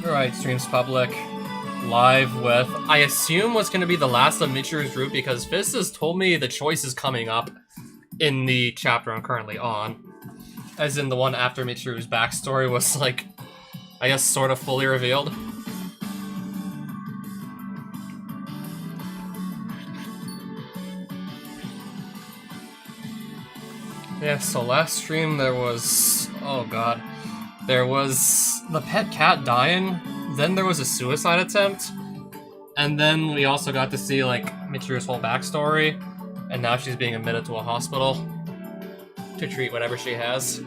Alright, streams public. Live with, I assume, what's going to be the last of Michiru's Route, because Fizz has told me the choice is coming up in the chapter I'm currently on. As in the one after Michiru's backstory was, like, I guess sort of fully revealed. Yeah, so last stream there was... oh god. There was the pet cat dying, then there was a suicide attempt, and then we also got to see, like, Michiru's whole backstory, and now she's being admitted to a hospital to treat whatever she has.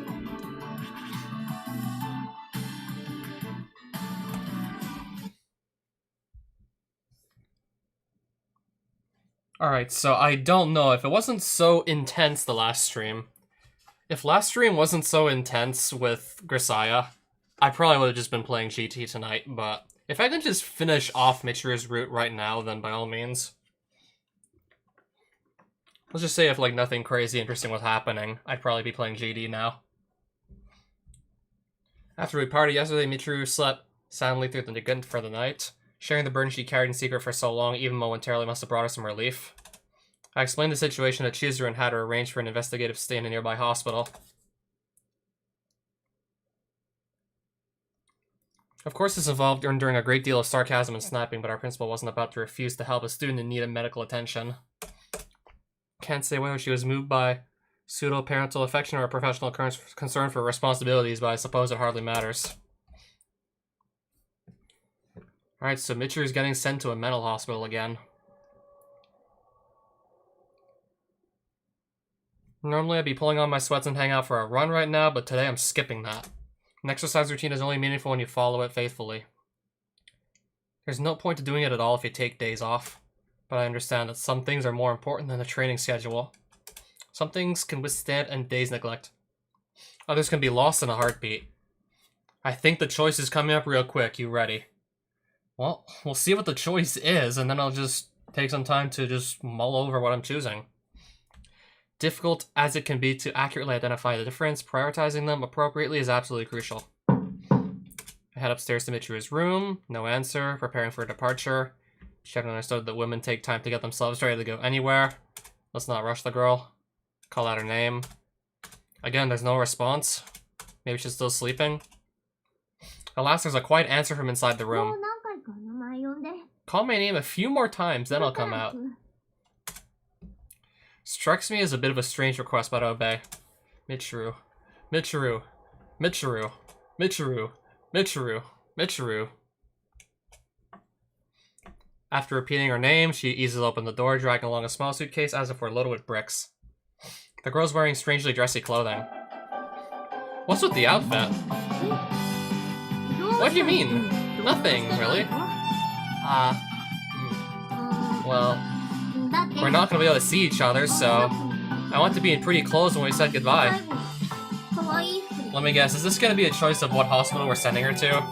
Alright, so I don't know, if it wasn't so intense the last stream, if last stream wasn't so intense with Grisaia, I probably would have just been playing GT tonight, but if I can just finish off Michiru's Route right now, then by all means. Let's just say if, like, nothing crazy interesting was happening, I'd probably be playing GD now. After we partied yesterday, Michiru slept soundly through the night. Sharing the burden she carried in secret for so long, even momentarily, must have brought her some relief. I explained the situation to Chizuru and had her arrange for an investigative stay in a nearby hospital. Of course, this involved enduring a great deal of sarcasm and snapping, but our principal wasn't about to refuse to help a student in need of medical attention. Can't say whether she was moved by pseudo-parental affection or a professional concern for responsibilities, but I suppose it hardly matters. Alright, so Michiru's getting sent to a mental hospital again. Normally I'd be pulling on my sweats and hang out for a run right now, but today I'm skipping that. An exercise routine is only meaningful when you follow it faithfully. There's no point to doing it at all if you take days off, but I understand that some things are more important than a training schedule. Some things can withstand a day's neglect. Others can be lost in a heartbeat. I think the choice is coming up real quick. You ready? Well, we'll see what the choice is, and then I'll just take some time to just mull over what I'm choosing. Difficult as it can be to accurately identify the difference, prioritizing them appropriately is absolutely crucial. I head upstairs to Michiru's room. No answer. Preparing for departure. She hadn't understood that women take time to get themselves ready to go anywhere. Let's not rush the girl. Call out her name. Again, there's no response. Maybe she's still sleeping. Alas, there's a quiet answer from inside the room. Call my name a few more times, then I'll come out. Strikes me as a bit of a strange request, but I obey. Michiru. Michiru. Michiru. Michiru. Michiru. Michiru. After repeating her name, she eases open the door, dragging along a small suitcase as if we're loaded with bricks. The girl's wearing strangely dressy clothing. What's with the outfit? What do you mean? Nothing, really. Well, we're not gonna be able to see each other, so I want to be in pretty clothes when we said goodbye. Let me guess, is this gonna be a choice of what hospital we're sending her to?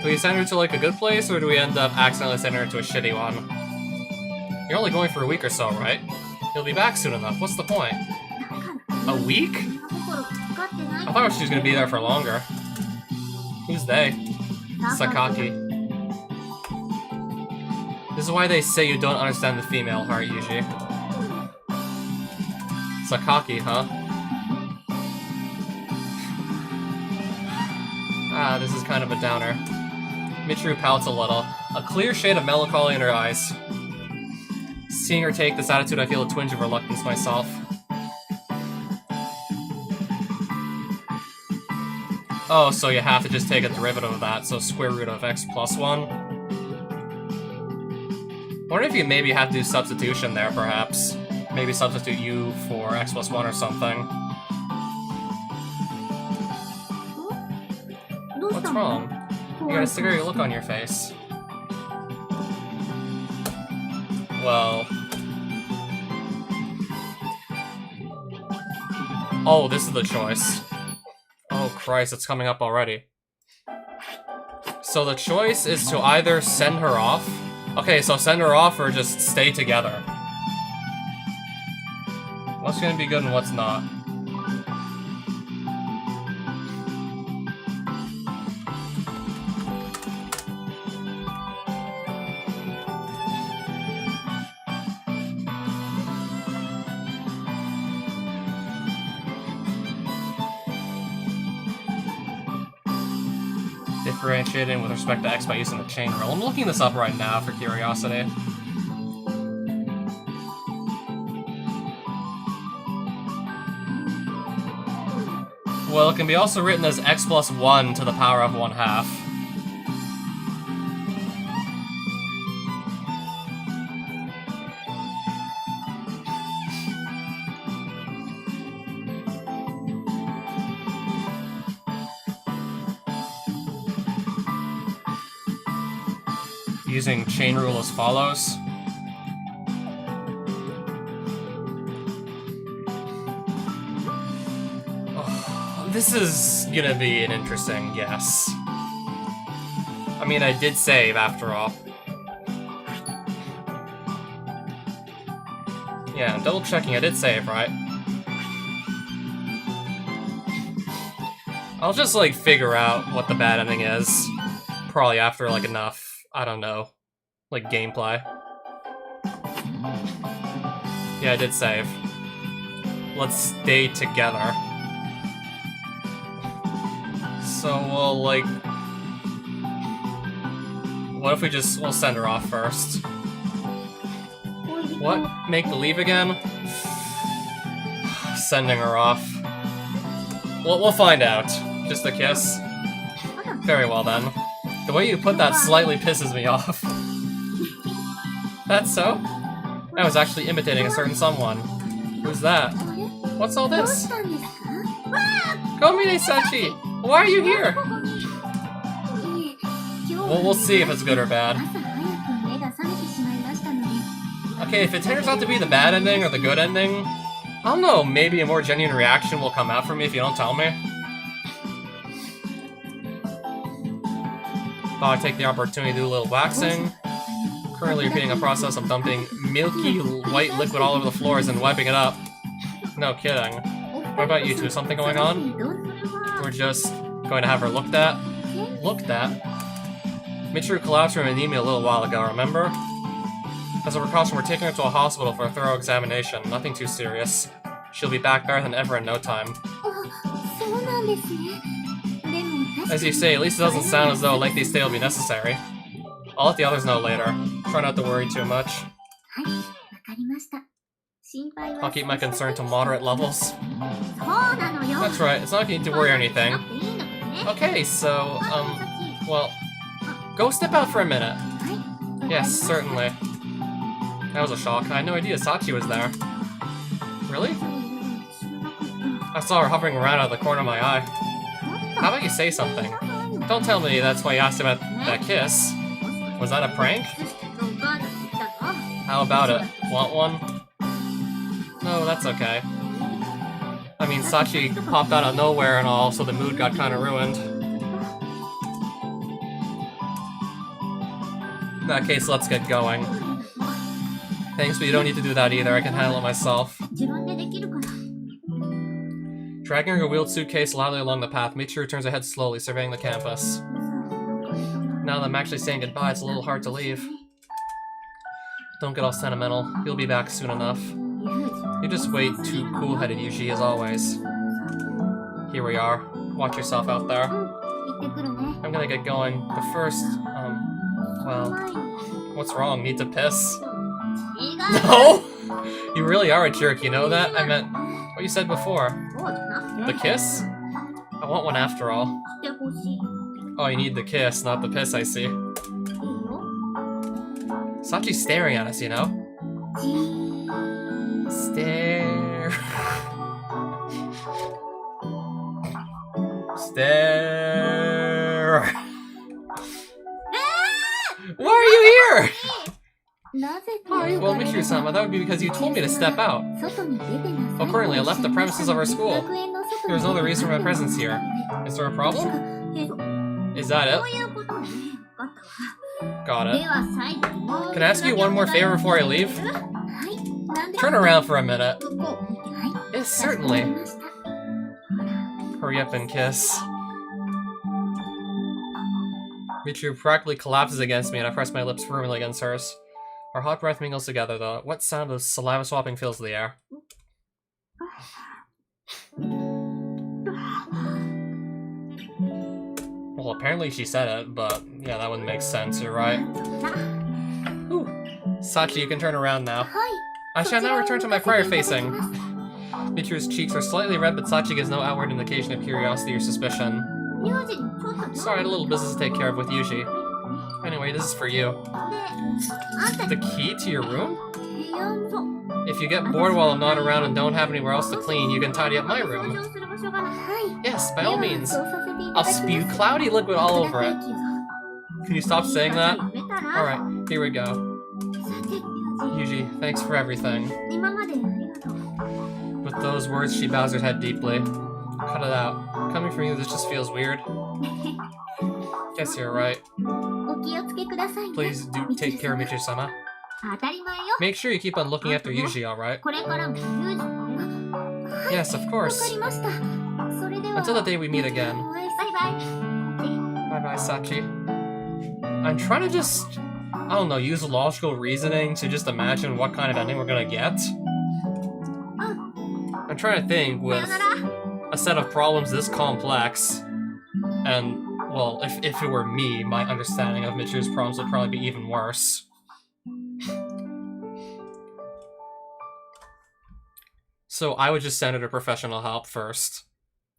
Do we send her to, like, a good place, or do we end up accidentally sending her to a shitty one? You're only going for a week or so, right? You'll be back soon enough, what's the point? A week? I thought she was gonna be there for longer. Who's they? Sakaki. This is why they say you don't understand the female heart, Yuji. Sakaki, huh? Ah, this is kind of a downer. Michiru pouts a little, a clear shade of melancholy in her eyes. Seeing her take this attitude, I feel a twinge of reluctance myself. Oh, so you have to just take a derivative of that, so square root of x plus 1. I wonder if you maybe have to do substitution there, perhaps. Maybe substitute u for x plus 1 or something. What's wrong? You got a scary look on your face. Well... oh, this is the choice. Oh Christ, it's coming up already. So the choice is to either send her off. Okay, so send her off or just stay together. What's gonna be good and what's not? differentiating with respect to X by using the chain rule. I'm looking this up right now for curiosity. Well, it can be also written as x plus 1 to the power of 1/2. Using chain rule as follows. This is gonna be an interesting guess. I mean, I did save after all. Yeah, I'm double checking I did save, right? I'll just, like, figure out what the bad ending is. Probably after, like, enough, I don't know, like, gameplay. Yeah, I did save. Let's stay together. So we'll, like... What if we'll send her off first? What? Make the leave again? Sending her off. We'll find out. Just a kiss? Very well then. The way you put that slightly pisses me off. That's so? I was actually imitating a certain someone. Who's that? What's all this? Komine Sachi! Why are you here? Well, we'll see if it's good or bad. Okay, if it turns out to be the bad ending or the good ending, I don't know, maybe a more genuine reaction will come out from me if you don't tell me. Thought I'd take the opportunity to do a little waxing. Currently repeating a process of dumping milky white liquid all over the floors and wiping it up. No kidding. What about you two? Something going on? We're just going to have her looked at. Looked at? Michiru collapsed from anemia a little while ago, remember? As a precaution, we're taking her to a hospital for a thorough examination. Nothing too serious. She'll be back better than ever in no time. As you say, at least it doesn't sound as though a lengthy stay will be necessary. I'll let the others know later. Try not to worry too much. I'll keep my concern to moderate levels. That's right, it's not like you need to worry or anything. Okay, so, well, go step out for a minute. Yes, certainly. That was a shock. I had no idea Sachi was there. Really? I saw her hovering around out of the corner of my eye. How about you say something? Don't tell me that's why you asked about that kiss. Was that a prank? How about it? Want one? No, that's okay. I mean, Sachi popped out of nowhere and all, so the mood got kind of ruined. In that case, let's get going. Thanks, but you don't need to do that either. I can handle it myself. Dragging her wheeled suitcase loudly along the path, Michiru turns her head slowly, surveying the campus. Now that I'm actually saying goodbye, it's a little hard to leave. Don't get all sentimental. You'll be back soon enough. You just wait, too cool-headed, Yuji, as always. Here we are. Watch yourself out there. I'm gonna get going, but first, well, what's wrong? Need to piss? No? You really are a jerk, you know that? I meant what you said before. The kiss? I want one after all. Oh, you need the kiss, not the piss, I see. Sachi's staring at us, you know? Stare. Stare. Why are you here? Well, Michiru-sama, that would be because you told me to step out. Well, currently, I left the premises of our school. There's no other reason for my presence here. Is there a problem? Is that it? Got it. Can I ask you one more favor before I leave? Turn around for a minute. Yes, certainly. Hurry up and kiss. Michiru practically collapses against me and I press my lips firmly against hers. Our hot breath mingles together, though. What sound of saliva swapping fills the air? Well, Well, apparently she said it, but yeah, that wouldn't make sense, you're right. Ooh. Sachi, you can turn around now. I shall now return to my prior facing. Michiru's cheeks are slightly red, but Sachi gives no outward indication of curiosity or suspicion. Sorry, I had a little business to take care of with Yuji. Anyway, this is for you. The key to your room? If you get bored while I'm not around and don't have anywhere else to clean, you can tidy up my room. Yes, by all means. I'll spew cloudy liquid all over it. Can you stop saying that? Alright, here we go. Yuji, thanks for everything. With those words, she bows her head deeply. Cut it out. Coming from you, this just feels weird. Guess you're right. Please do take care of Michiru-sama. Make sure you keep on looking after Yuji, alright? Yes, of course. Until the day we meet again. Bye-bye, Sachi. I'm trying to just, I don't know, use logical reasoning to just imagine what kind of ending we're gonna get. I'm trying to think with a set of problems this complex, and, well, if it were me, my understanding of Michiru's problems would probably be even worse. So I would just send her to professional help first,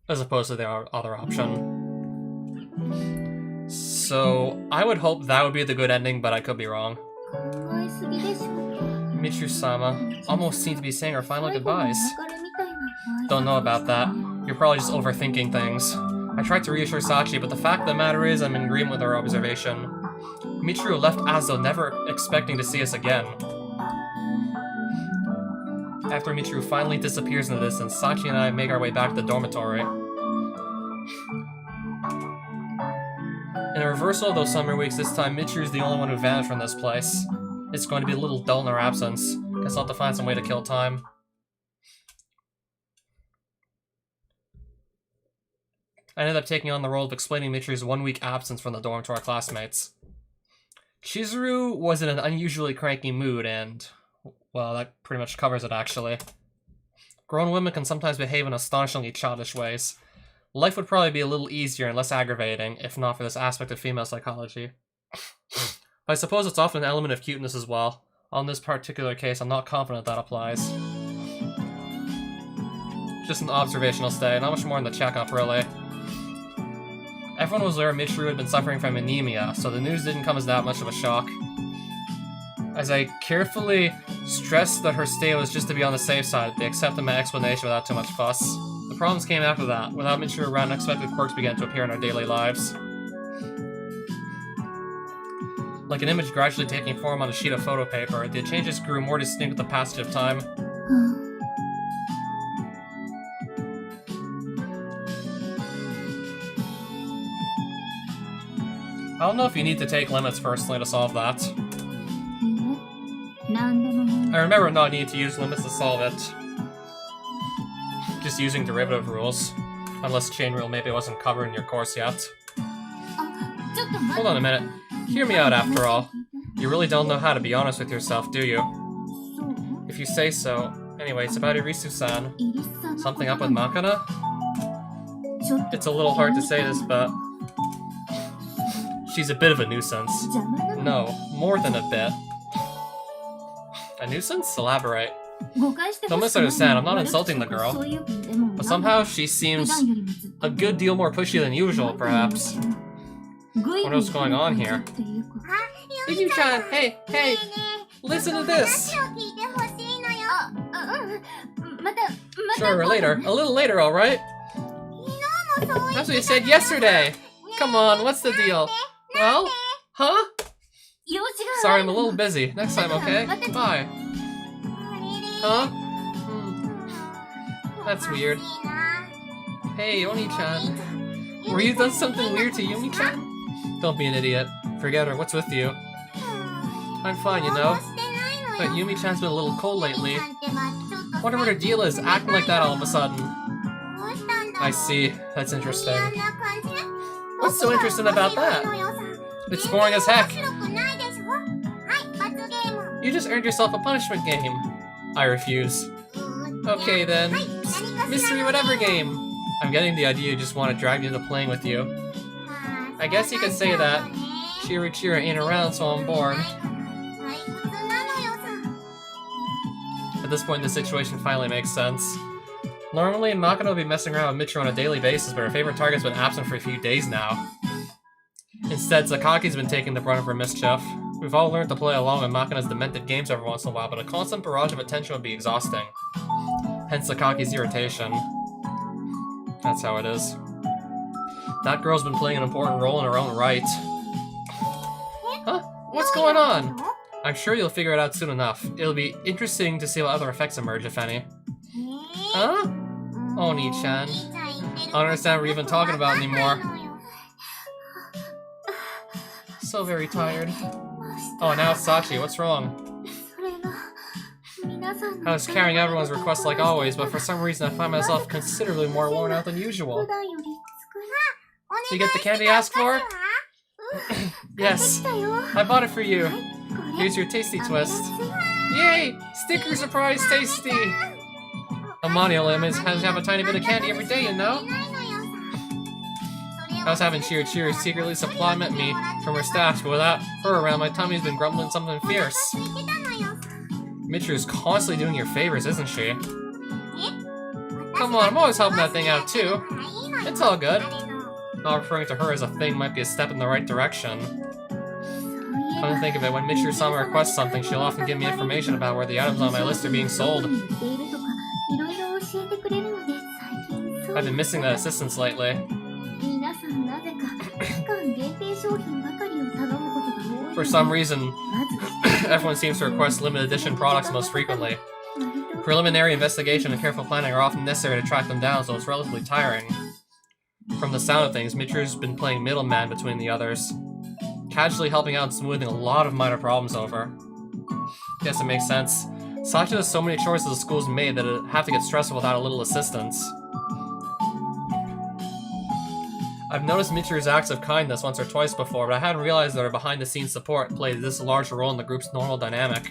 as opposed to the other option. So I would hope that would be the good ending, but I could be wrong. Michiru-sama almost seemed to be saying our final goodbyes. Don't know about that. You're probably just overthinking things. I tried to reassure Sachi, but the fact of the matter is I'm in agreement with her observation. Michiru left as though never expecting to see us again. After Michiru finally disappears in the distance, Sachi and I make our way back to the dormitory. In a reversal of those summer weeks, this time Michiru's the only one who vanished from this place. It's going to be a little dull in our absence. Guess I'll have to find some way to kill time. I ended up taking on the role of explaining Michiru's 1 week absence from the dorm to our classmates. Chizuru was in an unusually cranky mood and, well, that pretty much covers it actually. Grown women can sometimes behave in astonishingly childish ways. Life would probably be a little easier and less aggravating, if not for this aspect of female psychology. I suppose it's often an element of cuteness as well. On this particular case, I'm not confident that applies. Just an observational stay, not much more in the checkup, really. Everyone was aware Michiru had been suffering from anemia, so the news didn't come as that much of a shock. As I carefully stressed that her stay was just to be on the safe side, they accepted my explanation without too much fuss. The problems came after that. Without Michiru around, unexpected quirks began to appear in our daily lives. Like an image gradually taking form on a sheet of photo paper, the changes grew more distinct with the passage of time. I don't know if you need to take limits personally to solve that. I remember not needing to use limits to solve it. Just using derivative rules. Unless chain rule maybe wasn't covered in your course yet. Hold on a minute. Hear me out after all. You really don't know how to be honest with yourself, do you? If you say so. Anyway, it's about Irisu-san. Something up with Makana? It's a little hard to say this, but she's a bit of a nuisance. No, more than a bit. A nuisance? Elaborate. Don't misunderstand, I'm not insulting the girl. But somehow she seems a good deal more pushy than usual, perhaps. What else is going on here? Yuki-chan, hey! Listen to this! Sure, later. A little later, alright? That's what you said yesterday! Come on, what's the deal? Well? Huh? Sorry, I'm a little busy. Next time, okay? Bye. Huh? That's weird. Hey, Oni-chan. Were you done something weird to Yumi-chan? Don't be an idiot. Forget her. What's with you? I'm fine, you know. But Yumi-chan's been a little cold lately. Wonder what her deal is, acting like that all of a sudden. I see. That's interesting. What's so interesting about that? It's boring as heck. You just earned yourself a punishment game. I refuse. Okay then. Mystery whatever game. I'm getting the idea you just want to drag me into playing with you. I guess you could say that. Chirichira ain't around, so I'm bored. At this point, the situation finally makes sense. Normally, Makino would be messing around with Michiru on a daily basis, but her favorite target's been absent for a few days now. Instead, Sakaki's been taking the brunt of her mischief. We've all learned to play along with Makina's demented games every once in a while, but a constant barrage of attention would be exhausting. Hence Sakaki's irritation. That's how it is. That girl's been playing an important role in her own right. Huh? What's going on? I'm sure you'll figure it out soon enough. It'll be interesting to see what other effects emerge, if any. Huh? Oni-chan. I don't understand what we're even talking about anymore. So very tired. Oh, now it's Sachi. What's wrong? I was carrying everyone's requests like always, but for some reason I find myself considerably more worn out than usual. You get the candy you asked for? Yes. I bought it for you. Here's your tasty twist. Yay! Sticker surprise tasty! Amani only has to have a tiny bit of candy every day, you know? I was having Chirichiro secretly supplement me from her stash, but without her around, my tummy's been grumbling something fierce. Michiru's constantly doing your favors, isn't she? Come on, I'm always helping that thing out too. It's all good. Not referring to her as a thing might be a step in the right direction. Come to think of it, when Michiru-sama requests something, she'll often give me information about where the items on my list are being sold. I've been missing that assistance lately. For some reason, everyone seems to request limited edition products most frequently. Preliminary investigation and careful planning are often necessary to track them down, so it's relatively tiring. From the sound of things, Michiru's been playing middleman between the others, casually helping out and smoothing a lot of minor problems over. Guess it makes sense. Sachi has so many choices the school's made that it'd have to get stressful without a little assistance. I've noticed Michiru's acts of kindness once or twice before, but I hadn't realized that her behind-the-scenes support played this large role in the group's normal dynamic.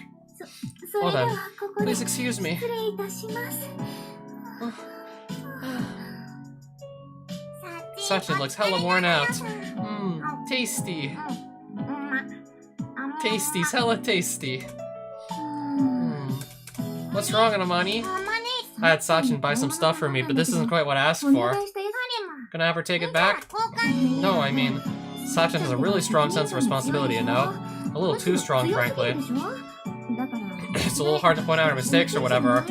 Well then, please excuse me. Sachin looks hella worn out. Mmm, tasty. Tasty's hella tasty. What's wrong, Anamani? I had Sachin buy some stuff for me, but this isn't quite what I asked for. Gonna have her take it back? No, I mean, Sachin has a really strong sense of responsibility, you know? A little too strong, frankly. It's a little hard to point out her mistakes or whatever.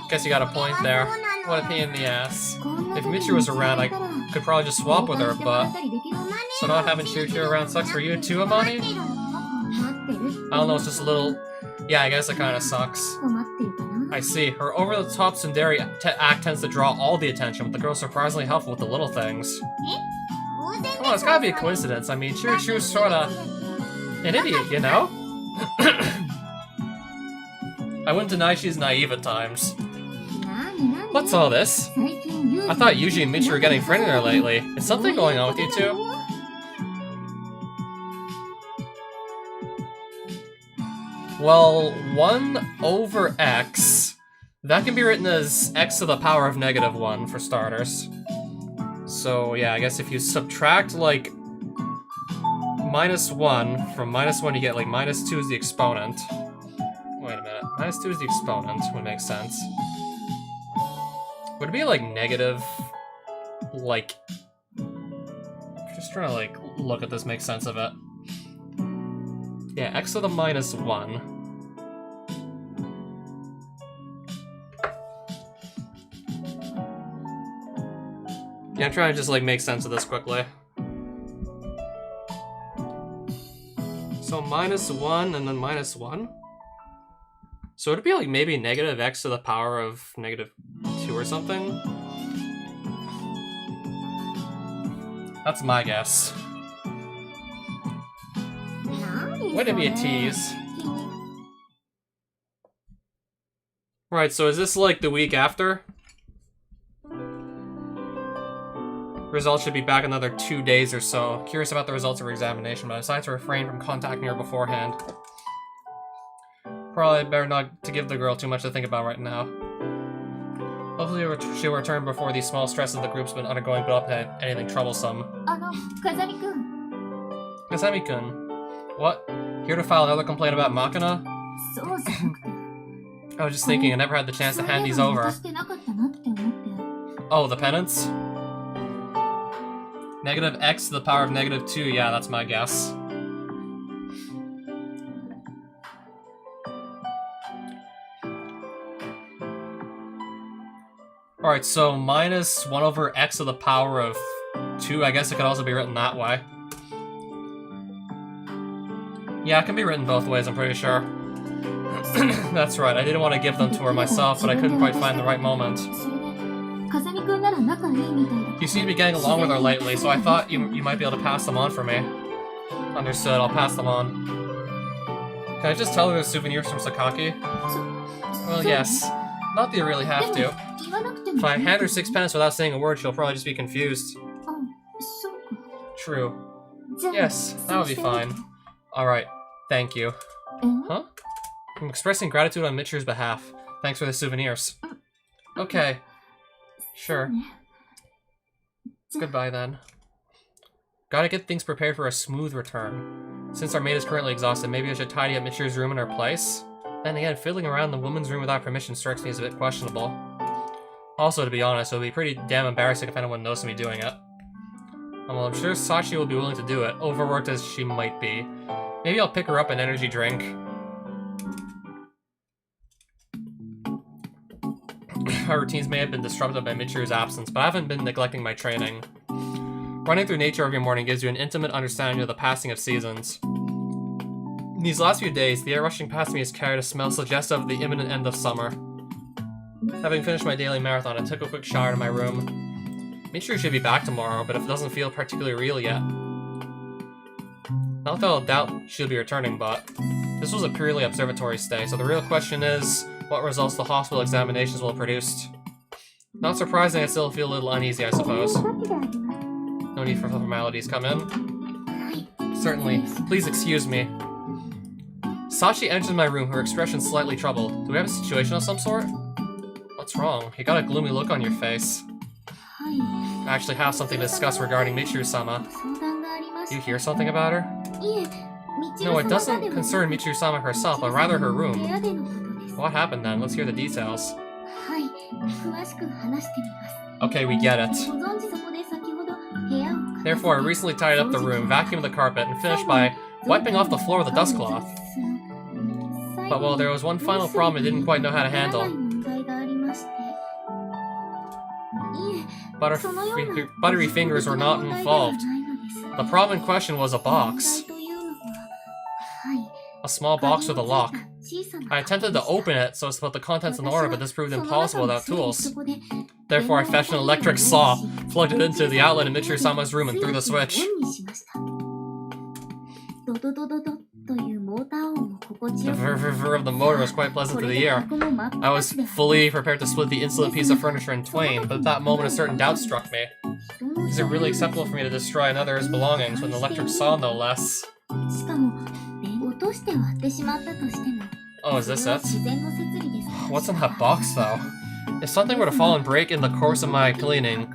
Guess you got a point there. What a pain in the ass. If Michiru was around, I could probably just swap with her, but... So not having Chirichiro around sucks for you too, Amani? I don't know, it's just a little... Yeah, I guess it kinda sucks. I see. Her over-the-top tsundere act tends to draw all the attention, but the girl's surprisingly helpful with the little things. Come on, it's gotta be a coincidence. I mean, Chirichiro's sorta... an idiot, you know? I wouldn't deny she's naive at times. What's all this? I thought Yuji and Michiru were getting friendlier lately. Is something going on with you two? Well, 1 over x, that can be written as x to the power of -1, for starters. So, yeah, I guess if you subtract, like, -1, from -1 you get, like, -2 is the exponent. Wait a minute, -2 is the exponent, would make sense. Would it be, like, negative, like... Just trying to, like, look at this, make sense of it. Yeah, x to the -1. Yeah, I'm trying to just, like, make sense of this quickly. So -1 and then -1? So would it be, like, maybe negative x to the power of -2 or something? That's my guess. Would it be a tease? Right, so is this like the week after? Results should be back in another 2 days or so. Curious about the results of her examination, but I decided to refrain from contacting her beforehand. Probably better not to give the girl too much to think about right now. Hopefully she'll return before these small stresses the group's been undergoing build up to anything troublesome. Kazami-kun. What? Here to file another complaint about Machina? I was just thinking, I never had the chance to hand these over. Oh, the penance? Negative x to the power of negative 2, yeah, that's my guess. Alright, so minus 1 over x to the power of 2, I guess it could also be written that way. Yeah, it can be written both ways, I'm pretty sure. That's right, I didn't want to give them to her myself, but I couldn't quite find the right moment. You seem to be getting along with her lately, so I thought you might be able to pass them on for me. Understood, I'll pass them on. Can I just tell her they're souvenirs from Sakaki? Well, yes. Not that you really have to. If I hand her 6 pence without saying a word, she'll probably just be confused. True. Yes, that would be fine. Alright, thank you. Huh? I'm expressing gratitude on Michiru's behalf. Thanks for the souvenirs. Okay. Sure. Goodbye then. Gotta get things prepared for a smooth return. Since our maid is currently exhausted, maybe I should tidy up Michiru's room in her place? Then again, fiddling around the woman's room without permission strikes me as a bit questionable. Also, to be honest, it would be pretty damn embarrassing if anyone noticed me doing it. Well, I'm sure Sachi will be willing to do it, overworked as she might be. Maybe I'll pick her up an energy drink. Our routines may have been disrupted by Michiru's absence, but I haven't been neglecting my training. Running through nature every morning gives you an intimate understanding of the passing of seasons. In these last few days, the air rushing past me has carried a smell suggestive of the imminent end of summer. Having finished my daily marathon, I took a quick shower in my room. Michiru should be back tomorrow, but if it doesn't feel particularly real yet. Not that I'll doubt she'll be returning, but this was a purely observatory stay, so the real question is what results the hospital examinations will have produced. Not surprising, I still feel a little uneasy, I suppose. No need for formalities. Come in. Certainly. Please excuse me. Sachi enters my room, her expression slightly troubled. Do we have a situation of some sort? What's wrong? You got a gloomy look on your face. I actually have something to discuss regarding Michiru-sama. You hear something about her? No, it doesn't concern Michiru-sama herself, but rather her room. What happened then? Let's hear the details. Okay, we get it. Therefore, I recently tidied up the room, vacuumed the carpet, and finished by wiping off the floor with a dust cloth. But well, there was one final problem I didn't quite know how to handle. Buttery fingers were not involved. The problem in question was a box. A small box with a lock. I attempted to open it so as to put the contents in order, but this proved impossible without tools. Therefore, I fetched an electric saw, plugged it into the outlet in Michiru-sama's room, and threw the switch. The vrr of the motor was quite pleasant to the ear. I was fully prepared to split the insolent piece of furniture in twain, but at that moment a certain doubt struck me. Is it really acceptable for me to destroy another's belongings with an electric saw, no less? Oh, is this it? What's in that box, though? If something were to fall and break in the course of my cleaning,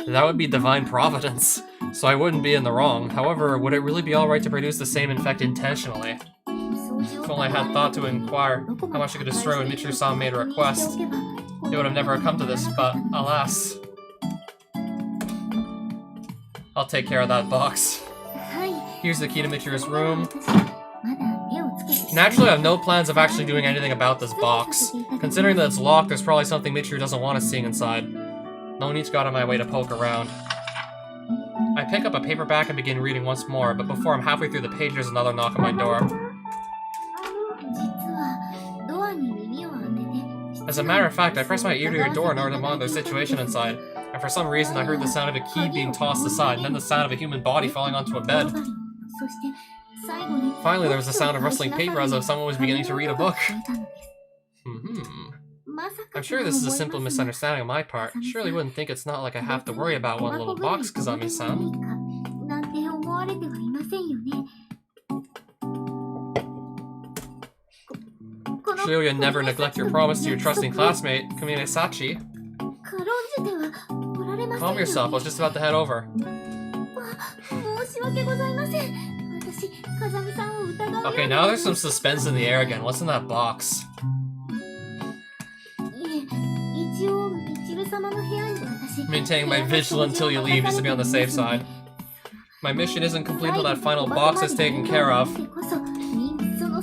that would be divine providence, so I wouldn't be in the wrong. However, would it really be alright to produce the same infect intentionally? If only I had thought to inquire how much I could destroy when Michiru-sama made a request, it would have never come to this, but alas. I'll take care of that box. Here's the key to Michiru's room. Naturally, I have no plans of actually doing anything about this box. Considering that it's locked, there's probably something Michiru doesn't want us seeing inside. No need to go out of my way to poke around. I pick up a paperback and begin reading once more, but before I'm halfway through the page, there's another knock on my door. As a matter of fact, I pressed my ear to your door in order to monitor the situation inside, and for some reason I heard the sound of a key being tossed aside, and then the sound of a human body falling onto a bed. Finally, there was the sound of rustling paper as though someone was beginning to read a book. I'm sure this is a simple misunderstanding on my part. Surely wouldn't think it's not like I have to worry about one little box, Kazami-san. Surely you'll never neglect your promise to your trusting classmate, Kamine Sachi. Calm yourself, I was just about to head over. Okay, now there's some suspense in the air again. What's in that box? Maintaining my vigilance until you leave, just to be on the safe side. My mission isn't complete until that final box is taken care of.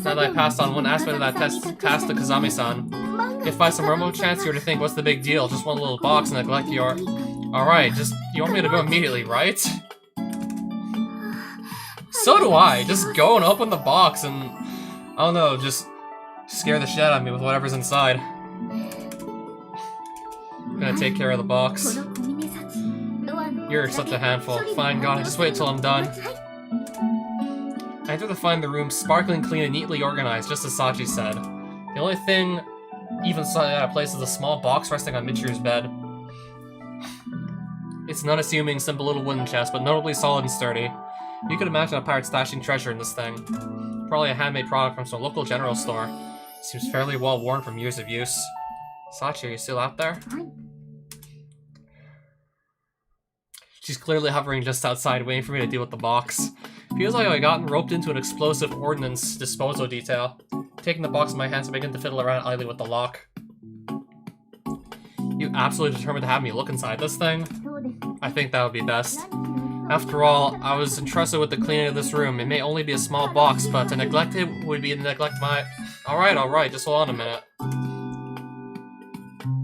Now that I passed on one aspect of that task to Kazami-san, if by some remote chance you were to think, what's the big deal? Just one little box and neglect your... Alright, you want me to go immediately, right? So do I! Just go and open the box and... I don't know, just scare the shit out of me with whatever's inside. I'm gonna take care of the box. You're such a handful. Fine, God, just wait till I'm done. I enter to find the room sparkling clean and neatly organized, just as Sachi said. The only thing even slightly out of place is a small box resting on Michiru's bed. It's an unassuming, simple little wooden chest, but notably solid and sturdy. You could imagine a pirate stashing treasure in this thing. Probably a handmade product from some local general store. Seems fairly well worn from years of use. Sachi, are you still out there? She's clearly hovering just outside, waiting for me to deal with the box. Feels like I gotten roped into an explosive ordnance disposal detail. Taking the box in my hands, I begin to fiddle around idly with the lock. You absolutely determined to have me look inside this thing? I think that would be best. After all, I was entrusted with the cleaning of this room. It may only be a small box, but to neglect it would be to neglect my... Alright, just hold on a minute.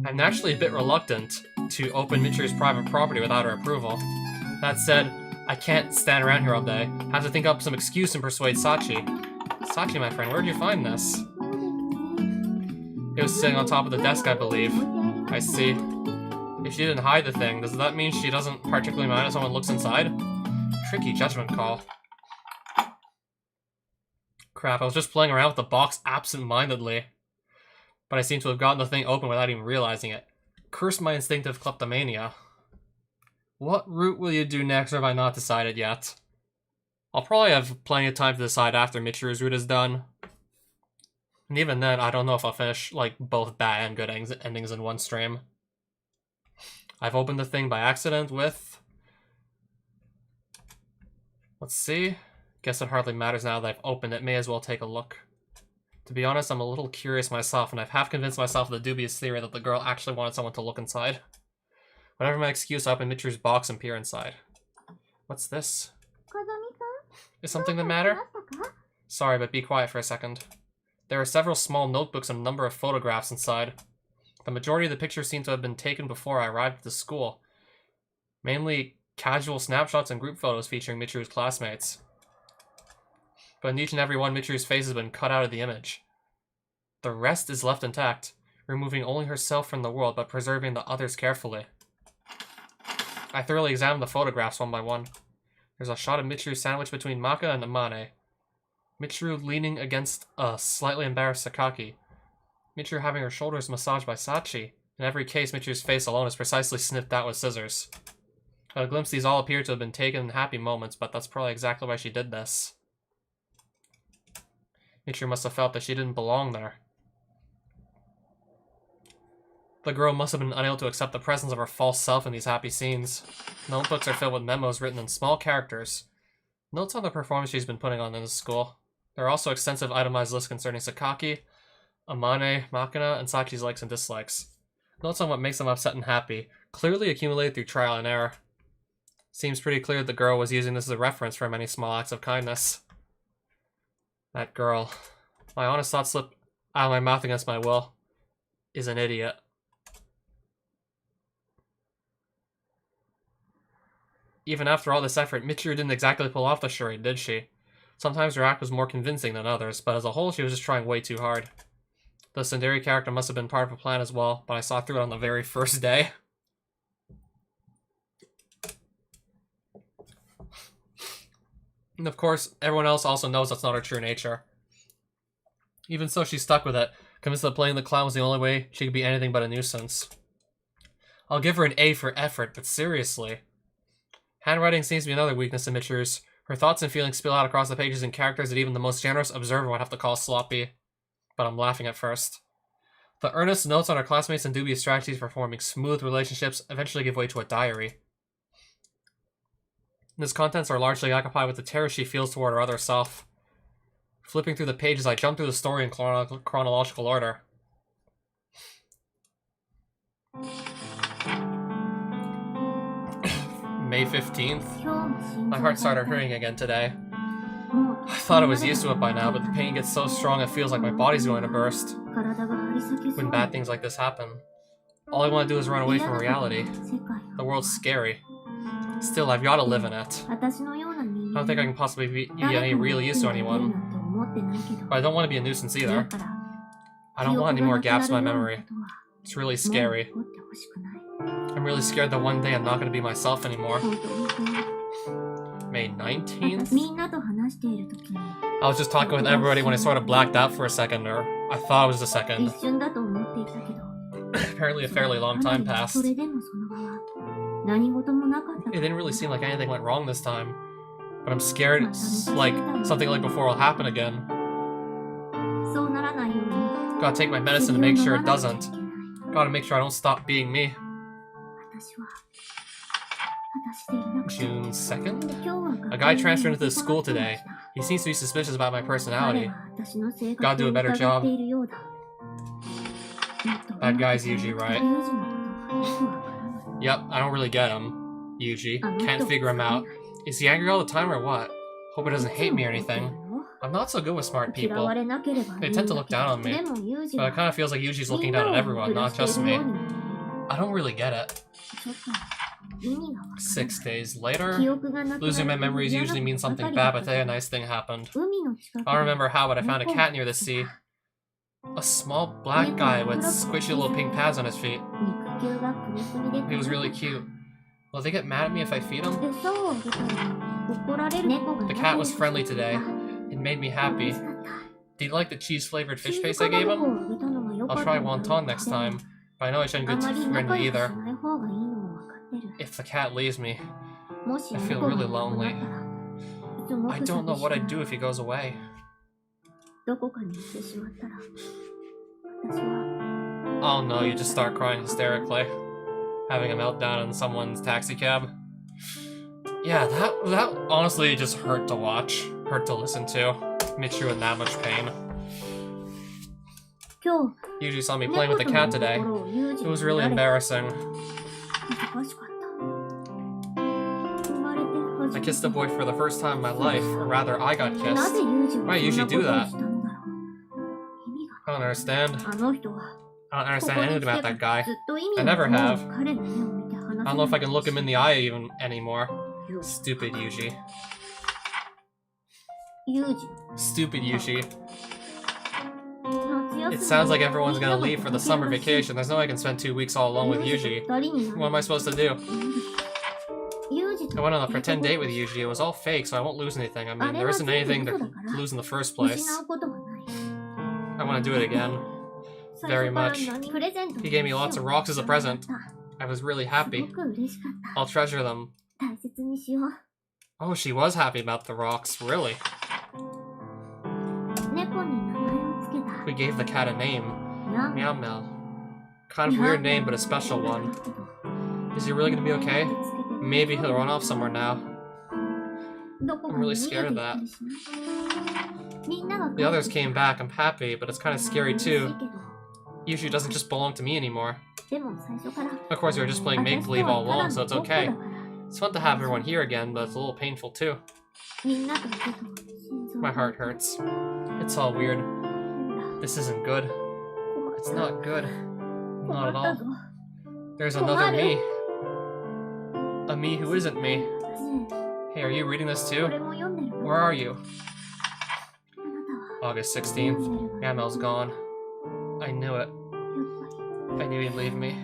I'm naturally a bit reluctant to open Michiru's private property without her approval. That said, I can't stand around here all day. Have to think up some excuse and persuade Sachi. Sachi, my friend, where'd you find this? It was sitting on top of the desk, I believe. I see. If she didn't hide the thing, does that mean she doesn't particularly mind if someone looks inside? Tricky judgment call. Crap, I was just playing around with the box absent-mindedly. But I seem to have gotten the thing open without even realizing it. Curse my instinctive kleptomania. What route will you do next, or have I not decided yet? I'll probably have plenty of time to decide after Michiru's route is done. And even then, I don't know if I'll finish, like, both bad and good endings in one stream. I've opened the thing by accident with... Let's see. Guess it hardly matters now that I've opened it. May as well take a look. To be honest, I'm a little curious myself, and I've half convinced myself of the dubious theory that the girl actually wanted someone to look inside. Whatever my excuse, I open Michiru's box and peer inside. What's this? Is something the matter? Sorry, but be quiet for a second. There are several small notebooks and a number of photographs inside. The majority of the pictures seem to have been taken before I arrived at the school. Mainly casual snapshots and group photos featuring Michiru's classmates. But in each and every one, Michiru's face has been cut out of the image. The rest is left intact, removing only herself from the world, but preserving the others carefully. I thoroughly examined the photographs one by one. There's a shot of Michiru sandwiched between Maka and Amane. Michiru leaning against a slightly embarrassed Sakaki. Michiru having her shoulders massaged by Sachi. In every case, Michiru's face alone is precisely snipped out with scissors. At a glimpse, these all appear to have been taken in happy moments, but that's probably exactly why she did this. Michiru must have felt that she didn't belong there. The girl must have been unable to accept the presence of her false self in these happy scenes. Notebooks are filled with memos written in small characters. Notes on the performance she's been putting on in the school. There are also extensive itemized lists concerning Sakaki, Amane, Makina, and Sachi's likes and dislikes. Notes on what makes them upset and happy, clearly accumulated through trial and error. Seems pretty clear that the girl was using this as a reference for many small acts of kindness. That girl, my honest thoughts slip out of my mouth against my will, is an idiot. Even after all this effort, Michiru didn't exactly pull off the charade, did she? Sometimes her act was more convincing than others, but as a whole she was just trying way too hard. The Tsundere character must have been part of a plan as well, but I saw through it on the very first day. And of course, everyone else also knows that's not her true nature. Even so, she stuck with it, convinced that playing the clown was the only way she could be anything but a nuisance. I'll give her an A for effort, but seriously. Handwriting seems to be another weakness in Michiru's. Her thoughts and feelings spill out across the pages in characters that even the most generous observer would have to call sloppy. But I'm laughing at first. The earnest notes on our classmates and dubious strategies for forming smooth relationships eventually give way to a diary. Its contents are largely occupied with the terror she feels toward her other self. Flipping through the pages, I jump through the story in chronological order. May 15th. My heart started hurting again today. I thought I was used to it by now, but the pain gets so strong it feels like my body's going to burst. When bad things like this happen, all I want to do is run away from reality. The world's scary. Still, I've got to live in it. I don't think I can possibly be any real use to anyone. But I don't want to be a nuisance either. I don't want any more gaps in my memory. It's really scary. I'm really scared that one day I'm not going to be myself anymore. May 19th? I was just talking with everybody when I sort of blacked out for a second, or I thought it was a second. Apparently a fairly long time passed. It didn't really seem like anything went wrong this time, but I'm scared like something like before will happen again. Gotta take my medicine to make sure it doesn't. Gotta make sure I don't stop being me. June 2nd? A guy transferred into this school today. He seems to be suspicious about my personality. Gotta do a better job. That guy's Yuji, right? Yep, I don't really get him. Yuji. Can't figure him out. Is he angry all the time or what? Hope he doesn't hate me or anything. I'm not so good with smart people. They tend to look down on me. But it kind of feels like Yuji's looking down on everyone, not just me. I don't really get it. 6 days later. Losing my memories usually means something bad, but today a nice thing happened. I don't remember how, but I found a cat near the sea. A small black guy with squishy little pink pads on his feet. He was really cute. Will they get mad at me if I feed him? The cat was friendly today. It made me happy. Did you like the cheese-flavored fish paste I gave him? I'll try wonton next time, but I know I shouldn't get too friendly either. If the cat leaves me, I feel really lonely. I don't know what I'd do if he goes away. Oh no, you just start crying hysterically. Having a meltdown in someone's taxi cab. Yeah, that honestly just hurt to watch. Hurt to listen to. Michiru in that much pain. Yuji saw me playing with the cat today. It was really embarrassing. I kissed a boy for the first time in my life, or rather, I got kissed. Why do you usually do that? I don't understand. I don't understand anything about that guy. I never have. I don't know if I can look him in the eye even anymore. Stupid Yuji. Stupid Yuji. It sounds like everyone's gonna leave for the summer vacation. There's no way I can spend 2 weeks all alone with Yuji. What am I supposed to do? I went on a pretend date with Yuji. It was all fake, so I won't lose anything. I mean, there isn't anything to lose in the first place. I want to do it again. Very much. He gave me lots of rocks as a present. I was really happy. I'll treasure them. Oh, she was happy about the rocks, really. We gave the cat a name. Meow Meow. Kind of weird name, but a special one. Is he really gonna be okay? Maybe he'll run off somewhere now. I'm really scared of that. The others came back. I'm happy, but it's kind of scary too. Yuji doesn't just belong to me anymore. Of course, we were just playing make-believe all along, so it's okay. It's fun to have everyone here again, but it's a little painful too. My heart hurts. It's all weird. This isn't good. It's not good. Not at all. There's another me. A me who isn't me. Hey, are you reading this too? Where are you? August 16th. Yamel's gone. I knew it. I knew he'd leave me.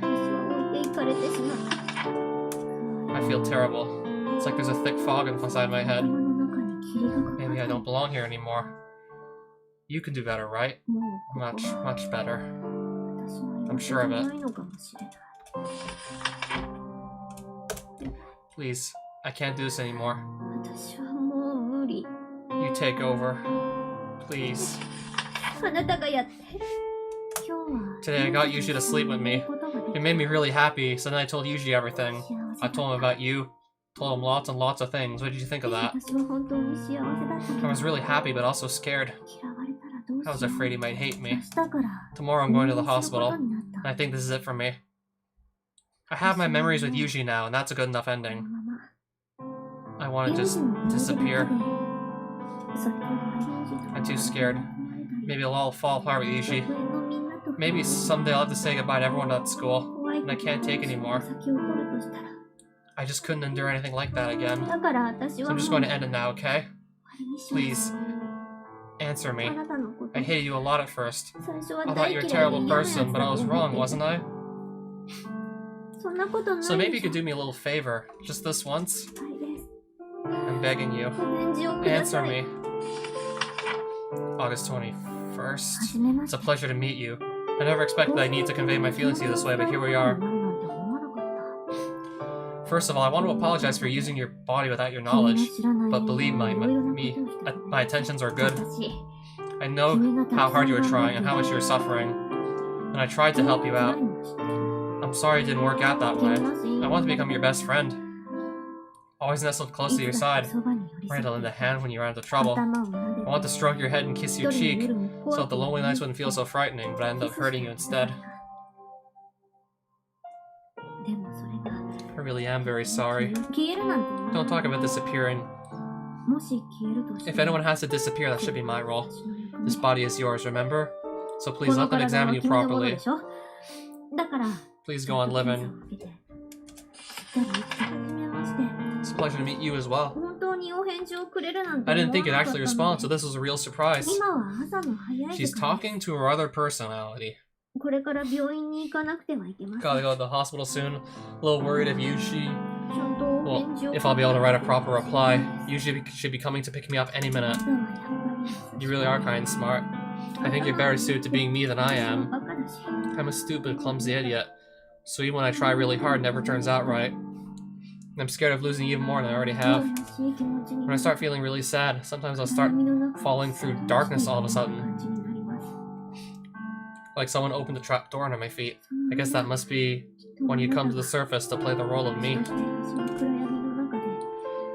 I feel terrible. It's like there's a thick fog inside my head. Maybe I don't belong here anymore. You can do better, right? Much, much better. I'm sure of it. Please, I can't do this anymore. You take over. Please. Today I got Yuji to sleep with me. It made me really happy, so then I told Yuji everything. I told him about you, told him lots and lots of things. What did you think of that? I was really happy, but also scared. I was afraid he might hate me. Tomorrow I'm going to the hospital, and I think this is it for me. I have my memories with Yuji now, and that's a good enough ending. I want to just disappear. I'm too scared. Maybe it'll all fall apart with Yuji. Maybe someday I'll have to say goodbye to everyone at school, and I can't take anymore. I just couldn't endure anything like that again. So I'm just going to end it now, okay? Please, answer me. I hated you a lot at first. I thought you were a terrible person, but I was wrong, wasn't I? So maybe you could do me a little favor, just this once? I'm begging you. Answer me. August 21st. It's a pleasure to meet you. I never expected I need to convey my feelings to you this way, but here we are. First of all, I want to apologize for using your body without your knowledge, but believe my intentions are good. I know how hard you were trying and how much you were suffering, and I tried to help you out. I'm sorry it didn't work out that way. I want to become your best friend. Always nestled close to your side, ready to lend a hand when you ran into trouble. I want to stroke your head and kiss your cheek, so that the lonely nights wouldn't feel so frightening, but I ended up hurting you instead. I really am very sorry. Don't talk about disappearing. If anyone has to disappear, that should be my role. This body is yours, remember? So please let them examine you properly. Please go on living. It's a pleasure to meet you as well. I didn't think you'd actually respond, so this was a real surprise. She's talking to her other personality. Gotta go to the hospital soon. A little worried if if I'll be able to write a proper reply. Yuji should be coming to pick me up any minute. You really are kind and smart. I think you're better suited to being me than I am. I'm a stupid, clumsy idiot. So even when I try really hard, it never turns out right. I'm scared of losing even more than I already have. When I start feeling really sad, sometimes I'll start falling through darkness all of a sudden. Like someone opened a trap door under my feet. I guess that must be when you come to the surface to play the role of me.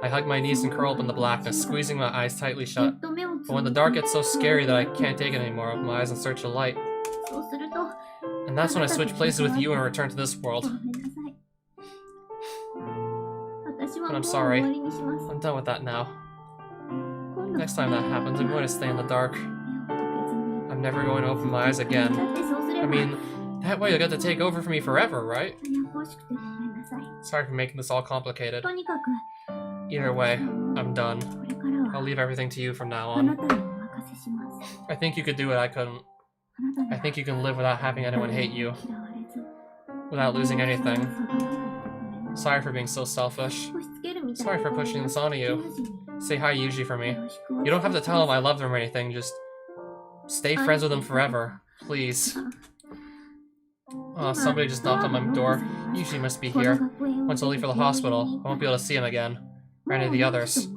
I hug my knees and curl up in the blackness, squeezing my eyes tightly shut. But when the dark gets so scary that I can't take it anymore, I open my eyes in search of light. And that's when I switch places with you and return to this world. But I'm sorry. I'm done with that now. Next time that happens, I'm going to stay in the dark. I'm never going to open my eyes again. I mean, that way you'll get to take over for me forever, right? Sorry for making this all complicated. Either way, I'm done. I'll leave everything to you from now on. I think you could do what I couldn't. I think you can live without having anyone hate you. Without losing anything. Sorry for being so selfish. Sorry for pushing this onto you. Say hi Yuji for me. You don't have to tell him I love him or anything, just stay friends with him forever. Please. Oh, somebody just knocked on my door. Yuji must be here. Once I leave for the hospital, I won't be able to see him again. Or any of the others.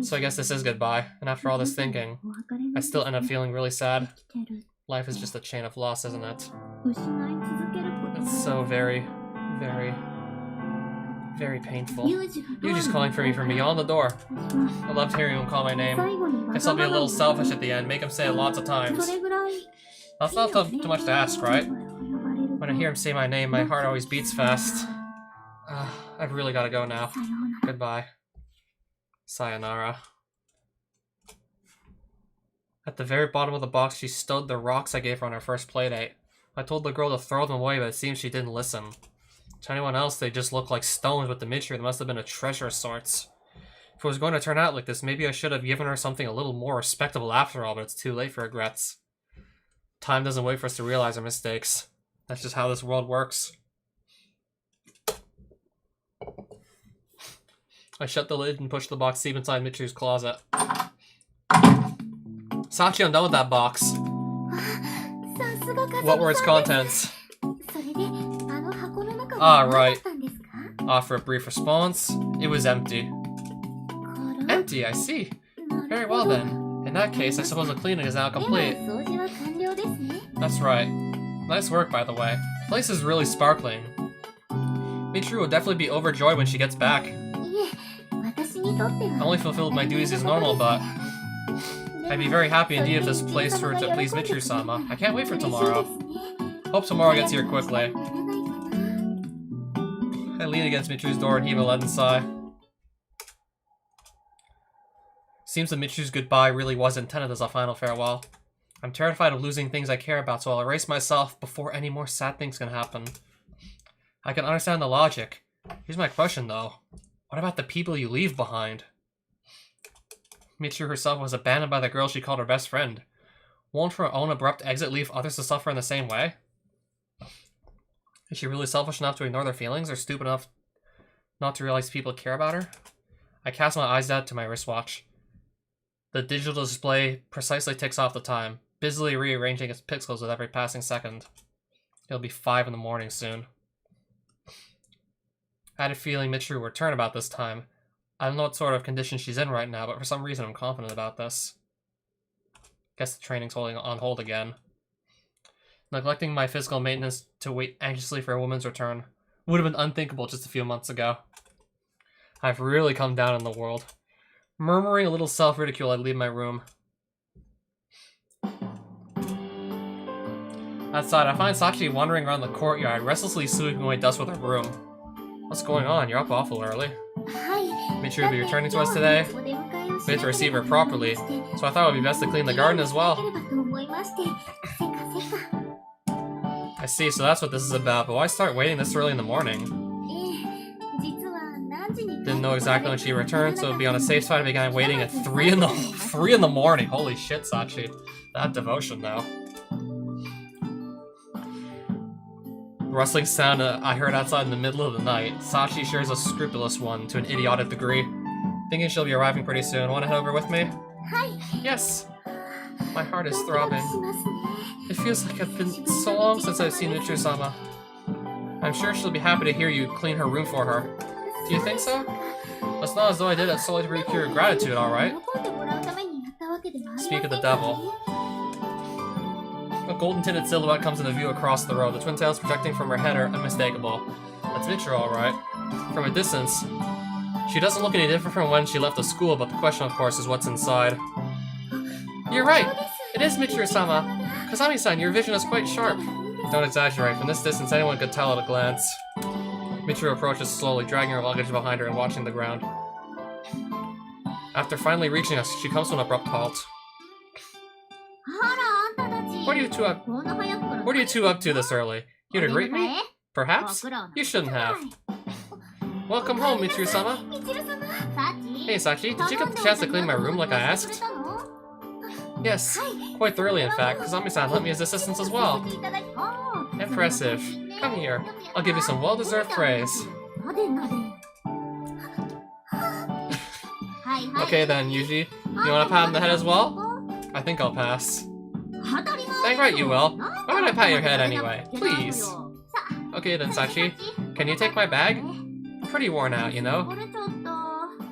So I guess this is goodbye. And after all this thinking, I still end up feeling really sad. Life is just a chain of loss, isn't it? It's so very, very, very painful. Yuji's calling for me from beyond the door. I loved hearing him call my name. Guess I'll be a little selfish at the end, make him say it lots of times. That's not too much to ask, right? When I hear him say my name, my heart always beats fast. I've really gotta go now. Goodbye. Sayonara. At the very bottom of the box, she stowed the rocks I gave her on her first playdate. I told the girl to throw them away, but it seems she didn't listen. To anyone else, they just looked like stones, but to Michiru, they must have been a treasure of sorts. If it was going to turn out like this, maybe I should have given her something a little more respectable after all, but it's too late for regrets. Time doesn't wait for us to realize our mistakes. That's just how this world works. I shut the lid and pushed the box deep inside Michiru's closet. Sachi, I'm done with that box. What were its contents? Right. Offer a brief response. It was empty. Empty, I see. Very well then. In that case, I suppose the cleaning is now complete. That's right. Nice work, by the way. The place is really sparkling. Michiru will definitely be overjoyed when she gets back. I only fulfilled my duties as normal, but I'd be very happy indeed if this place were to please Michiru-sama. I can't wait for tomorrow. Hope tomorrow gets here quickly. I lean against Michiru's door and heave a leaden sigh. Seems that Michiru's goodbye really was intended as a final farewell. I'm terrified of losing things I care about, so I'll erase myself before any more sad things can happen. I can understand the logic. Here's my question, though. What about the people you leave behind? Michiru herself was abandoned by the girl she called her best friend. Won't her own abrupt exit leave others to suffer in the same way? Is she really selfish enough to ignore their feelings, or stupid enough not to realize people care about her? I cast my eyes out to my wristwatch. The digital display precisely ticks off the time, busily rearranging its pixels with every passing second. It'll be 5 in the morning soon. I had a feeling Michiru would return about this time. I don't know what sort of condition she's in right now, but for some reason I'm confident about this. Guess the training's on hold again. Neglecting my physical maintenance to wait anxiously for a woman's return would have been unthinkable just a few months ago. I've really come down in the world. Murmuring a little self-ridicule, I leave my room. Outside, I find Sachi wandering around the courtyard, restlessly sweeping away dust with her broom. What's going on? You're up awful early. Michiru will be returning to us today. We have to receive her properly, so I thought it would be best to clean the garden as well. I see, so that's what this is about, but why start waiting this early in the morning? Didn't know exactly when she returned, so it would be on a safe side I began waiting at 3 in the morning. Holy shit, Sachi. That devotion now. Rustling sound I heard outside in the middle of the night. Sachi shares a scrupulous one to an idiotic degree. Thinking she'll be arriving pretty soon. Want to head over with me? Yes. My heart is throbbing. It feels like it's been so long since I've seen Michiru-sama. I'm sure she'll be happy to hear you clean her room for her. Do you think so? It's not as though I did it solely to recure your gratitude, alright? Speak of the devil. A golden-tinted silhouette comes into view across the road. The twin tails projecting from her head are unmistakable. That's Michiru, alright. From a distance, she doesn't look any different from when she left the school, but the question, of course, is what's inside. You're right! It is Michiru-sama! Kazami-san, your vision is quite sharp. Don't exaggerate. From this distance, anyone could tell at a glance. Michiru approaches slowly, dragging her luggage behind her and watching the ground. After finally reaching us, she comes to an abrupt halt. What are you two up to this early? Here to greet me? Perhaps? You shouldn't have. Welcome home, Michiru-sama. Hey, Sachi, did you get the chance to clean my room like I asked? Yes, quite thoroughly in fact. Kazami-san let me as assistance as well. Impressive. Come here. I'll give you some well-deserved praise. Okay then, Yuji. You want a pat on the head as well? I think I'll pass. Dang right you will. Why would I pat your head anyway? Please. Okay then, Sachi. Can you take my bag? I'm pretty worn out, you know.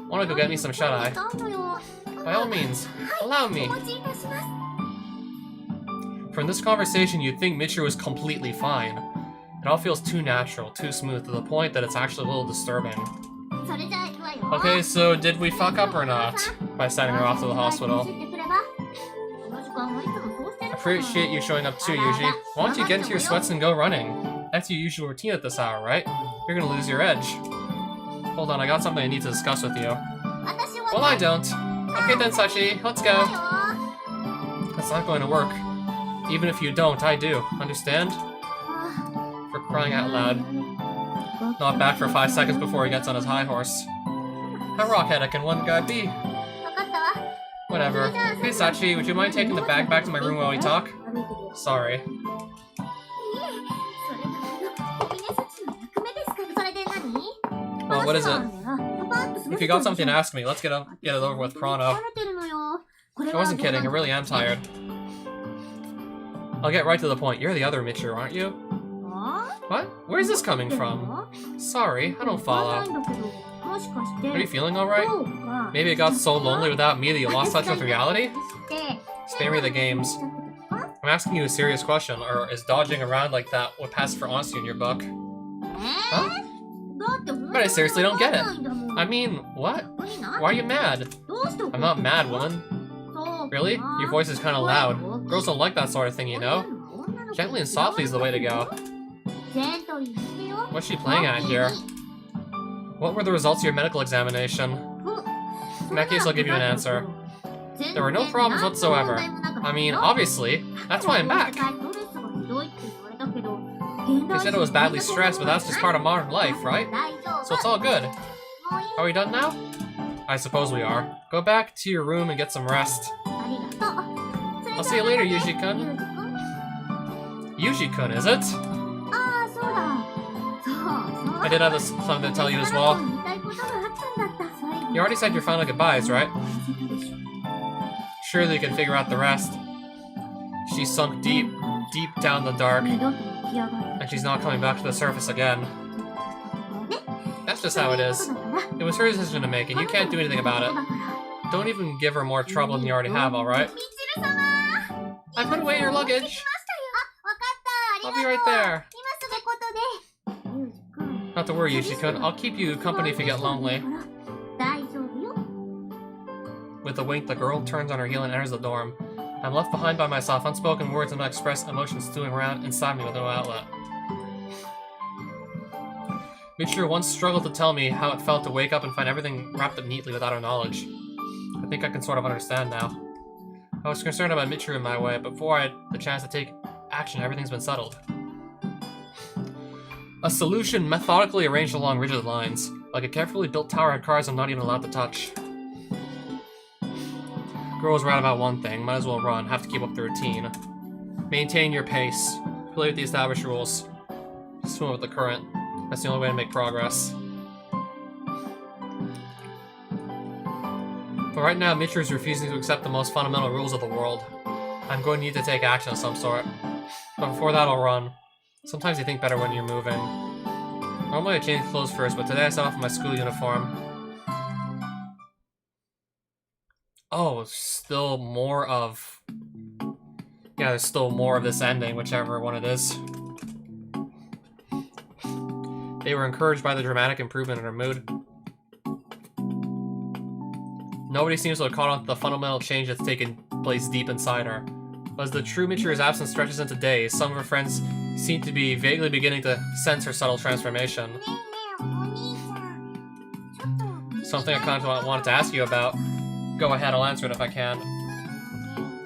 Wanna go get me some shut-eye? By all means, allow me. From this conversation, you'd think Michiru was completely fine. It all feels too natural, too smooth, to the point that it's actually a little disturbing. Okay, so did we fuck up or not? By sending her off to the hospital. Appreciate you showing up too, Yuji. Why don't you get into your sweats and go running? That's your usual routine at this hour, right? You're gonna lose your edge. Hold on, I got something I need to discuss with you. Well, I don't. Okay then, Sachi, let's go. That's not going to work. Even if you don't, I do. Understand? For crying out loud. Not back for 5 seconds before he gets on his high horse. How rockheaded can one guy be? Whatever. Hey Sachi, would you mind taking the bag back to my room while we talk? Sorry. Well, what is it? If you got something to ask me, let's get it over with pronto. I wasn't kidding, I really am tired. I'll get right to the point. You're the other Michiru, aren't you? What? Where's this coming from? Sorry, I don't follow. Are you feeling alright? Maybe it got so lonely without me that you lost touch with reality? Spare me the games. I'm asking you a serious question, or is dodging around like that what passes for honesty in your book? Huh? But I seriously don't get it. I mean, what? Why are you mad? I'm not mad, woman. Really? Your voice is kind of loud. Girls don't like that sort of thing, you know? Gently and softly is the way to go. What's she playing at here? What were the results of your medical examination? In that case, I'll give you an answer. There were no problems whatsoever. I mean, obviously. That's why I'm back. They said I was badly stressed, but that's just part of modern life, right? So it's all good. Are we done now? I suppose we are. Go back to your room and get some rest. I'll see you later, Yuji-kun. Yuji-kun, is it? I did have something to tell you as well. You already said your final goodbyes, right? Surely you can figure out the rest. She's sunk deep, deep down the dark, and she's not coming back to the surface again. That's just how it is. It was her decision to make, and you can't do anything about it. Don't even give her more trouble than you already have, alright? I put away your luggage. I'll be right there. Not to worry, Yuji-kun. I'll keep you company if you get lonely. With a wink, the girl turns on her heel and enters the dorm. I'm left behind by myself. Unspoken words and unexpressed emotions stewing around inside me with no outlet. Michiru once struggled to tell me how it felt to wake up and find everything wrapped up neatly without her knowledge. I think I can sort of understand now. I was concerned about Michiru in my way, but before I had the chance to take action, everything's been settled. A solution methodically arranged along rigid lines, like a carefully built tower of cards I'm not even allowed to touch. Girl was right about one thing, might as well run, have to keep up the routine. Maintain your pace, play with the established rules, swim with the current. That's the only way to make progress. But right now, Michiru is refusing to accept the most fundamental rules of the world. I'm going to need to take action of some sort. But before that, I'll run. Sometimes you think better when you're moving. Normally I change clothes first, but today I set off in my school uniform. Oh, still more of... Yeah, there's still more of this ending, whichever one it is. They were encouraged by the dramatic improvement in her mood. Nobody seems to have caught on to the fundamental change that's taken place deep inside her. But as the true Michiru's absence stretches into days, some of her friends seem to be vaguely beginning to sense her subtle transformation. Something I kind of wanted to ask you about. Go ahead, I'll answer it if I can.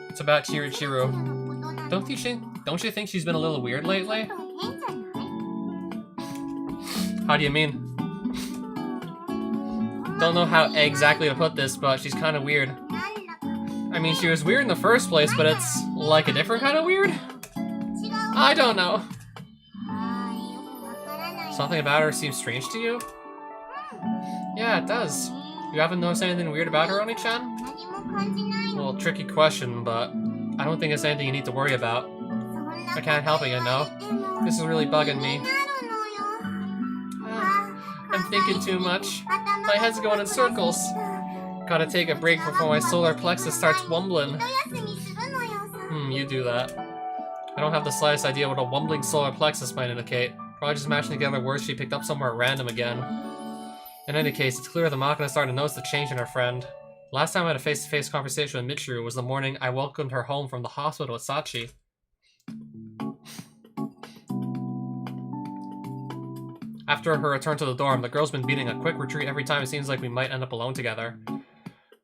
It's about Michiru. Don't you think she's been a little weird lately? How do you mean? Don't know how exactly to put this, but she's kind of weird. I mean, she was weird in the first place, but it's like a different kind of weird? I don't know. Something about her seems strange to you? Yeah, it does. You haven't noticed anything weird about her, Oni-chan? Well, tricky question, but I don't think it's anything you need to worry about. I can't help it, you know? This is really bugging me. I'm thinking too much. My head's going in circles. Gotta take a break before my solar plexus starts wumbling. You do that. I don't have the slightest idea what a wumbling solar plexus might indicate. Probably just mashing together words she picked up somewhere at random again. In any case, it's clear the Machina started to notice the change in her friend. Last time I had a face-to-face conversation with Michiru was the morning I welcomed her home from the hospital with Sachi. After her return to the dorm, the girl's been beating a quick retreat every time it seems like we might end up alone together.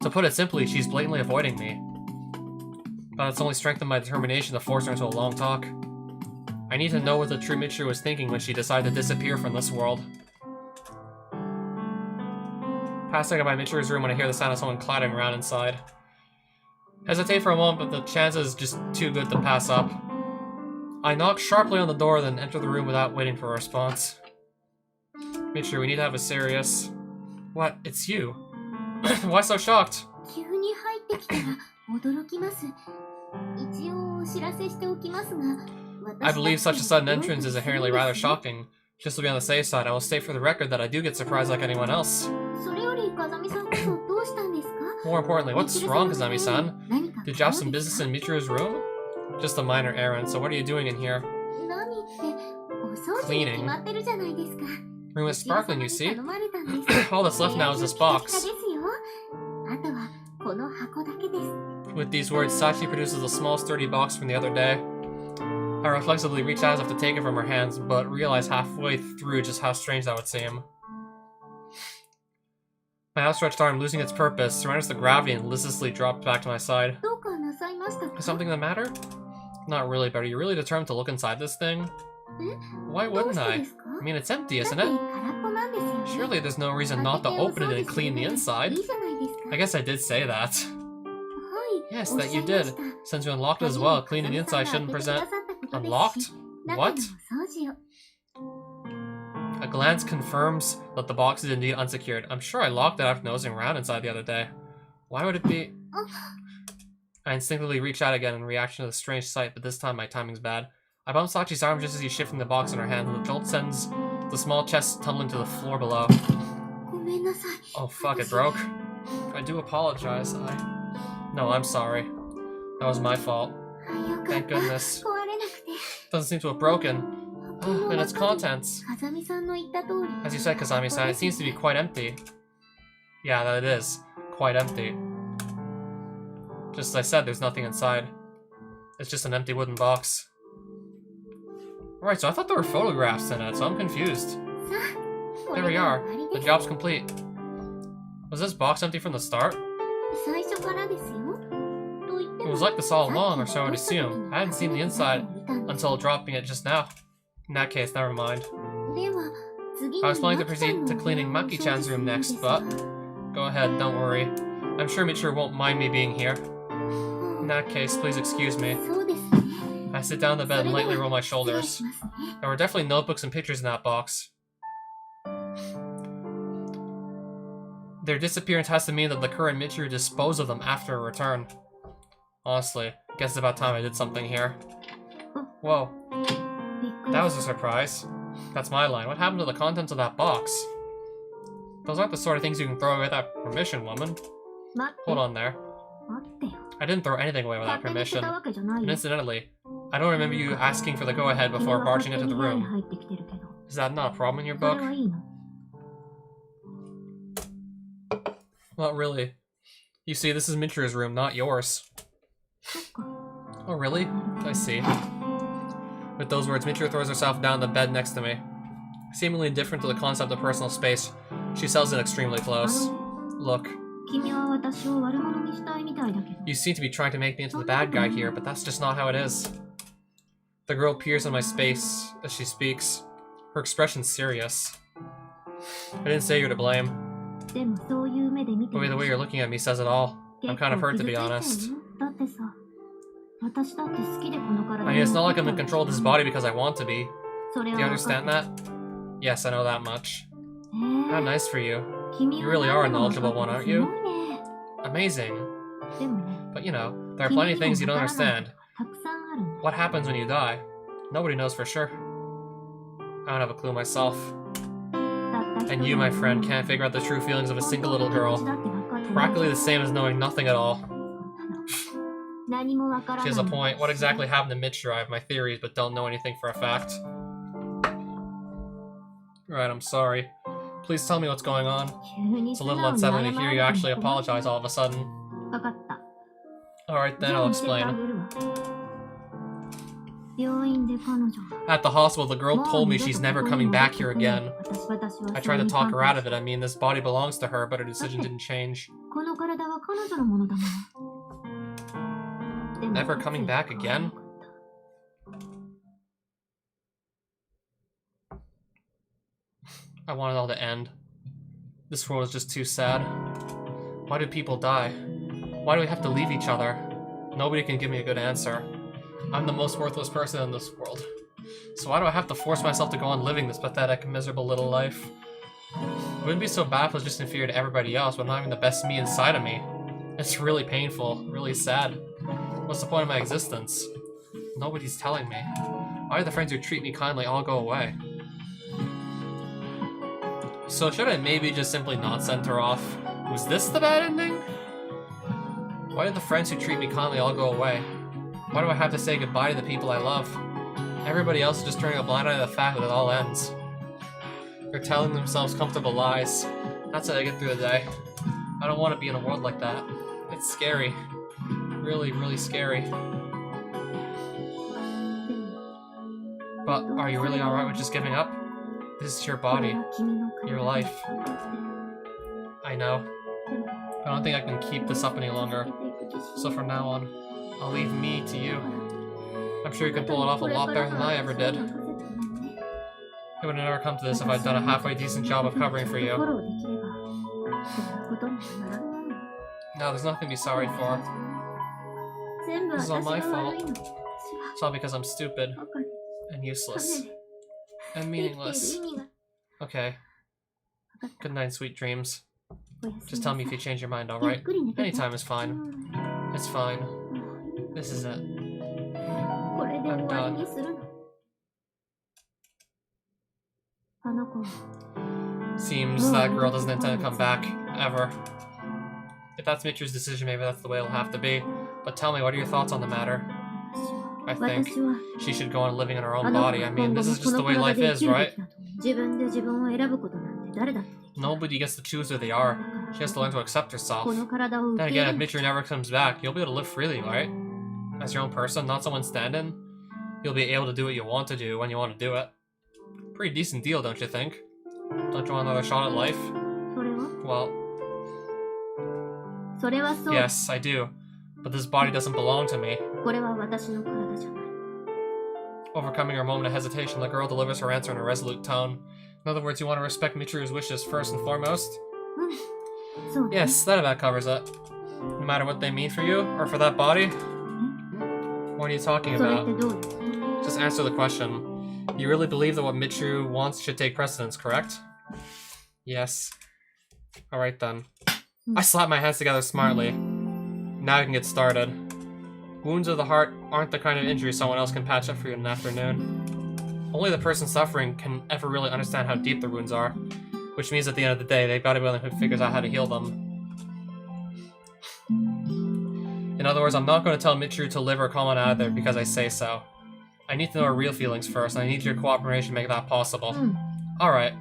To put it simply, she's blatantly avoiding me. But it's only strengthened my determination to force her into a long talk. I need to know what the true Michiru was thinking when she decided to disappear from this world. Passing by Michiru's room when I hear the sound of someone clattering around inside. Hesitate for a moment, but the chance is just too good to pass up. I knock sharply on the door, then enter the room without waiting for a response. Michiru, we need to have a serious... What? It's you. Why so shocked? I believe such a sudden entrance is inherently rather shocking. Just to be on the safe side, I will state for the record that I do get surprised like anyone else. More importantly, what's wrong, Kazami-san? Did you have some business in Michiru's room? Just a minor errand, so what are you doing in here? Cleaning. Room is sparkling, you see? All that's left now is this box. With these words, Sachi produces a small, sturdy box from the other day. I reflexively reach out as if to take it from her hands, but realize halfway through just how strange that would seem. My outstretched arm, losing its purpose, surrenders to gravity and listlessly drops back to my side. Is something the matter? Not really, but are you really determined to look inside this thing? Why wouldn't I? I mean, it's empty, isn't it? Surely there's no reason not to open it and clean the inside. I guess I did say that. Yes, that you did. Since you unlocked it as well, cleaning the inside shouldn't present... Unlocked? What? A glance confirms that the box is indeed unsecured. I'm sure I locked it after nosing around inside the other day. Why would it be... I instinctively reach out again in reaction to the strange sight, but this time my timing's bad. I bump Sachi's arm just as he's shifting the box in her hand, and the jolt sends the small chest tumbling to the floor below. Oh fuck, it broke. I do apologize. No, I'm sorry. That was my fault. Thank goodness. Doesn't seem to have broken. And its contents. As you said, Kazami-san, it seems to be quite empty. Yeah, that it is. Quite empty. Just as I said, there's nothing inside. It's just an empty wooden box. Right, so I thought there were photographs in it, so I'm confused. There we are. The job's complete. Was this box empty from the start? It was like this all along, or so I would assume. I hadn't seen the inside until dropping it just now. In that case, never mind. I was planning to proceed to cleaning Maki-chan's room next, but... Go ahead, don't worry. I'm sure Michiru won't mind me being here. In that case, please excuse me. I sit down on the bed and lightly roll my shoulders. There were definitely notebooks and pictures in that box. Their disappearance has to mean that the current Michiru disposed of them after a return. Honestly, guess it's about time I did something here. Whoa. That was a surprise. That's my line. What happened to the contents of that box? Those aren't the sort of things you can throw away without permission, woman. Hold on there. I didn't throw anything away without permission. And incidentally, I don't remember you asking for the go-ahead before barging into the room. Is that not a problem in your book? Not really. You see, this is Michiru's room, not yours. Oh, really? I see. With those words, Michiru throws herself down the bed next to me. Seemingly indifferent to the concept of personal space, she sells it extremely close. Look. You seem to be trying to make me into the bad guy here, but that's just not how it is. The girl peers in my space as she speaks. Her expression's serious. I didn't say you're to blame. But the way you're looking at me says it all. I'm kind of hurt, to be honest. I mean, it's not like I'm in control of this body because I want to be. Do you understand that? Yes, I know that much. How nice for you. You really are a knowledgeable one, aren't you? Amazing. But you know, there are plenty of things you don't understand. What happens when you die? Nobody knows for sure. I don't have a clue myself. And you, my friend, can't figure out the true feelings of a single little girl. Practically the same as knowing nothing at all. She has a point. What exactly happened to Michiru? I have my theories, but don't know anything for a fact. Right, I'm sorry. Please tell me what's going on. It's a little unsettling to hear you actually apologize all of a sudden. Alright then, I'll explain. At the hospital, the girl told me she's never coming back here again. I tried to talk her out of it. I mean, this body belongs to her, but her decision didn't change. Never coming back again? I want it all to end. This world is just too sad. Why do people die? Why do we have to leave each other? Nobody can give me a good answer. I'm the most worthless person in this world. So why do I have to force myself to go on living this pathetic, miserable little life? It wouldn't be so bad if I was just inferior to everybody else, but not even the best me inside of me. It's really painful, really sad. What's the point of my existence? Nobody's telling me. Why do the friends who treat me kindly all go away? So should I maybe just simply not send her off? Was this the bad ending? Why did the friends who treat me kindly all go away? Why do I have to say goodbye to the people I love? Everybody else is just turning a blind eye to the fact that it all ends. They're telling themselves comfortable lies. That's how they get through the day. I don't want to be in a world like that. It's scary. Really, really scary. But are you really alright with just giving up? This is your body. Your life. I know. I don't think I can keep this up any longer. So from now on, I'll leave me to you. I'm sure you can pull it off a lot better than I ever did. It would have never come to this if I'd done a halfway decent job of covering for you. No, there's nothing to be sorry for. This is all my fault. It's all because I'm stupid. And useless. And meaningless. Okay. Good night, sweet dreams. Just tell me if you change your mind, alright? Anytime is fine. It's fine. This is it. I'm done. Seems that girl doesn't intend to come back, ever. If that's Michiru's decision, maybe that's the way it'll have to be. But tell me, what are your thoughts on the matter? I think she should go on living in her own body. I mean, this is just the way life is, right? Nobody gets to choose who they are. She has to learn to accept herself. Then again, if Michiru never comes back, you'll be able to live freely, right? As your own person, not someone stand-in. You'll be able to do what you want to do when you want to do it. Pretty decent deal, don't you think? Don't you want another shot at life? Well... Yes, I do. But this body doesn't belong to me. Overcoming her moment of hesitation, the girl delivers her answer in a resolute tone. In other words, you want to respect Michiru's wishes first and foremost? Yes, that about covers it. No matter what they mean for you, or for that body? What are you talking about? Just answer the question. You really believe that what Michiru wants should take precedence, correct? Yes. Alright then. I slap my hands together smartly. Now I can get started. Wounds of the heart aren't the kind of injury someone else can patch up for you in an afternoon. Only the person suffering can ever really understand how deep their wounds are, which means at the end of the day, they've got to be the one who figures out how to heal them. In other words, I'm not going to tell Michiru to live or come on out of there because I say so. I need to know her real feelings first, and I need your cooperation to make that possible. Alright.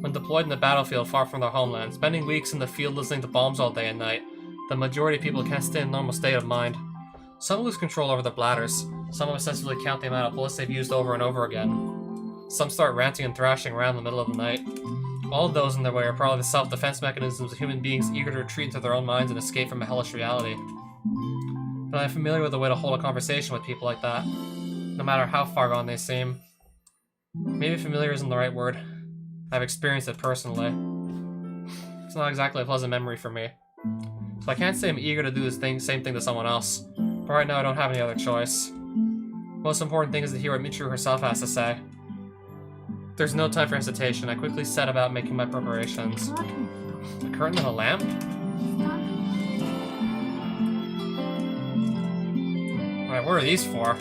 When deployed in the battlefield far from their homeland, spending weeks in the field listening to bombs all day and night, the majority of people can't stay in a normal state of mind. Some lose control over their bladders. Some obsessively count the amount of bullets they've used over and over again. Some start ranting and thrashing around in the middle of the night. All of those in their way are probably the self-defense mechanisms of human beings eager to retreat into their own minds and escape from a hellish reality. But I'm familiar with the way to hold a conversation with people like that, no matter how far gone they seem. Maybe familiar isn't the right word. I've experienced it personally. It's not exactly a pleasant memory for me. So I can't say I'm eager to do this same thing to someone else, but right now I don't have any other choice. Most important thing is to hear what Michiru herself has to say. There's no time for hesitation. I quickly set about making my preparations. A curtain and a lamp? Alright, what are these for?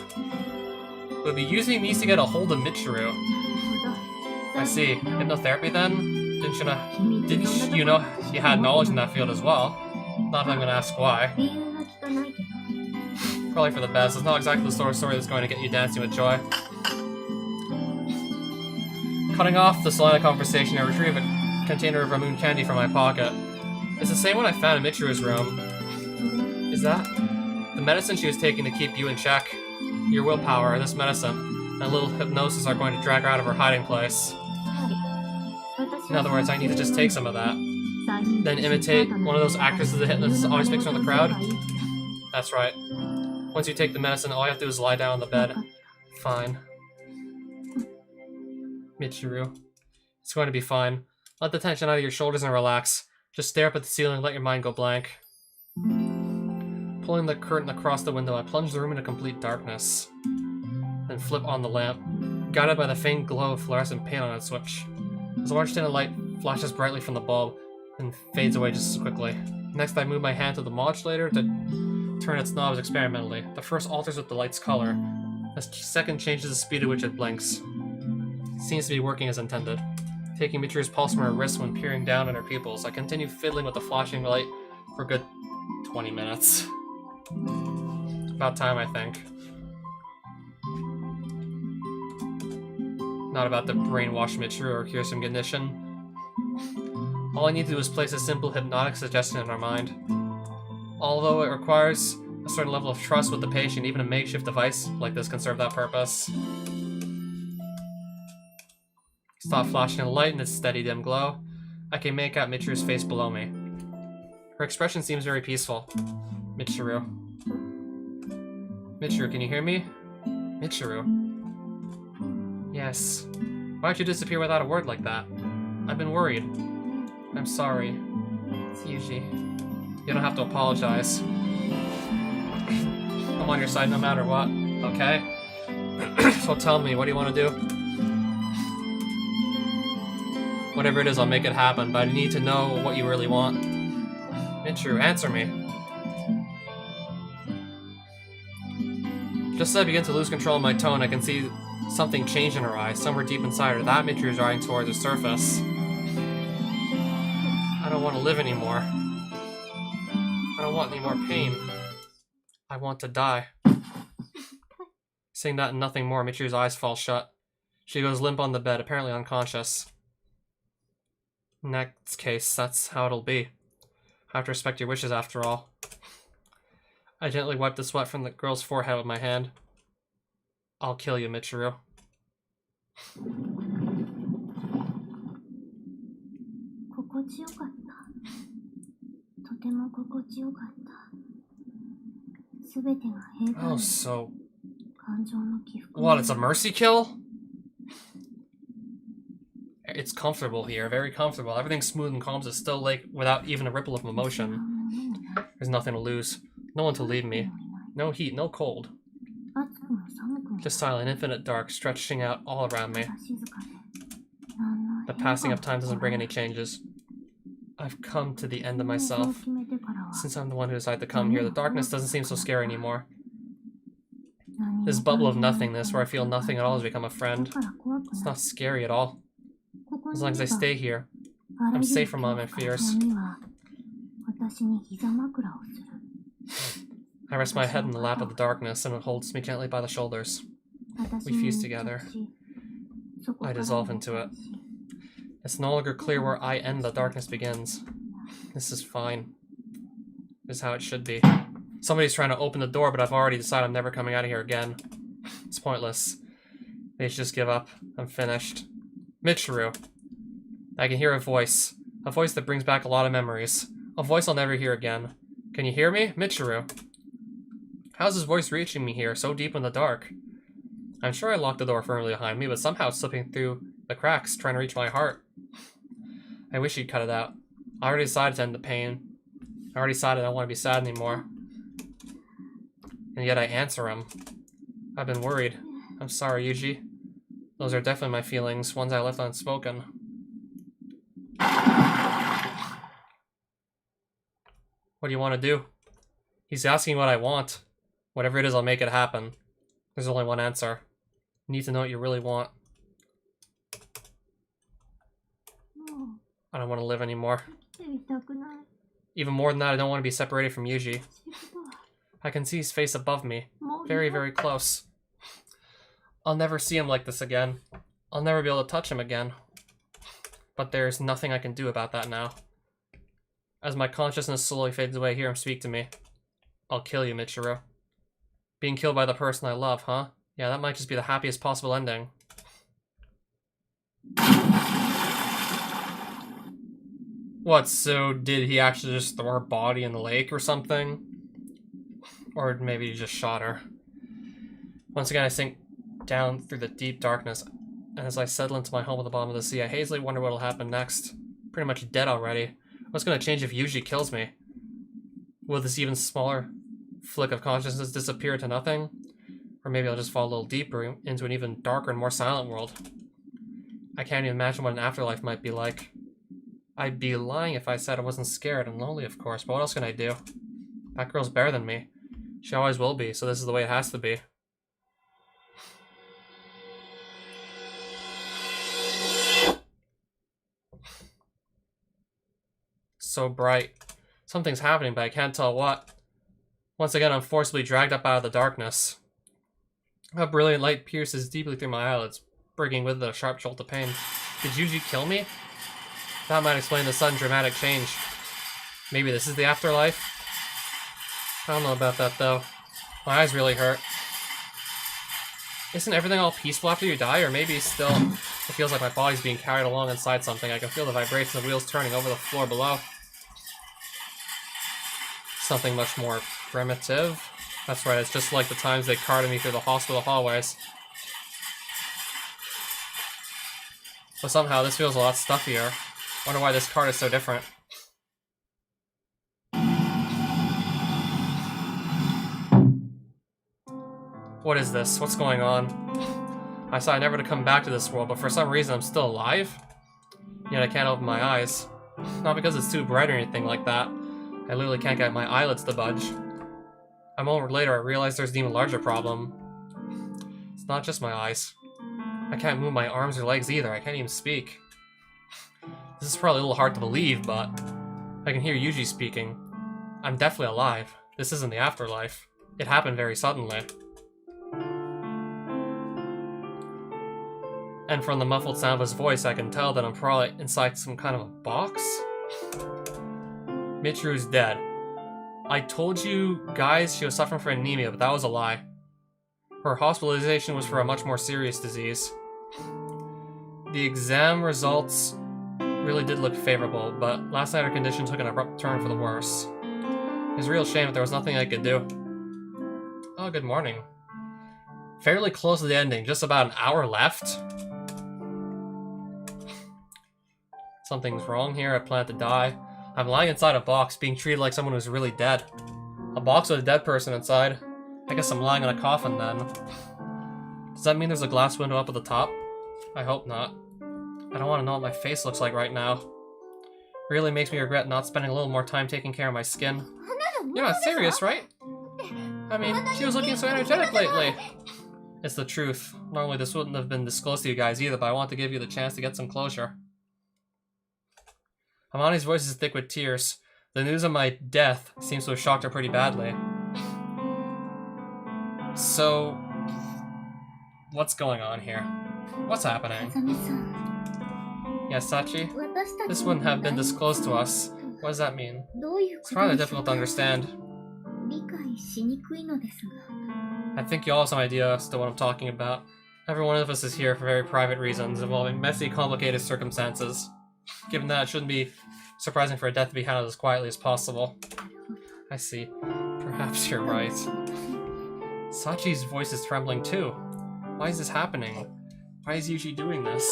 We'll be using these to get a hold of Michiru. I see. Hypnotherapy then? Didn't you know you had knowledge in that field as well? Not that I'm gonna ask why. Probably for the best. It's not exactly the sort of story that's going to get you dancing with joy. Cutting off the line of conversation, I retrieve a container of Ramoon candy from my pocket. It's the same one I found in Michiru's room. Is that? The medicine she was taking to keep you in check. Your willpower, this medicine, and a little hypnosis are going to drag her out of her hiding place. In other words, I need to just take some of that. Then imitate one of those actresses the hypnotist always picks from the crowd. That's right. Once you take the medicine, all you have to do is lie down on the bed. Fine. Michiru. It's going to be fine. Let the tension out of your shoulders and relax. Just stare up at the ceiling and let your mind go blank. Pulling the curtain across the window, I plunge the room into complete darkness. Then flip on the lamp, guided by the faint glow of fluorescent paint on its switch. The orange tinted light flashes brightly from the bulb, and fades away just as quickly. Next, I move my hand to the modulator to turn its knobs experimentally. The first alters with the light's color. The second changes the speed at which it blinks. It seems to be working as intended. Taking Michiru's pulse from her wrist when peering down at her pupils, I continue fiddling with the flashing light for a good 20 minutes. About time, I think. Not about to brainwash Michiru or cure some condition. All I need to do is place a simple hypnotic suggestion in our mind. Although it requires a certain level of trust with the patient, even a makeshift device like this can serve that purpose. Stop flashing a light in its steady dim glow. I can make out Michiru's face below me. Her expression seems very peaceful. Michiru. Michiru, can you hear me? Michiru. Yes. Why'd you disappear without a word like that? I've been worried. I'm sorry. Yuji. You don't have to apologize. I'm on your side no matter what, okay? So tell me, what do you want to do? Whatever it is, I'll make it happen, but I need to know what you really want. Michiru, answer me. Just as I begin to lose control of my tone, I can see something change in her eyes, somewhere deep inside her. That Michiru is riding towards the surface. I don't want to live anymore. I don't want any more pain. I want to die. Saying that and nothing more, Michiru's eyes fall shut. She goes limp on the bed, apparently unconscious. In that case, that's how it'll be. I have to respect your wishes after all. I gently wipe the sweat from the girl's forehead with my hand. I'll kill you, Michiru. Oh, so... What, it's a mercy kill? It's comfortable here, very comfortable. Everything's smooth and calm, it's still like without even a ripple of emotion. There's nothing to lose. No one to leave me. No heat, no cold. Just silent, infinite dark, stretching out all around me. The passing of time doesn't bring any changes. I've come to the end of myself. Since I'm the one who decided to come here, the darkness doesn't seem so scary anymore. This bubble of nothingness, where I feel nothing at all, has become a friend. It's not scary at all. As long as I stay here, I'm safe from all my fears. I rest my head in the lap of the darkness, and it holds me gently by the shoulders. We fuse together. I dissolve into it. It's no longer clear where I end, the darkness begins. This is fine. This is how it should be. Somebody's trying to open the door, but I've already decided I'm never coming out of here again. It's pointless. They should just give up. I'm finished. Michiru. I can hear a voice. A voice that brings back a lot of memories. A voice I'll never hear again. Can you hear me? Michiru. How's his voice reaching me here, so deep in the dark? I'm sure I locked the door firmly behind me, but somehow it's slipping through the cracks, trying to reach my heart. I wish he'd cut it out. I already decided to end the pain. I already decided I don't want to be sad anymore. And yet I answer him. I've been worried. I'm sorry, Yuji. Those are definitely my feelings, ones I left unspoken. What do you want to do? He's asking what I want. Whatever it is, I'll make it happen. There's only one answer. You need to know what you really want. I don't want to live anymore. Even more than that, I don't want to be separated from Yuji. I can see his face above me. Very, very close. I'll never see him like this again. I'll never be able to touch him again. But there's nothing I can do about that now. As my consciousness slowly fades away, hear him speak to me. I'll kill you, Michiru. Being killed by the person I love, huh? Yeah, that might just be the happiest possible ending. What, so did he actually just throw her body in the lake or something? Or maybe he just shot her. Once again, I sink down through the deep darkness, and as I settle into my home at the bottom of the sea, I hazily wonder what'll happen next. Pretty much dead already. What's gonna change if Yuji kills me? Will this even smaller flick of consciousness disappear to nothing? Or maybe I'll just fall a little deeper into an even darker and more silent world. I can't even imagine what an afterlife might be like. I'd be lying if I said I wasn't scared and lonely, of course, but what else can I do? That girl's better than me. She always will be, so this is the way it has to be. So bright. Something's happening, but I can't tell what. Once again, I'm forcibly dragged up out of the darkness. A brilliant light pierces deeply through my eyelids, bringing with it a sharp jolt of pain. Did Yuji kill me? That might explain the sudden dramatic change. Maybe this is the afterlife? I don't know about that, though. My eyes really hurt. Isn't everything all peaceful after you die, or maybe still it feels like my body's being carried along inside something. I can feel the vibrations of wheels turning over the floor below. Something much more primitive. That's right, it's just like the times they carted me through the hospital hallways. But somehow this feels a lot stuffier. Wonder why this cart is so different. What is this? What's going on? I decided never to come back to this world, but for some reason I'm still alive? Yet I can't open my eyes. Not because it's too bright or anything like that. I literally can't get my eyelids to budge. A moment later, I realized there's an even larger problem. It's not just my eyes. I can't move my arms or legs either. I can't even speak. This is probably a little hard to believe, but I can hear Yuji speaking. I'm definitely alive. This isn't the afterlife. It happened very suddenly. And from the muffled sound of his voice, I can tell that I'm probably inside some kind of a box. Michiru's dead. I told you guys she was suffering from anemia, but that was a lie. Her hospitalization was for a much more serious disease. The exam results really did look favorable, but last night her condition took an abrupt turn for the worse. It's a real shame that there was nothing I could do. Oh, good morning. Fairly close to the ending, just about an hour left. Something's wrong here, I plan to die. I'm lying inside a box, being treated like someone who's really dead. A box with a dead person inside. I guess I'm lying in a coffin then. Does that mean there's a glass window up at the top? I hope not. I don't want to know what my face looks like right now. Really makes me regret not spending a little more time taking care of my skin. You're not serious, right? I mean, she was looking so energetic lately. It's the truth. Normally this wouldn't have been disclosed to you guys either, but I want to give you the chance to get some closure. Amani's voice is thick with tears. The news of my death seems to have shocked her pretty badly. So, what's going on here? What's happening? Yes, Sachi? This wouldn't have been disclosed to us. What does that mean? It's rather difficult to understand. I think you all have some idea as to what I'm talking about. Every one of us is here for very private reasons, involving messy, complicated circumstances. Given that, it shouldn't be surprising for a death to be handled as quietly as possible. I see. Perhaps you're right. Sachi's voice is trembling too. Why is this happening? Why is Yuji doing this?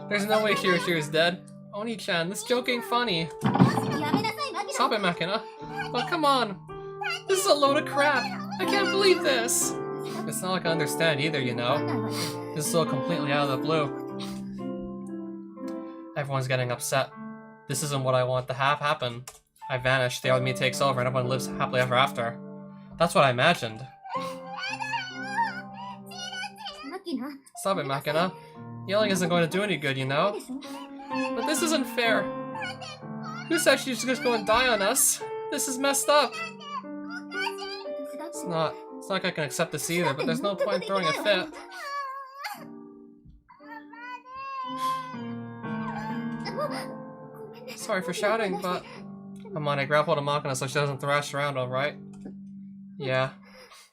There's no way Shiro is dead. Oni-chan, this joke ain't funny. Stop it, Makina. Oh, come on. This is a load of crap. I can't believe this. It's not like I understand either, you know. This is so completely out of the blue. Everyone's getting upset. This isn't what I want to have happen. I vanish, the other me takes over, and everyone lives happily ever after. That's what I imagined. Stop it, Makina. Yelling isn't going to do any good, you know? But this isn't fair. Who said she's just going to die on us? This is messed up. It's not like I can accept this either, but there's no point in throwing a fit. Sorry for shouting, but... Amane, grab hold of Makina so she doesn't thrash around, alright? Yeah.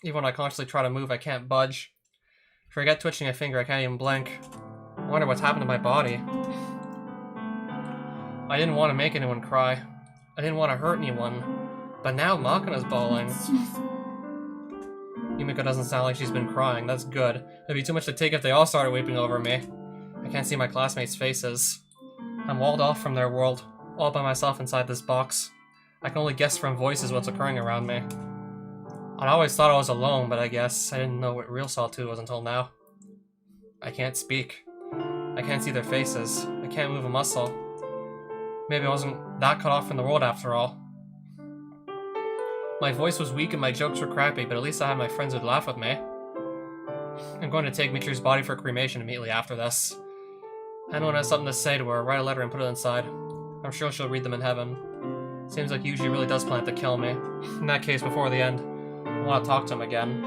Even when I consciously try to move, I can't budge. Forget twitching a finger, I can't even blink. I wonder what's happened to my body. I didn't want to make anyone cry. I didn't want to hurt anyone. But now Makina's bawling. Yumiko doesn't sound like she's been crying, that's good. It'd be too much to take if they all started weeping over me. I can't see my classmates' faces. I'm walled off from their world, all by myself inside this box. I can only guess from voices what's occurring around me. I always thought I was alone, but I guess I didn't know what real solitude was until now. I can't speak. I can't see their faces. I can't move a muscle. Maybe I wasn't that cut off from the world after all. My voice was weak and my jokes were crappy, but at least I had my friends who'd laugh with me. I'm going to take Michiru's body for cremation immediately after this. Anyone has something to say to her, write a letter and put it inside. I'm sure she'll read them in heaven. Seems like Yuji really does plan to kill me. In that case, before the end, I want to talk to him again.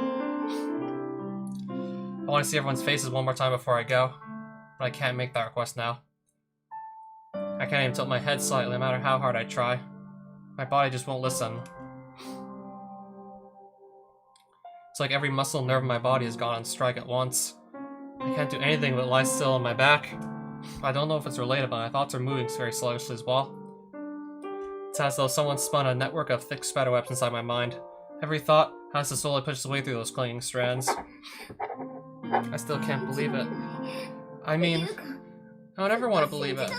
I want to see everyone's faces one more time before I go, but I can't make that request now. I can't even tilt my head slightly, no matter how hard I try. My body just won't listen. It's like every muscle and nerve in my body has gone on strike at once. I can't do anything but lie still on my back. I don't know if it's related, but my thoughts are moving very slowly as well. It's as though someone spun a network of thick spiderwebs inside my mind. Every thought has to slowly push its way through those clinging strands. I still can't believe it. I mean, I would never want to believe it.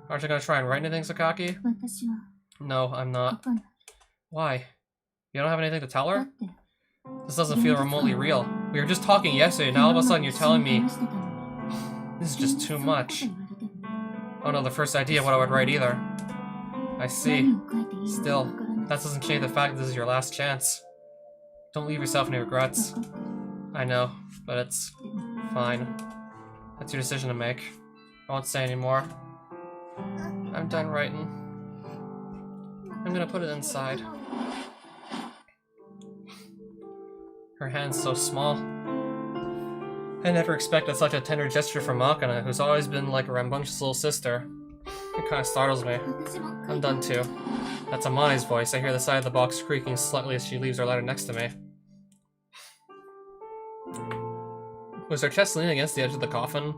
Aren't you gonna try and write anything, Sakaki? No, I'm not. Why? You don't have anything to tell her? This doesn't feel remotely real. We were just talking yesterday, now all of a sudden you're telling me... This is just too much. Oh no, the first idea what I would write either. I see. Still, that doesn't change the fact that this is your last chance. Don't leave yourself any regrets. I know, but it's... fine. That's your decision to make. I won't say anymore. I'm done writing. I'm gonna put it inside. Her hand's so small. I never expected such a tender gesture from Akane, who's always been like a rambunctious little sister. It kinda startles me. I'm done too. That's Amane's voice. I hear the side of the box creaking slightly as she leaves her letter next to me. Was her chest leaning against the edge of the coffin?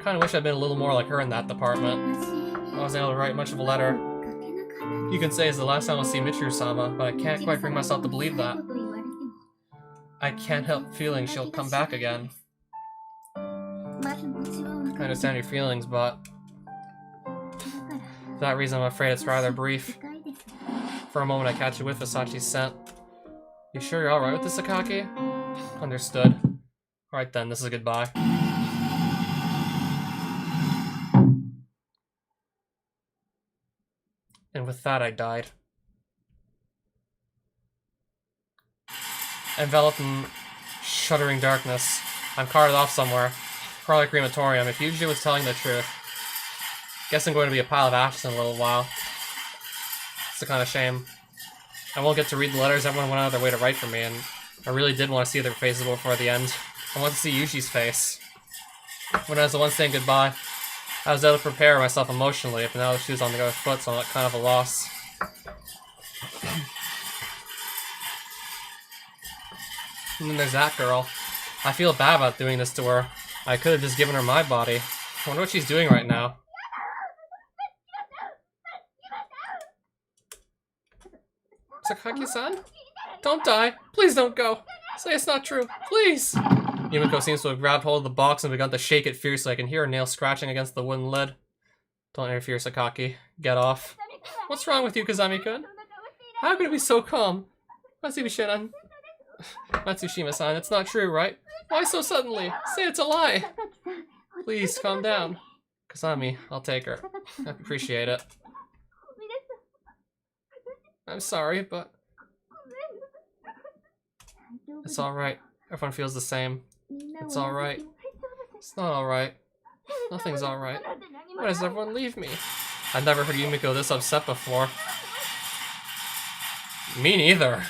Kinda wish I'd been a little more like her in that department. I wasn't able to write much of a letter. You can say it's the last time I'll see Michiru-sama, but I can't quite bring myself to believe that. I can't help feeling she'll come back again. I understand your feelings, but... for that reason I'm afraid it's rather brief. For a moment I catch you with Hisachi's scent. You sure you're alright with this, Sakaki? Understood. Alright then, this is goodbye. And with that I died. Enveloped in shuddering darkness, I'm carted off somewhere. Probably a crematorium, if Yuji was telling the truth. Guess I'm going to be a pile of ashes in a little while. It's a kind of shame. I won't get to read the letters everyone went out of their way to write for me, and I really did want to see their faces before the end. I want to see Yushi's face. When I was the one saying goodbye, I was able to prepare myself emotionally, but now the shoe's on the other foot, so I'm at kind of a loss. And then there's that girl. I feel bad about doing this to her. I could have just given her my body. I wonder what she's doing right now. Sakaki-san? Don't die. Please don't go. Say it's not true. Please! Yumiko seems to have grabbed hold of the box and begun to shake it fiercely. I can hear her nails scratching against the wooden lid. Don't interfere, Sakaki. Get off. What's wrong with you, Kazami-kun? How could it be so calm? Matsushima-san, it's not true, right? Why so suddenly? Say it's a lie! Please, calm down. Kazami, I'll take her. I appreciate it. I'm sorry, but... it's alright. Everyone feels the same. It's alright. It's not alright. Nothing's alright. Why does everyone leave me? I've never heard Yumiko this upset before. Me neither.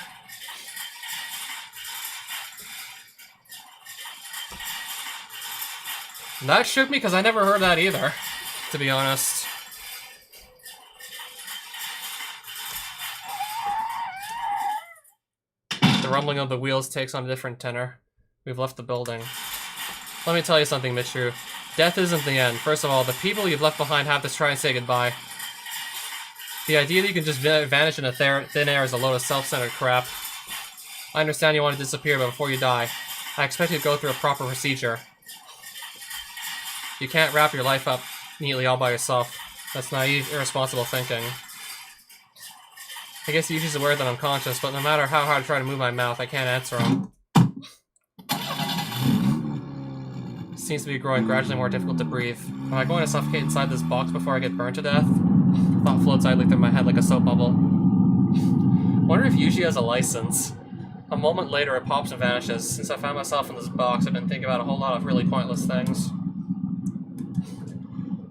That shook me because I never heard that either, to be honest. The rumbling of the wheels takes on a different tenor. We've left the building. Let me tell you something, Michiru. Death isn't the end. First of all, the people you've left behind have to try and say goodbye. The idea that you can just vanish into thin air is a load of self-centered crap. I understand you want to disappear, but before you die, I expect you to go through a proper procedure. You can't wrap your life up neatly all by yourself. That's naive, irresponsible thinking. I guess Yushi's aware that I'm conscious, but no matter how hard I try to move my mouth, I can't answer him. It seems to be growing gradually more difficult to breathe. Am I going to suffocate inside this box before I get burned to death? Thought floats idly through my head like a soap bubble. Wonder if Yuji has a license. A moment later, it pops and vanishes. Since I found myself in this box, I've been thinking about a whole lot of really pointless things.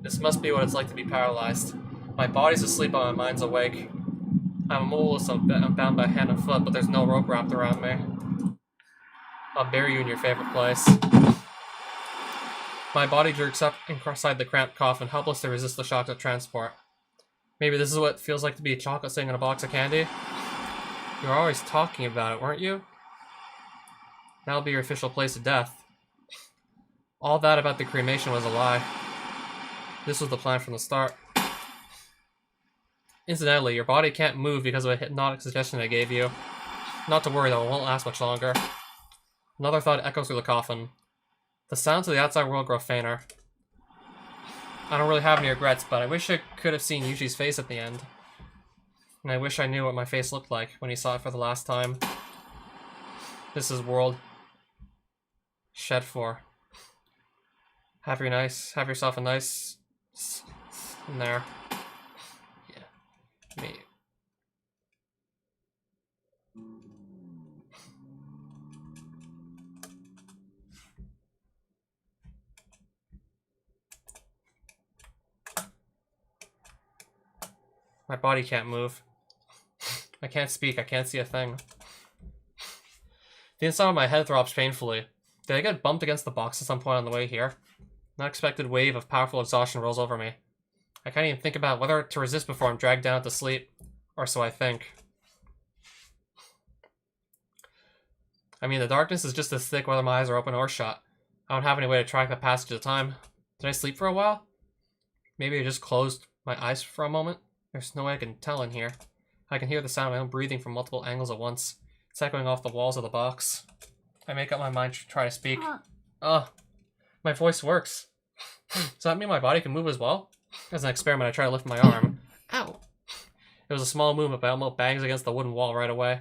This must be what it's like to be paralyzed. My body's asleep, but my mind's awake. I'm immobile, so I'm bound by hand and foot, but there's no rope wrapped around me. I'll bury you in your favorite place. My body jerks up inside the cramped coffin, helpless to resist the shock of transport. Maybe this is what it feels like to be a chocolate sitting in a box of candy? You were always talking about it, weren't you? That'll be your official place of death. All that about the cremation was a lie. This was the plan from the start. Incidentally, your body can't move because of a hypnotic suggestion I gave you. Not to worry though, it won't last much longer. Another thought echoes through the coffin. The sounds of the outside world grow fainter. I don't really have any regrets, but I wish I could have seen Yushi's face at the end. And I wish I knew what my face looked like when he saw it for the last time. This is world shed for. Have yourself a nice in there. Yeah. Me. My body can't move. I can't speak, I can't see a thing. The inside of my head throbs painfully. Did I get bumped against the box at some point on the way here? An unexpected wave of powerful exhaustion rolls over me. I can't even think about whether to resist before I'm dragged down to sleep. Or so I think. I mean, the darkness is just as thick whether my eyes are open or shut. I don't have any way to track the passage of time. Did I sleep for a while? Maybe I just closed my eyes for a moment? There's no way I can tell in here. I can hear the sound of my own breathing from multiple angles at once. It's echoing off the walls of the box. I make up my mind to try to speak. My voice works. Does that mean my body can move as well? As an experiment, I try to lift my arm. Ow! It was a small movement, but it almost bangs against the wooden wall right away.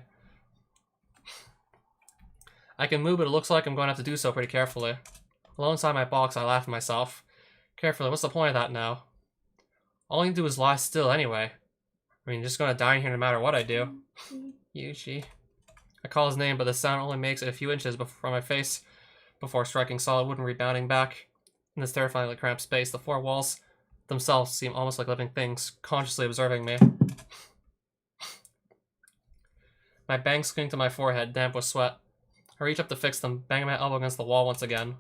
I can move, but it looks like I'm going to have to do so pretty carefully. Alone inside my box, I laugh at myself. Carefully, what's the point of that now? All I can do is lie still anyway. I mean, just gonna die in here no matter what I do. Yuji. I call his name, but the sound only makes it a few inches from my face before striking solid wood and rebounding back. In this terrifyingly cramped space, the four walls themselves seem almost like living things, consciously observing me. My bangs cling to my forehead, damp with sweat. I reach up to fix them, banging my elbow against the wall once again.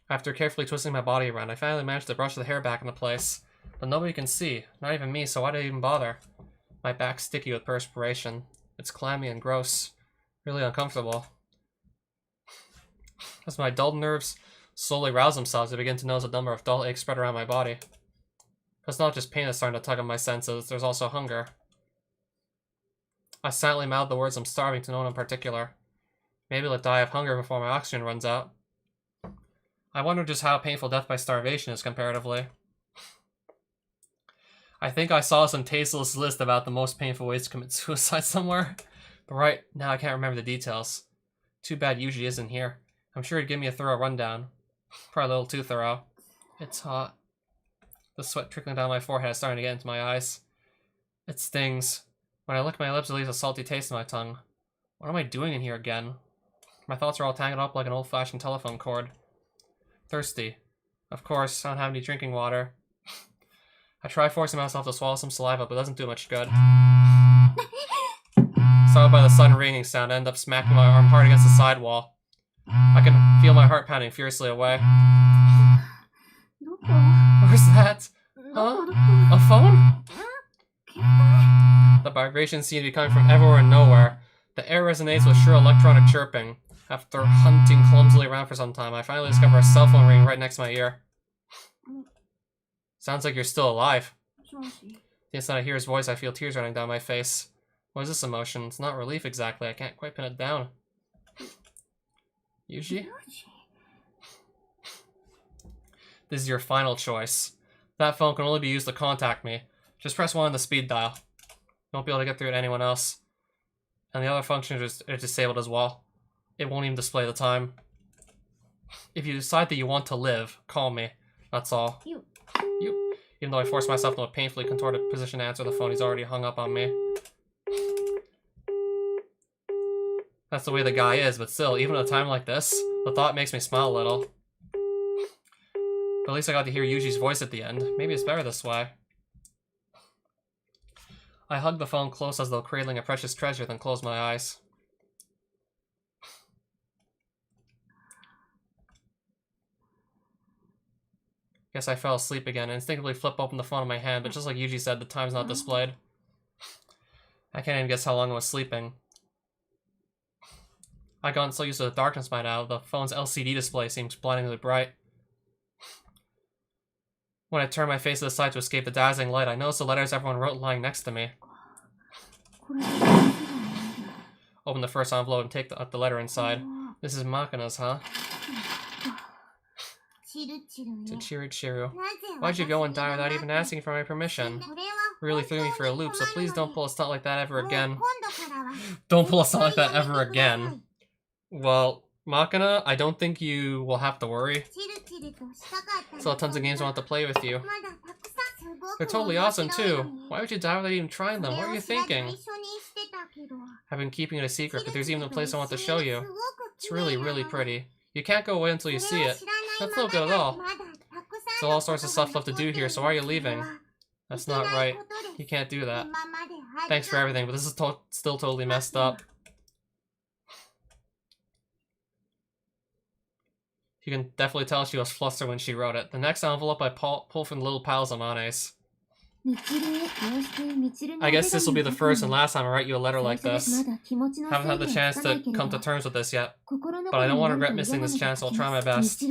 After carefully twisting my body around, I finally managed to brush the hair back into place. But nobody can see, not even me, so why did I even bother? My back's sticky with perspiration. It's clammy and gross. Really uncomfortable. As my dulled nerves slowly rouse themselves, I begin to notice a number of dull aches spread around my body. It's not just pain that's starting to tug on my senses, there's also hunger. I silently mouth the words I'm starving to no one in particular. Maybe I'll die of hunger before my oxygen runs out. I wonder just how painful death by starvation is comparatively. I think I saw some tasteless list about the most painful ways to commit suicide somewhere, but right now I can't remember the details. Too bad Yuji isn't here. I'm sure he'd give me a thorough rundown. Probably a little too thorough. It's hot. The sweat trickling down my forehead is starting to get into my eyes. It stings. When I lick my lips, it leaves a salty taste in my tongue. What am I doing in here again? My thoughts are all tangled up like an old-fashioned telephone cord. Thirsty. Of course, I don't have any drinking water. I try forcing myself to swallow some saliva, but it doesn't do much good. Startled by the sudden ringing sound, I end up smacking my arm hard against the side wall. I can feel my heart pounding furiously away. Where's that? Huh? A phone? The vibrations seem to be coming from everywhere and nowhere. The air resonates with shrill electronic chirping. After hunting clumsily around for some time, I finally discover a cell phone ringing right next to my ear. Sounds like you're still alive. The instant I hear his voice, I feel tears running down my face. What is this emotion? It's not relief exactly. I can't quite pin it down. Yuji? This is your final choice. That phone can only be used to contact me. Just press 1 on the speed dial. You won't be able to get through to anyone else. And the other functions are disabled as well. It won't even display the time. If you decide that you want to live, call me. That's all. You. Even though I force myself into a painfully contorted position to answer the phone, he's already hung up on me. That's the way the guy is, but still, even at a time like this, the thought makes me smile a little. But at least I got to hear Yuji's voice at the end. Maybe it's better this way. I hugged the phone close as though cradling a precious treasure, then closed my eyes. Guess I fell asleep again and instinctively flipped open the phone in my hand, but just like Yuji said, the time's not displayed. I can't even guess how long I was sleeping. I'd gotten so used to the darkness by now, the phone's LCD display seemed blindingly bright. When I turned my face to the side to escape the dazzling light, I noticed the letters everyone wrote lying next to me. Open the first envelope and take the letter inside. This is Makina's, huh? To Chiru. Why'd you go and die without even asking for my permission? Really threw me for a loop, so please don't pull a stunt like that ever again. Don't pull a stunt like that ever again. Well, Makina, I don't think you will have to worry. Still have tons of games I want to play with you. They're totally awesome too. Why would you die without even trying them? What are you thinking? I've been keeping it a secret, but there's even a place I want to show you. It's really, really pretty. You can't go away until you see it. That's no good at all. Still all sorts of stuff left to do here, so why are you leaving? That's not right. You can't do that. Thanks for everything, but this is still totally messed up. You can definitely tell she was flustered when she wrote it. The next envelope I pulled from the little piles of manes. I guess this will be the first and last time I write you a letter like this. Haven't had the chance to come to terms with this yet, but I don't want to regret missing this chance, so I'll try my best.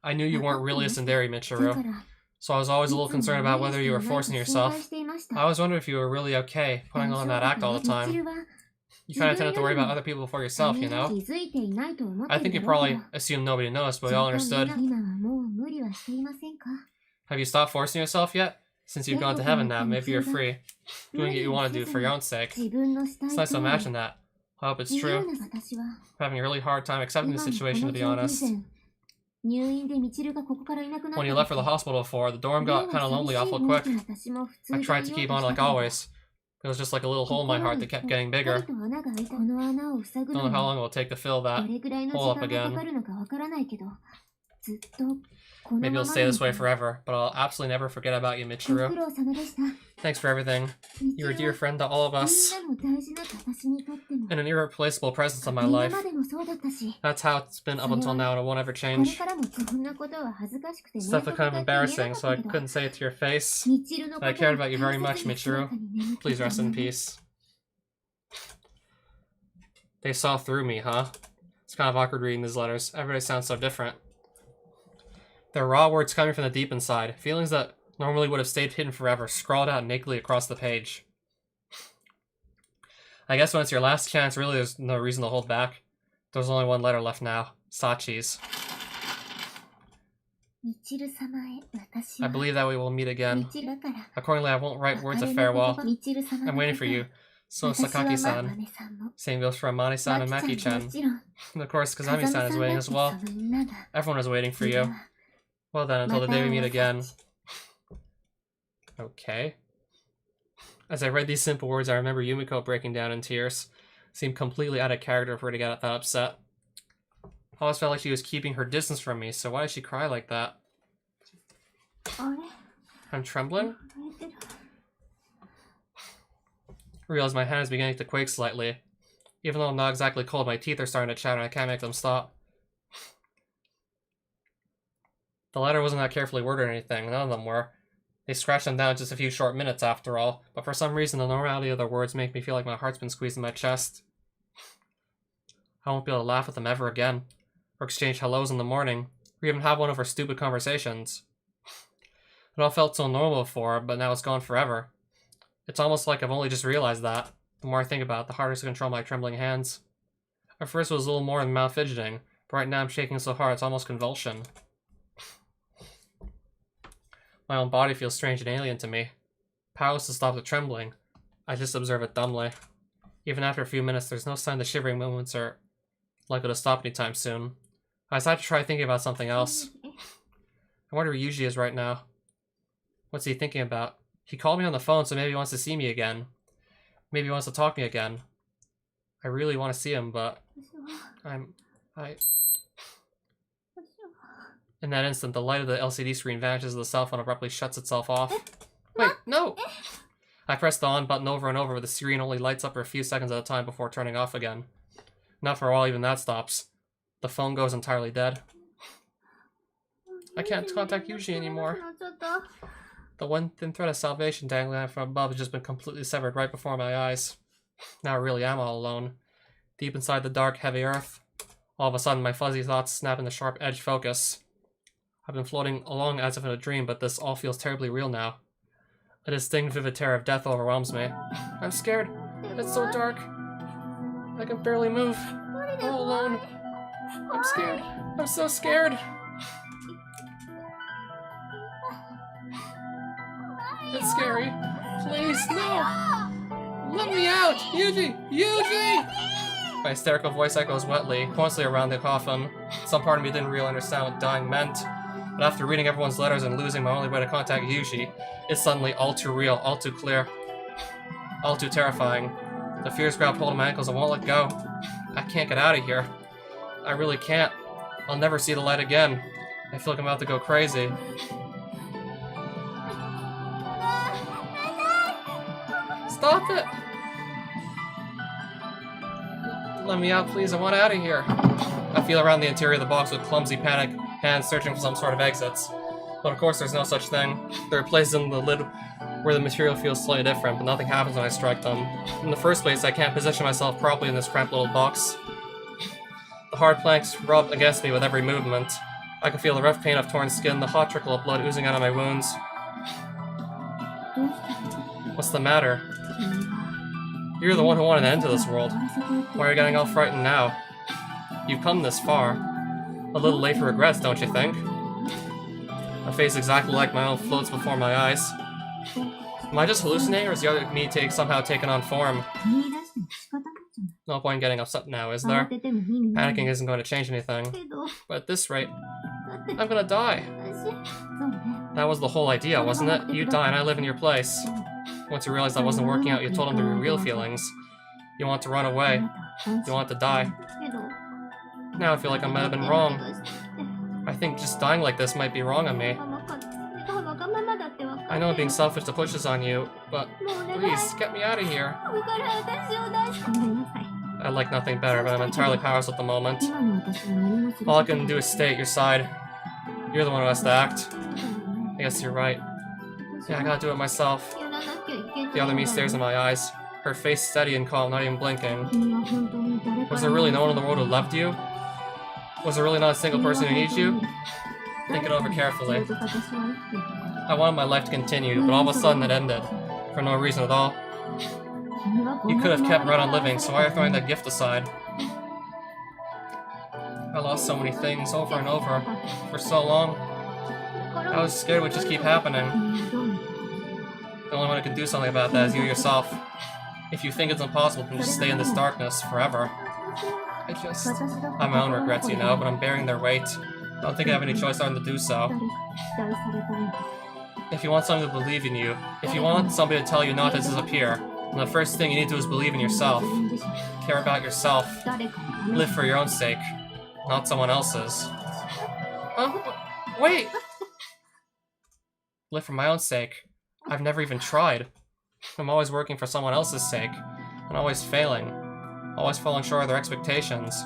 I knew you weren't really a tsundere, Michiru, so I was always a little concerned about whether you were forcing yourself. I always wondered if you were really okay, putting on that act all the time. You kind of tended to worry about other people before yourself, you know? I think you probably assumed nobody noticed, but we all understood. Have you stopped forcing yourself yet? Since you've gone to heaven now, maybe you're free. Doing what you want to do for your own sake. It's nice to imagine that. I hope it's true. I'm having a really hard time accepting the situation, to be honest. When you left for the hospital before, the dorm got kind of lonely awful quick. I tried to keep on like always. It was just like a little hole in my heart that kept getting bigger. Don't know how long it will take to fill that hole up again. Maybe it'll stay this way forever, but I'll absolutely never forget about you, Michiru. Thanks for everything. You're a dear friend to all of us. And an irreplaceable presence in my life. That's how it's been up until now, and it won't ever change. It's definitely kind of embarrassing, so I couldn't say it to your face. But I cared about you very much, Michiru. Please rest in peace. They saw through me, huh? It's kind of awkward reading these letters. Everybody sounds so different. They're raw words coming from the deep inside. Feelings that normally would have stayed hidden forever, scrawled out nakedly across the page. I guess when it's your last chance, really there's no reason to hold back. There's only one letter left now. Sachi's. I believe that we will meet again. Accordingly, I won't write words of farewell. I'm waiting for you. So Sakaki-san. Same goes for Amane-san and Maki-chan. And of course, Kazami-san is waiting as well. Everyone is waiting for you. Well then, until the day we meet again. Okay. As I read these simple words, I remember Yumiko breaking down in tears. Seemed completely out of character for her to get that upset. I always felt like she was keeping her distance from me, so why did she cry like that? I'm trembling? I realize my hand is beginning to quake slightly. Even though I'm not exactly cold, my teeth are starting to chatter and I can't make them stop. The letter wasn't that carefully worded or anything, none of them were. They scratched them down in just a few short minutes after all, but for some reason the normality of their words make me feel like my heart's been squeezed in my chest. I won't be able to laugh with them ever again, or exchange hellos in the morning, or even have one of our stupid conversations. It all felt so normal before, but now it's gone forever. It's almost like I've only just realized that. The more I think about it, the harder it is to control my trembling hands. At first it was a little more than mouth fidgeting, but right now I'm shaking so hard it's almost convulsion. My own body feels strange and alien to me. Powerless to stop the trembling. I just observe it dumbly. Even after a few minutes, there's no sign the shivering movements are likely to stop anytime soon. I decided to try thinking about something else. I wonder where Yuji is right now. What's he thinking about? He called me on the phone, so maybe he wants to see me again. Maybe he wants to talk to me again. I really want to see him, but... In that instant, the light of the LCD screen vanishes as the cell phone abruptly shuts itself off. Wait, no! I press the on button over and over, but the screen only lights up for a few seconds at a time before turning off again. Not for a while, even that stops. The phone goes entirely dead. I can't contact Yuji anymore. The one thin thread of salvation dangling out from above has just been completely severed right before my eyes. Now I really am all alone. Deep inside the dark, heavy earth. All of a sudden, my fuzzy thoughts snap into sharp edge focus. I've been floating along as if in a dream, but this all feels terribly real now. A distinct, vivid terror of death overwhelms me. I'm scared. It's so dark. I can barely move. All alone. I'm scared. I'm so scared. It's scary. Please, no! Let me out! Yuji! Yuji! My hysterical voice echoes wetly, constantly around the coffin. Some part of me didn't really understand what dying meant, but after reading everyone's letters and losing my only way to contact Yuji, it's suddenly all too real, all too clear, all too terrifying. The fears grab hold of my ankles and won't let go. I can't get out of here. I really can't. I'll never see the light again. I feel like I'm about to go crazy. Stop it! Let me out, please. I want out of here. I feel around the interior of the box with clumsy, panic hands searching for some sort of exits. But of course, there's no such thing. There are places in the lid where the material feels slightly different, but nothing happens when I strike them. In the first place, I can't position myself properly in this cramped little box. The hard planks rub against me with every movement. I can feel the rough pain of torn skin, the hot trickle of blood oozing out of my wounds. What's the matter? You're the one who wanted an end to this world. Why are you getting all frightened now? You've come this far. A little late for regrets, don't you think? A face exactly like my own floats before my eyes. Am I just hallucinating, or is the other me somehow taken on form? No point in getting upset now, is there? Panicking isn't going to change anything. But at this rate, I'm gonna die. That was the whole idea, wasn't it? You die and I live in your place. Once you realized that wasn't working out, you told him your real feelings. You want to run away. You want to die. Now I feel like I might have been wrong. I think just dying like this might be wrong on me. I know I'm being selfish to push this on you, but please, get me out of here. I'd like nothing better, but I'm entirely powerless at the moment. All I can do is stay at your side. You're the one who has to act. I guess you're right. Yeah, I gotta do it myself. The other me stares in my eyes, her face steady and calm, not even blinking. Was there really no one in the world who loved you? Was there really not a single person who needs you? Think it over carefully. I wanted my life to continue, but all of a sudden it ended. For no reason at all. You could have kept right on living, so why are you throwing that gift aside? I lost so many things over and over, for so long. I was scared it would just keep happening. The only one who can do something about that is you yourself. If you think it's impossible, then just stay in this darkness forever. I have my own regrets, you know, but I'm bearing their weight. I don't think I have any choice other than to do so. If you want someone to believe in you, if you want somebody to tell you not to disappear, then the first thing you need to do is believe in yourself. Care about yourself. Live for your own sake, not someone else's. Wait! Live for my own sake. I've never even tried. I'm always working for someone else's sake, and always failing. Always falling short of their expectations.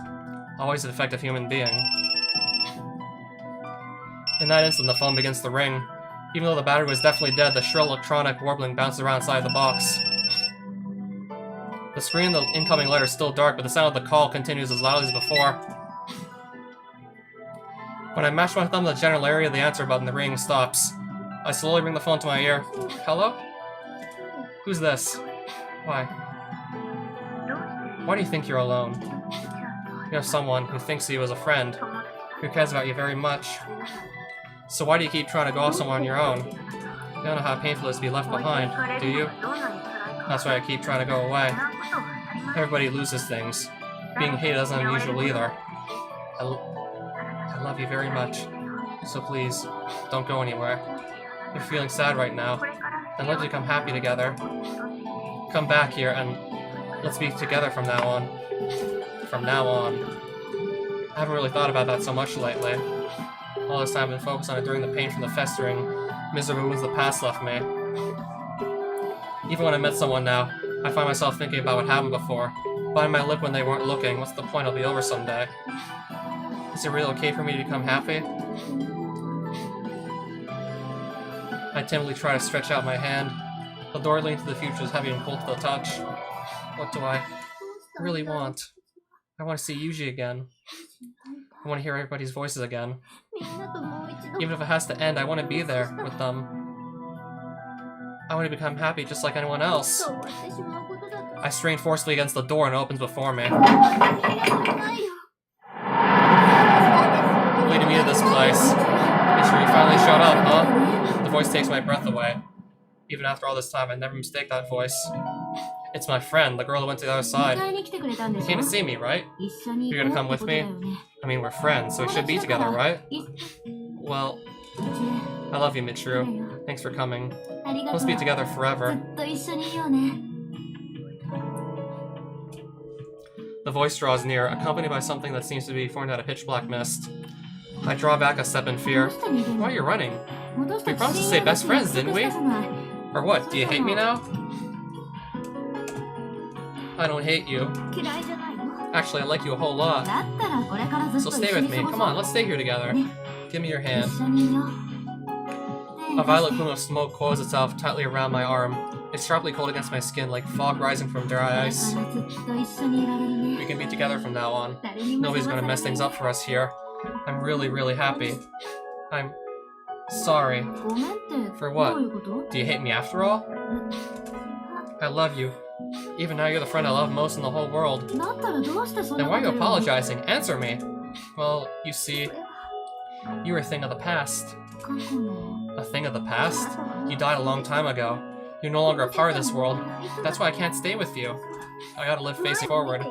Always a defective human being. In that instant, the phone begins to ring. Even though the battery was definitely dead, the shrill electronic warbling bounced around inside the box. The screen of the incoming letter is still dark, but the sound of the call continues as loudly as before. When I mash my thumb in the general area of the answer button, the ringing stops. I slowly bring the phone to my ear. Hello? Who's this? Why? Why do you think you're alone? You have someone who thinks of you as a friend, who cares about you very much. So why do you keep trying to go off somewhere on your own? You don't know how painful it is to be left behind, do you? That's why I keep trying to go away. Everybody loses things. Being hated isn't unusual either. I love you very much. So please, don't go anywhere. If you're feeling sad right now, then let's become happy together. Come back here and let's be together from now on. From now on. I haven't really thought about that so much lately. All this time I've been focused on enduring the pain from the festering, miserable wounds the past left me. Even when I met someone now, I find myself thinking about what happened before. Biting my lip when they weren't looking, what's the point? It'll be over someday. Is it really okay for me to become happy? I timidly try to stretch out my hand. The door leading to the future is heavy and cold to the touch. What do I really want? I want to see Yuji again. I want to hear everybody's voices again. Even if it has to end, I want to be there with them. I want to become happy just like anyone else. I strain forcefully against the door and it opens before me. Leading me to this place. Michiru, you finally showed up, huh? The voice takes my breath away. Even after all this time, I never mistake that voice. It's my friend, the girl who went to the other side. You came to see me, right? You're gonna come with me? I mean, we're friends, so we should be together, right? Well, I love you, Michiru. Thanks for coming. Let's be together forever. The voice draws near, accompanied by something that seems to be formed out of pitch-black mist. I draw back a step in fear. Why are you running? We promised to stay best friends, didn't we? Or what, do you hate me now? I don't hate you. Actually, I like you a whole lot. So stay with me. Come on, let's stay here together. Give me your hand. A violet plume of smoke coils itself tightly around my arm. It's sharply cold against my skin, like fog rising from dry ice. We can be together from now on. Nobody's gonna mess things up for us here. I'm really, really happy. I'm sorry. For what? Do you hate me after all? I love you. Even now you're the friend I love most in the whole world. Then why are you apologizing? Answer me! Well, you see, you were a thing of the past. A thing of the past? You died a long time ago. You're no longer a part of this world. That's why I can't stay with you. I gotta live facing forward.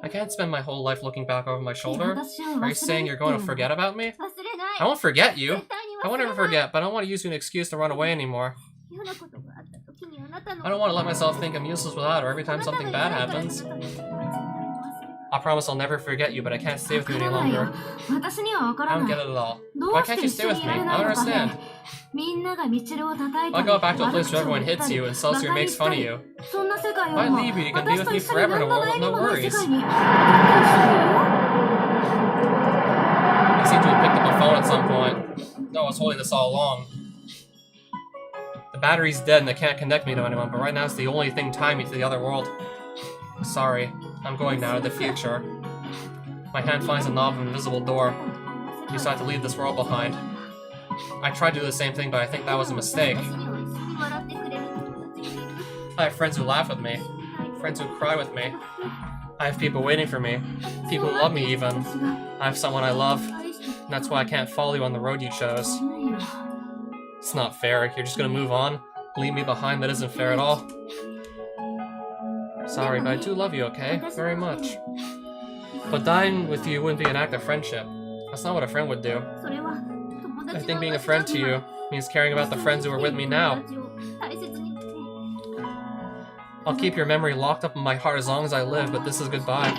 I can't spend my whole life looking back over my shoulder. Are you saying you're going to forget about me? I won't forget you. I won't ever forget, but I don't want to use you as an excuse to run away anymore. I don't want to let myself think I'm useless without her every time something bad happens. I promise I'll never forget you, but I can't stay with you any longer. I don't get it at all. Why can't you stay with me? I don't understand. Why go back to a place where everyone hits you and Celsius makes fun of you? Why leave you? You can be with me forever, no worries. I seem to have picked up a phone at some point. No, I was holding this all along. The battery's dead and it can't connect me to anyone, but right now it's the only thing tying me to the other world. Sorry, I'm going now to the future. My hand finds a knob of an invisible door. I decide to leave this world behind. I tried to do the same thing, but I think that was a mistake. I have friends who laugh with me, friends who cry with me. I have people waiting for me, people who love me even. I have someone I love, and that's why I can't follow you on the road you chose. It's not fair. You're just gonna move on, leave me behind. That isn't fair at all. Sorry, but I do love you, okay? Very much. But dying with you wouldn't be an act of friendship. That's not what a friend would do. I think being a friend to you means caring about the friends who are with me now. I'll keep your memory locked up in my heart as long as I live, but this is goodbye.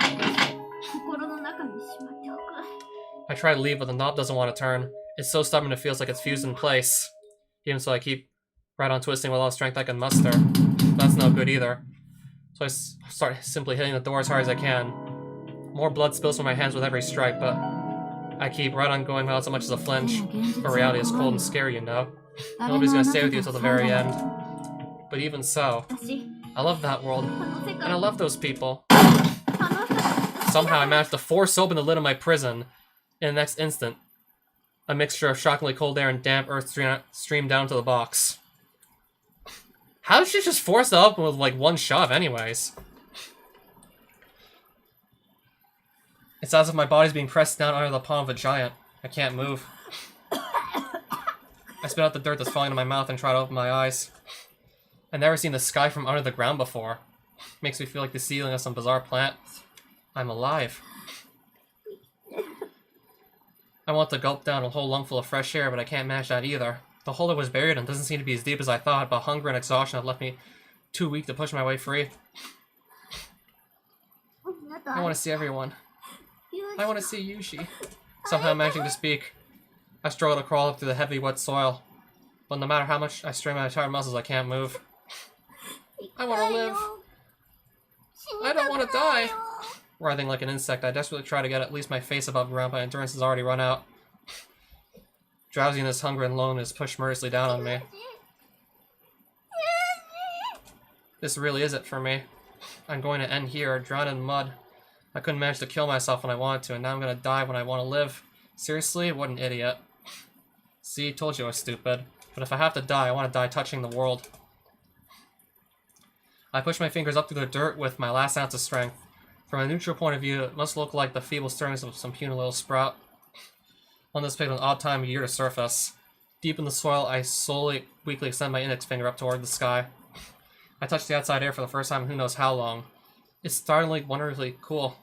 I try to leave, but the knob doesn't want to turn. It's so stubborn it feels like it's fused in place. Even so, I keep right on twisting with all the strength I can muster. But that's no good either. So I start simply hitting the door as hard as I can. More blood spills from my hands with every strike, but I keep right on going without so much as a flinch. But reality is cold and scary, you know. Nobody's gonna stay with you till the very end. But even so, I love that world, and I love those people. Somehow I managed to force open the lid of my prison. In the next instant, a mixture of shockingly cold air and damp earth streamed down to the box. How did she just force it open with like one shove anyways? It's as if my body's being pressed down under the palm of a giant. I can't move. I spit out the dirt that's falling into my mouth and try to open my eyes. I've never seen the sky from under the ground before. Makes me feel like the ceiling of some bizarre plant. I'm alive. I want to gulp down a whole lungful of fresh air, but I can't manage that either. The hole that was buried in doesn't seem to be as deep as I thought, but hunger and exhaustion have left me too weak to push my way free. I want to see everyone. I want to see Yushi. Somehow managing to speak. I struggle to crawl up through the heavy, wet soil. But no matter how much I strain my tired muscles, I can't move. I want to live. I don't want to die. Writhing like an insect, I desperately try to get at least my face above ground, but endurance has already run out. Drowsiness, hunger, and loneliness push mercilessly down on me. This really is it for me. I'm going to end here, drowned in mud. I couldn't manage to kill myself when I wanted to, and now I'm going to die when I want to live. Seriously? What an idiot. See, told you I was stupid. But if I have to die, I want to die touching the world. I push my fingers up through the dirt with my last ounce of strength. From a neutral point of view, it must look like the feeble stirrings of some puny little sprout. One that's picked an odd time of year to surface. Deep in the soil, I slowly, weakly extend my index finger up toward the sky. I touch the outside air for the first time in who knows how long. It's startlingly, wonderfully cool.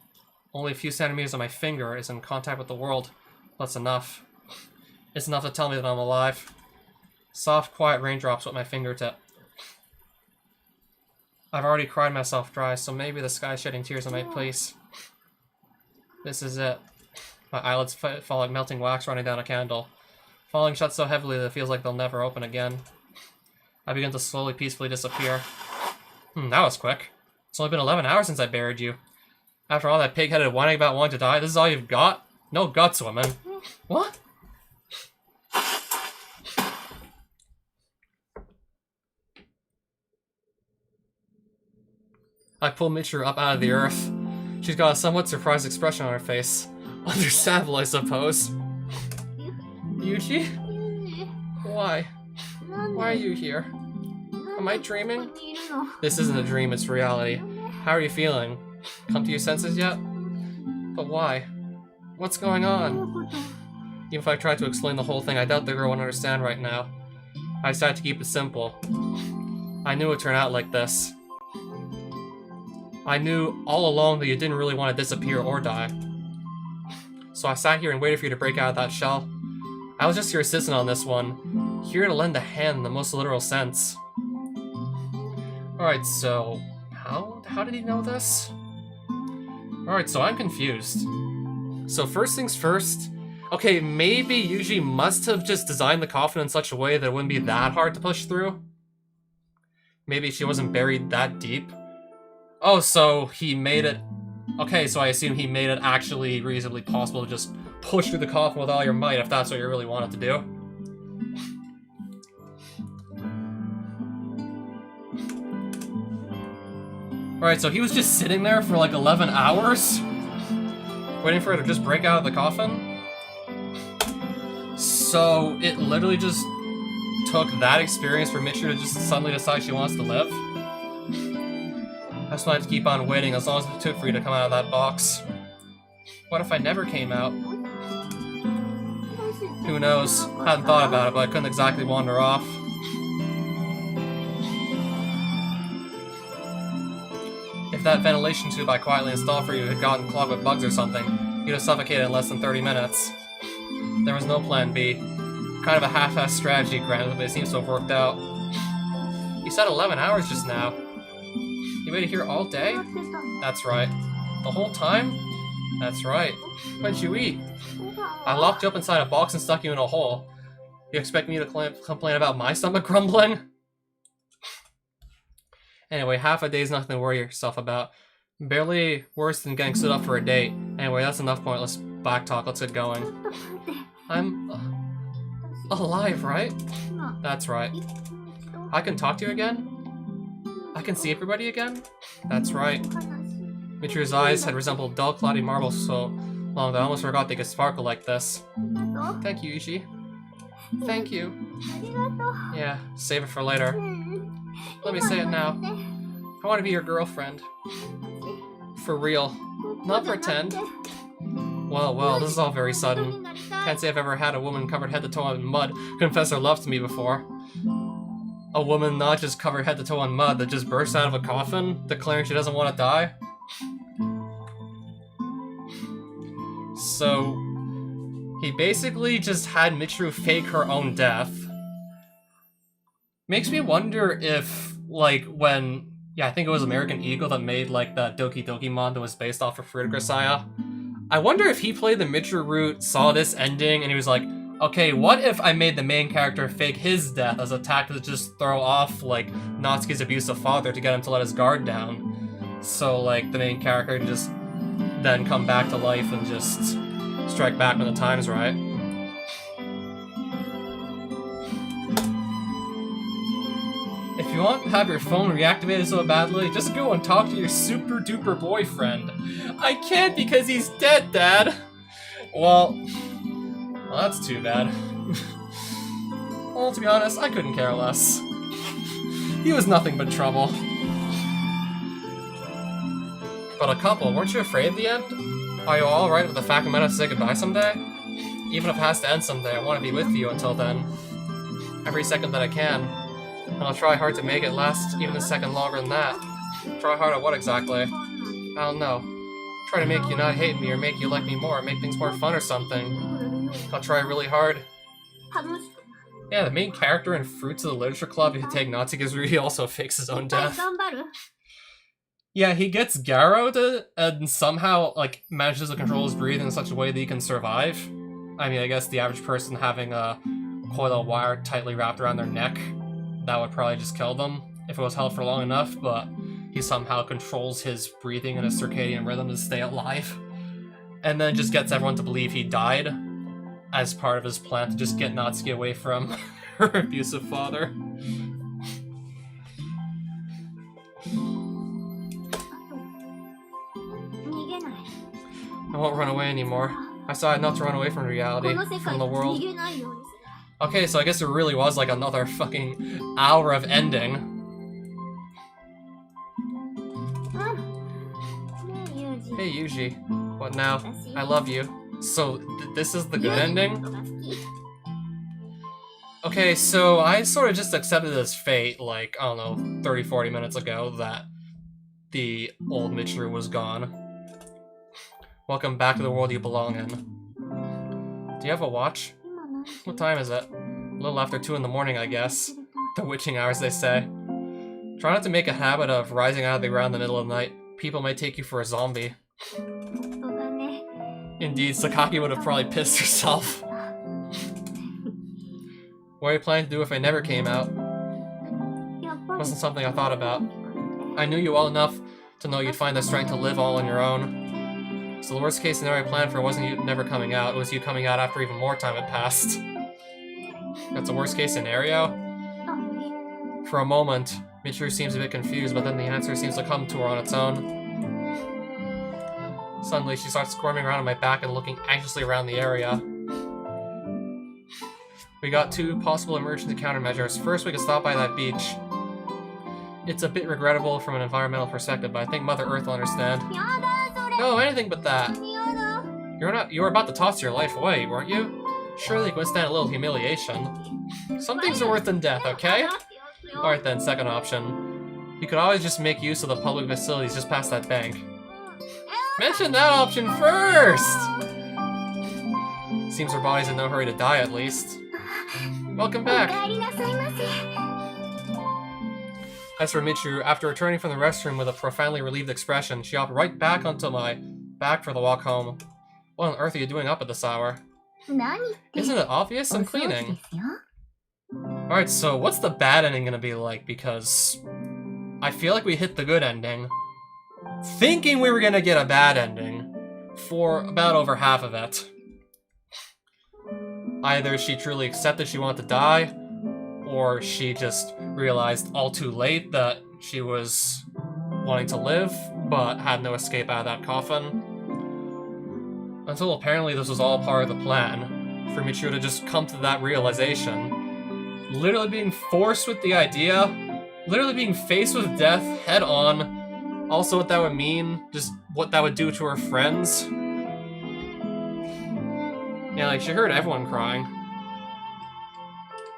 Only a few centimeters of my finger is in contact with the world. That's enough. It's enough to tell me that I'm alive. Soft, quiet raindrops with my fingertip. I've already cried myself dry, so maybe the sky is shedding tears in my place. This is it. My eyelids fall like melting wax running down a candle. Falling shut so heavily that it feels like they'll never open again. I begin to slowly, peacefully disappear. That was quick. It's only been 11 hours since I buried you. After all that pig-headed whining about wanting to die, this is all you've got? No guts, woman. What? I pull Michiru up out of the earth. She's got a somewhat surprised expression on her face. Understandable, I suppose. Yuji? Why? Why are you here? Am I dreaming? This isn't a dream, it's reality. How are you feeling? Come to your senses yet? But why? What's going on? Even if I tried to explain the whole thing, I doubt the girl would understand right now. I decided to keep it simple. I knew it would turn out like this. I knew all along that you didn't really want to disappear or die. So I sat here and waited for you to break out of that shell. I was just your assistant on this one, here to lend a hand in the most literal sense. Alright, so how did he know this? Alright, so I'm confused. So first things first, okay, maybe Yuji must have just designed the coffin in such a way that it wouldn't be that hard to push through. Maybe she wasn't buried that deep. Oh, so he made it... Okay, so I assume he made it actually reasonably possible to just push through the coffin with all your might if that's what you really wanted to do. Alright, so he was just sitting there for like 11 hours? Waiting for her to just break out of the coffin? So it literally just took that experience for Michiru to just suddenly decide she wants to live? I just wanted to keep on waiting as long as it took for you to come out of that box. What if I never came out? Who knows? Hadn't thought about it, but I couldn't exactly wander off. If that ventilation tube I quietly installed for you had gotten clogged with bugs or something, you'd have suffocated in less than 30 minutes. There was no plan B. Kind of a half-assed strategy, granted, but it seems to have worked out. You said 11 hours just now. You waited here all day? That's right. The whole time? That's right. What'd you eat? I locked you up inside a box and stuck you in a hole. You expect me to complain about my stomach grumbling? Anyway, half a day's nothing to worry yourself about. Barely worse than getting stood up for a date. Anyway, that's enough pointless back talk. Let's get going. I'm... alive, right? That's right. I can talk to you again? I can see everybody again? That's right. Michiru's eyes had resembled dull, cloudy marble so long that I almost forgot they could sparkle like this. Thank you, Yuji. Thank you. Yeah, save it for later. Let me say it now. I want to be your girlfriend. For real. Not pretend. Well, this is all very sudden. Can't say I've ever had a woman covered head to toe in mud confess her love to me before. A woman not just covered head to toe in mud that just bursts out of a coffin, declaring she doesn't want to die? So, he basically just had Michiru fake her own death. Makes me wonder if, like, when... Yeah, I think it was American Eagle that made, like, that Doki Doki mod that was based off of Fruit of Grisaia. I wonder if he played the Michiru Route, saw this ending, and he was like, Okay, what if I made the main character fake his death as a tactic to just throw off, like, Natsuki's abusive father to get him to let his guard down? So, like, the main character can just then come back to life and just strike back when the time's right. If you want to have your phone reactivated so badly, just go and talk to your super duper boyfriend. I can't because he's dead, Dad! Well, that's too bad. Well, to be honest, I couldn't care less. He was nothing but trouble. But a couple, weren't you afraid of the end? Are you alright with the fact we might have to say goodbye someday? Even if it has to end someday, I want to be with you until then. Every second that I can. And I'll try hard to make it last even a second longer than that. Try hard at what exactly? I don't know. Try to make you not hate me or make you like me more, or make things more fun or something. I'll try really hard. Yeah, the main character in Fruits of the Literature Club, if you take Natsuki's, he also fakes his own death. Yeah, he gets Garrowed and somehow, like, manages to control his breathing in such a way that he can survive. I mean, I guess the average person having a coil of wire tightly wrapped around their neck, that would probably just kill them if it was held for long enough, but he somehow controls his breathing and his circadian rhythm to stay alive. And then just gets everyone to believe he died as part of his plan to just get Natsuki away from her abusive father. I won't run away anymore. I decided not to run away from reality, from the world. Okay, so I guess it really was like another fucking hour of ending. Hey Yuji, what now? I love you. So, this is the good ending? Okay, so I sort of just accepted as fate, like, I don't know, 30-40 minutes ago, that the old Michiru was gone. Welcome back to the world you belong in. Do you have a watch? What time is it? A little after 2 in the morning, I guess. The witching hours, they say. Try not to make a habit of rising out of the ground in the middle of the night. People may take you for a zombie. Indeed, Sakaki would have probably pissed herself. What are you planning to do if I never came out? Wasn't something I thought about. I knew you well enough to know you'd find the strength to live all on your own. So the worst case scenario I planned for wasn't you never coming out, it was you coming out after even more time had passed. That's a worst case scenario? For a moment, Michiru seems a bit confused, but then the answer seems to come to her on its own. Suddenly, she starts squirming around on my back and looking anxiously around the area. We got 2 possible emergency countermeasures. First, we could stop by that beach. It's a bit regrettable from an environmental perspective, but I think Mother Earth will understand. No, anything but that. You were about to toss your life away, weren't you? Surely you can withstand a little humiliation. Some things are worse than death, okay? Alright then, second option. You could always just make use of the public facilities just past that bank. Mention that option first! Seems our body's in no hurry to die, at least. Welcome back! As for Michiru, after returning from the restroom with a profoundly relieved expression, she hopped right back onto my back for the walk home. What on earth are you doing up at this hour? Isn't it obvious? I'm cleaning. Alright, so what's the bad ending gonna be like? Because I feel like we hit the good ending, thinking we were gonna get a bad ending for about over half of it. Either she truly accepted she wanted to die, or she just realized all too late that she was wanting to live, but had no escape out of that coffin. Until apparently this was all part of the plan, for Michiru to just come to that realization. Literally being forced with the idea, literally being faced with death head on, also what that would mean, just what that would do to her friends. Yeah, like, she heard everyone crying.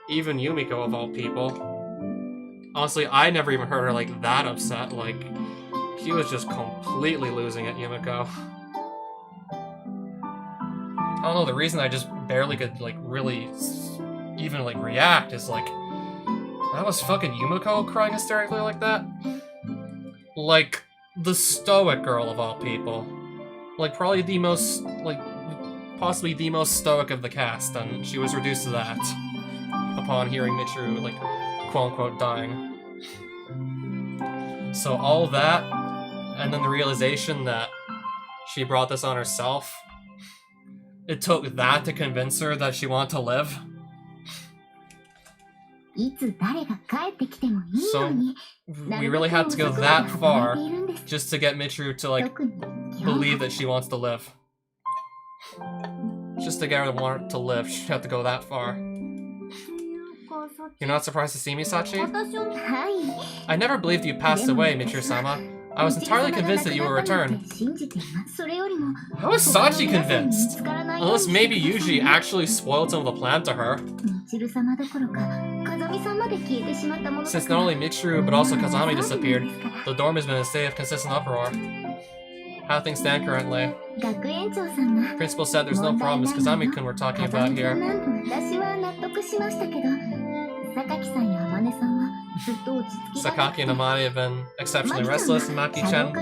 Even Yumiko, of all people. Honestly, I never even heard her, like, that upset. Like, she was just completely losing it, Yumiko. I don't know, the reason I just barely could, like, really even, like, react is, like, that was fucking Yumiko crying hysterically like that? Like, the stoic girl of all people. Like, probably the most, like, possibly the most stoic of the cast, and she was reduced to that upon hearing Michiru, like, quote-unquote, dying. So all that, and then the realization that she brought this on herself, it took that to convince her that she wanted to live. So, we really had to go that far just to get Michiru to, like, believe that she wants to live. Just to get her to want to live, she'd have to go that far. You're not surprised to see me, Sachi? I never believed you passed away, Michiru-sama. I was entirely convinced that you would return. How is Sachi convinced? Unless maybe Yuji actually spoiled some of the plan to her. Since not only Michiru but also Kazami disappeared, the dorm has been in a state of consistent uproar. How things stand currently? Principal said there's no problem, it's Kazami-kun we're talking about here. Sakaki and Amane have been exceptionally restless, and Maki-chan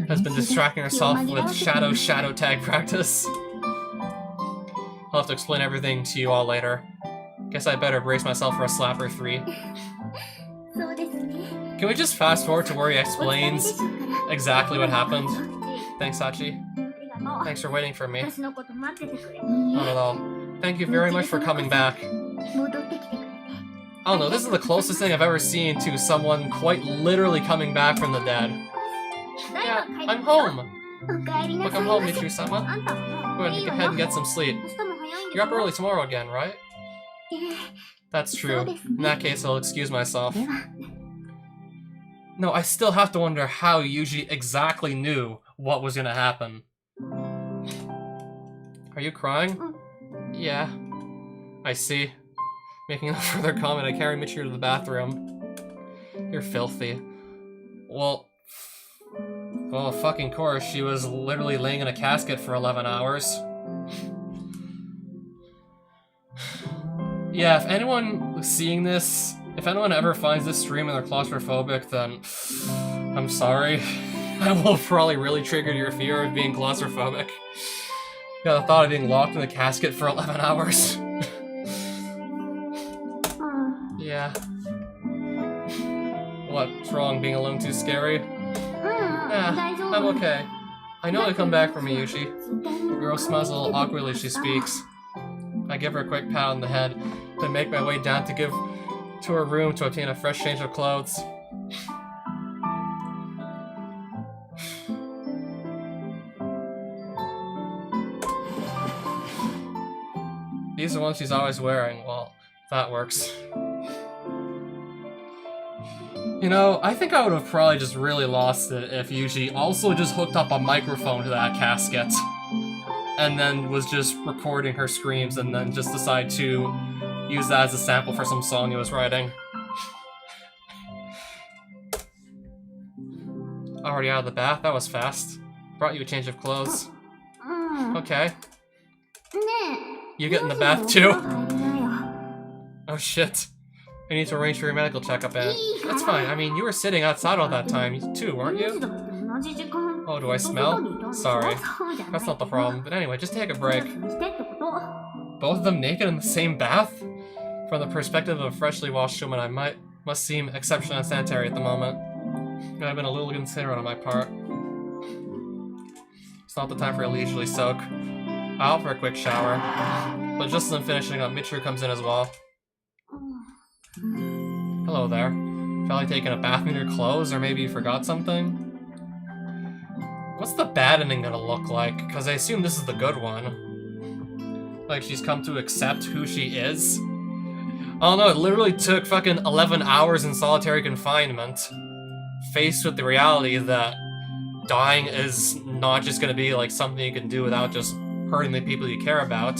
has been distracting herself with shadow tag practice. I'll have to explain everything to you all later. Guess I better brace myself for a slapper 3. Can we just fast forward to where he explains exactly what happened? Thanks, Sachi. Thanks for waiting for me. Not at all. Thank you very much for coming back. I don't know, this is the closest thing I've ever seen to someone quite literally coming back from the dead. Yeah, I'm home! Welcome home, Michiru-sama. Go ahead, you can head and get some sleep. You're up early tomorrow again, right? That's true. In that case, I'll excuse myself. No, I still have to wonder how Yuji exactly knew what was gonna happen. Are you crying? Yeah. I see. Making no further comment, I carry Michiru to the bathroom. You're filthy. Well, of fucking course, she was literally laying in a casket for 11 hours. Yeah, if anyone was seeing this, if anyone ever finds this stream and they're claustrophobic, then I'm sorry. I will probably really trigger your fear of being claustrophobic. Yeah, the thought of being locked in a casket for 11 hours. Yeah. What's wrong? Being alone too scary? Yeah, I'm okay. I know you'll come back for me, Yushi. The girl smiles a little awkwardly as she speaks. I give her a quick pat on the head, then make my way down to her room to obtain a fresh change of clothes. These are the ones she's always wearing. Well, that works. You know, I think I would have probably just really lost it if Yuji also just hooked up a microphone to that casket and then was just recording her screams and then just decided to use that as a sample for some song he was writing. Already out of the bath? That was fast. Brought you a change of clothes. Okay. You get in the bath too? Oh shit. I need to arrange for your medical checkup, and that's fine. I mean, you were sitting outside all that time, too, weren't you? Oh, do I smell? Sorry. That's not the problem. But anyway, just take a break. Both of them naked in the same bath? From the perspective of a freshly washed woman, I must seem exceptionally unsanitary at the moment. I've been a little inconsiderate on my part. It's not the time for a leisurely soak. I'll offer a quick shower. But just as I'm finishing up, Michiru comes in as well. Hello there. Probably taking a bath in your clothes, or maybe you forgot something? What's the bad ending gonna look like? Because I assume this is the good one. Like, she's come to accept who she is? Oh no, it literally took fucking 11 hours in solitary confinement, faced with the reality that dying is not just gonna be like something you can do without just hurting the people you care about.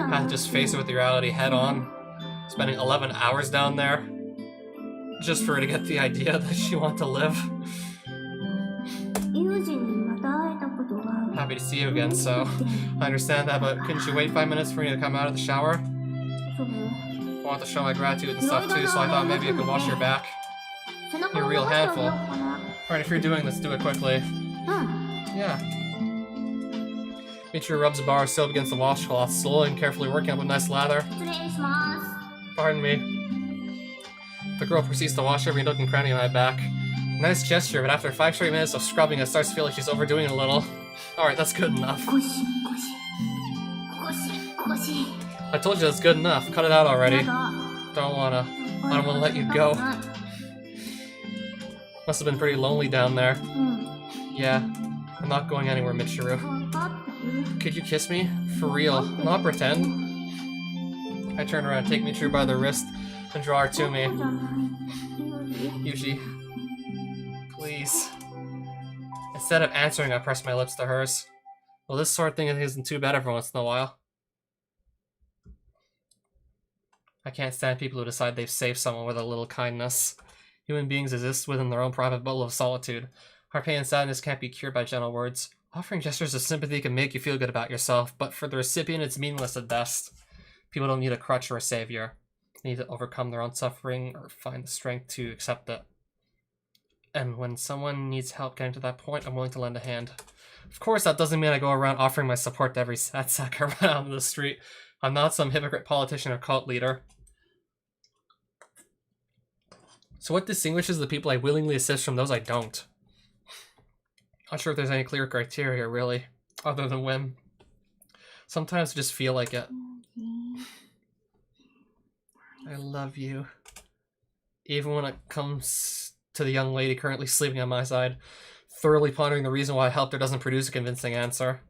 Had to just face it with the reality head on, spending 11 hours down there, just for her to get the idea that she wants to live. Happy to see you again, so I understand that, but couldn't you wait 5 minutes for me to come out of the shower? I want to show my gratitude and stuff too, so I thought maybe you could wash your back. You're a real handful. Alright, if you're doing this, do it quickly. Yeah. Michiru rubs the bar of soap against the washcloth, slowly and carefully working up a nice lather. Pardon me. The girl proceeds to wash every nook and cranny on my back. Nice gesture, but after 5 straight minutes of scrubbing, it starts to feel like she's overdoing it a little. Alright, that's good enough. I told you that's good enough. Cut it out already. I don't wanna let you go. Must have been pretty lonely down there. Yeah, I'm not going anywhere, Michiru. Could you kiss me? For real, not pretend. I turn around, take Michiru by the wrist, and draw her to me. Yushi, please. Instead of answering, I press my lips to hers. Well, this sort of thing isn't too bad every once in a while. I can't stand people who decide they've saved someone with a little kindness. Human beings exist within their own private bubble of solitude. Our pain and sadness can't be cured by gentle words. Offering gestures of sympathy can make you feel good about yourself, but for the recipient, it's meaningless at best. People don't need a crutch or a savior. They need to overcome their own suffering or find the strength to accept it. And when someone needs help getting to that point, I'm willing to lend a hand. Of course, that doesn't mean I go around offering my support to every sad sack I run out on the street. I'm not some hypocrite politician or cult leader. So what distinguishes the people I willingly assist from those I don't? Not sure if there's any clear criteria, really, other than whim. Sometimes I just feel like it. I love you. Even when it comes to the young lady currently sleeping on my side, thoroughly pondering the reason why I helped her doesn't produce a convincing answer.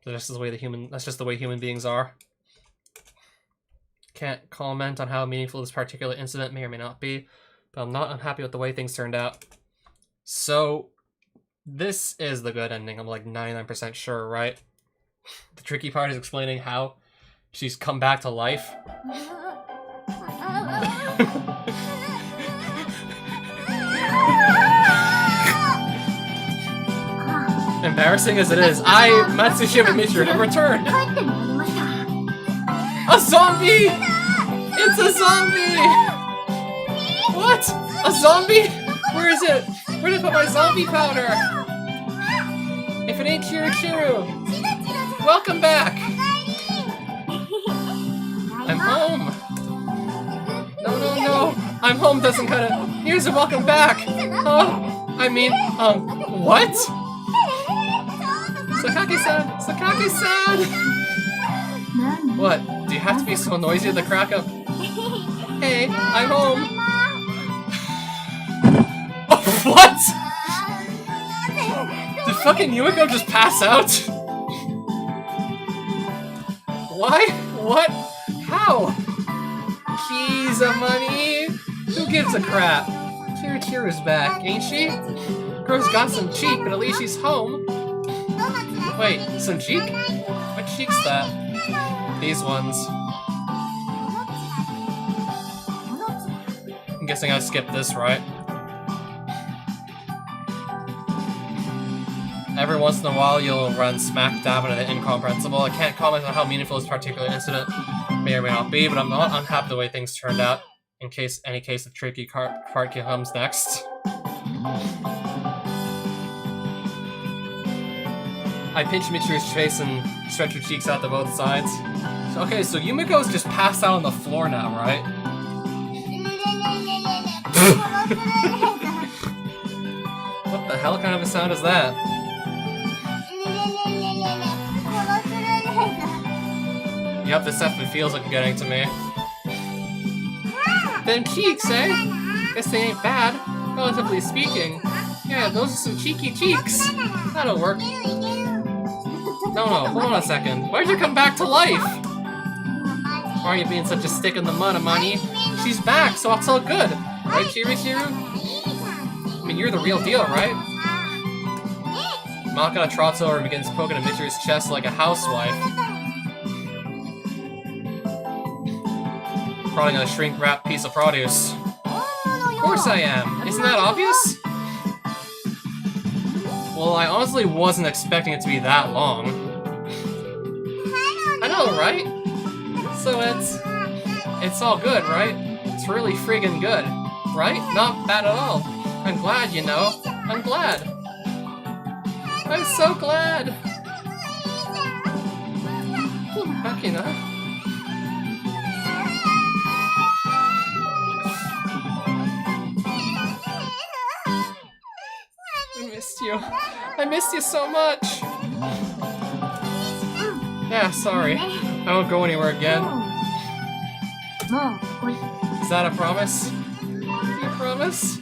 That's just the way human beings are. Can't comment on how meaningful this particular incident may or may not be, but I'm not unhappy with the way things turned out. So, this is the good ending, I'm like 99% sure, right? The tricky part is explaining how she's come back to life. Embarrassing as it is, I, Matsushima Michiru, have returned! A zombie! It's a zombie! What? A zombie? Where is it? Where did I put my zombie powder? If it ain't Michiru, welcome back! I'm home! No. I'm home doesn't cut it. Here's a welcome back! What? Sakaki-san! What? Do you have to be so noisy at the crack of... Hey, I'm home! Oh, what? Did fucking Yumiko just pass out? Why? What? How? Keys of money? Who gives a crap? Michiru's back, ain't she? Girl's got some cheek, but at least she's home. Wait, some cheek? What cheek's that? These ones. I'm guessing I skipped this, right? Every once in a while, you'll run smack dab into the incomprehensible. I can't comment on how meaningful this particular incident may or may not be, but I'm not unhappy the way things turned out, in case any case of tricky part comes next. I pinch Michiru's face and stretch her cheeks out to both sides. Okay, so Yumiko's just passed out on the floor now, right? What the hell kind of a sound is that? Yep, this definitely feels like getting to me. Them cheeks, eh? Guess they ain't bad, relatively speaking. Yeah, those are some cheeky cheeks. That'll work. No, hold on a second. Why'd you come back to life? Why are you being such a stick in the mud, Amani? She's back, so it's all good. Right, Michiru? I mean, you're the real deal, right? Makana trots over and begins poking at Michiru's chest like a housewife. Prodding a shrink-wrapped piece of produce. Of course I am. Isn't that obvious? Well, I honestly wasn't expecting it to be that long. I know, right? So it's all good, right? It's really friggin' good, right? Not bad at all. I'm glad, you know. I'm glad. I'm so glad! Akina? I missed you. I missed you so much! Yeah, sorry. I won't go anywhere again. Is that a promise? Do you promise?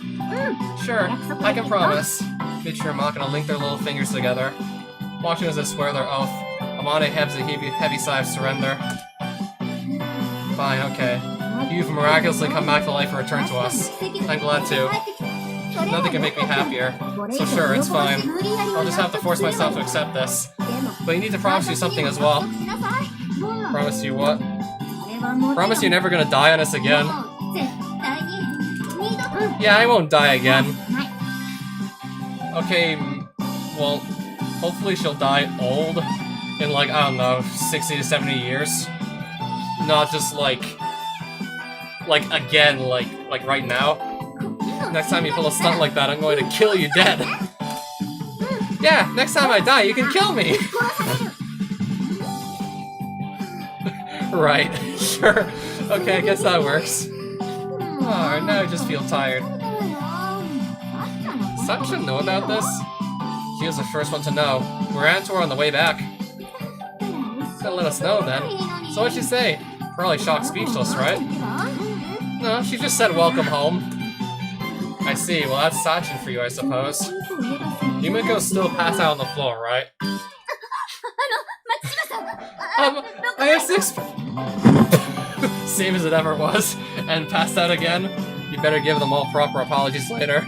Sure, I can promise. Michiru and Makina link their little fingers together, watching as they swear their oath. Amane heaves a heavy sigh of surrender. Fine, okay. You've miraculously come back to life and returned to us. I'm glad too. Nothing can make me happier. So sure, it's fine. I'll just have to force myself to accept this. But you need to promise you something as well. Promise you what? Promise you're never gonna die on us again. Yeah, I won't die again. Okay, well, hopefully she'll die old in like, I don't know, 60 to 70 years. Not just like again, like right now. Next time you pull a stunt like that, I'm going to kill you dead. Yeah, next time I die, you can kill me! Right, sure. Okay, I guess that works. Oh, now I just feel tired. Sun should know about this. She was the first one to know. We ran to her on the way back. Gonna let us know then. So what'd she say? Probably shocked speechless, right? No, she just said welcome home. I see, well that's Sachin for you, I suppose. Yumiko's still passed out on the floor, right? I have 6... Same as it ever was, and passed out again. You better give them all proper apologies later.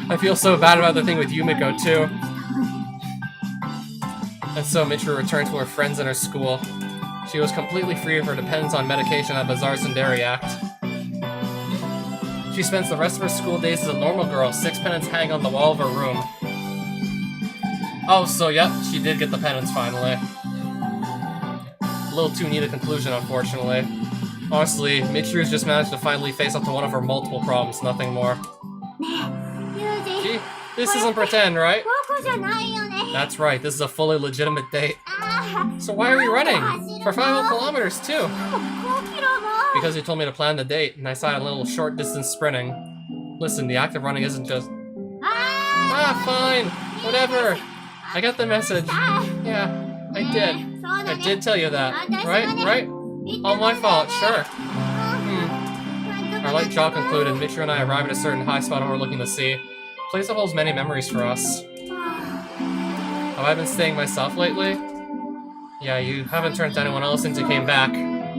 I feel so bad about the thing with Yumiko, too. And so Michiru returned to her friends and her school. She was completely free of her dependence on medication that bizarre Tsundere act. She spends the rest of her school days as a normal girl, 6 pennants hang on the wall of her room. Oh, so yep, she did get the penance finally. A little too neat a conclusion, unfortunately. Honestly, Michiru's just managed to finally face up to one of her multiple problems, nothing more. Gee, this isn't pretend, right? That's right, this is a fully legitimate date. So why are we running? For 5 kilometers, too! Because you told me to plan the date, and I decided a little short distance sprinting. Listen, the act of running isn't just... Ah, fine! Whatever! I got the message. Yeah, I did. I did tell you that. Right? All my fault, sure. Our light jaw concluded, Michiru and I arrived at a certain high spot overlooking the sea. A place that holds many memories for us. Have I been staying myself lately? Yeah, you haven't turned to anyone else since you came back.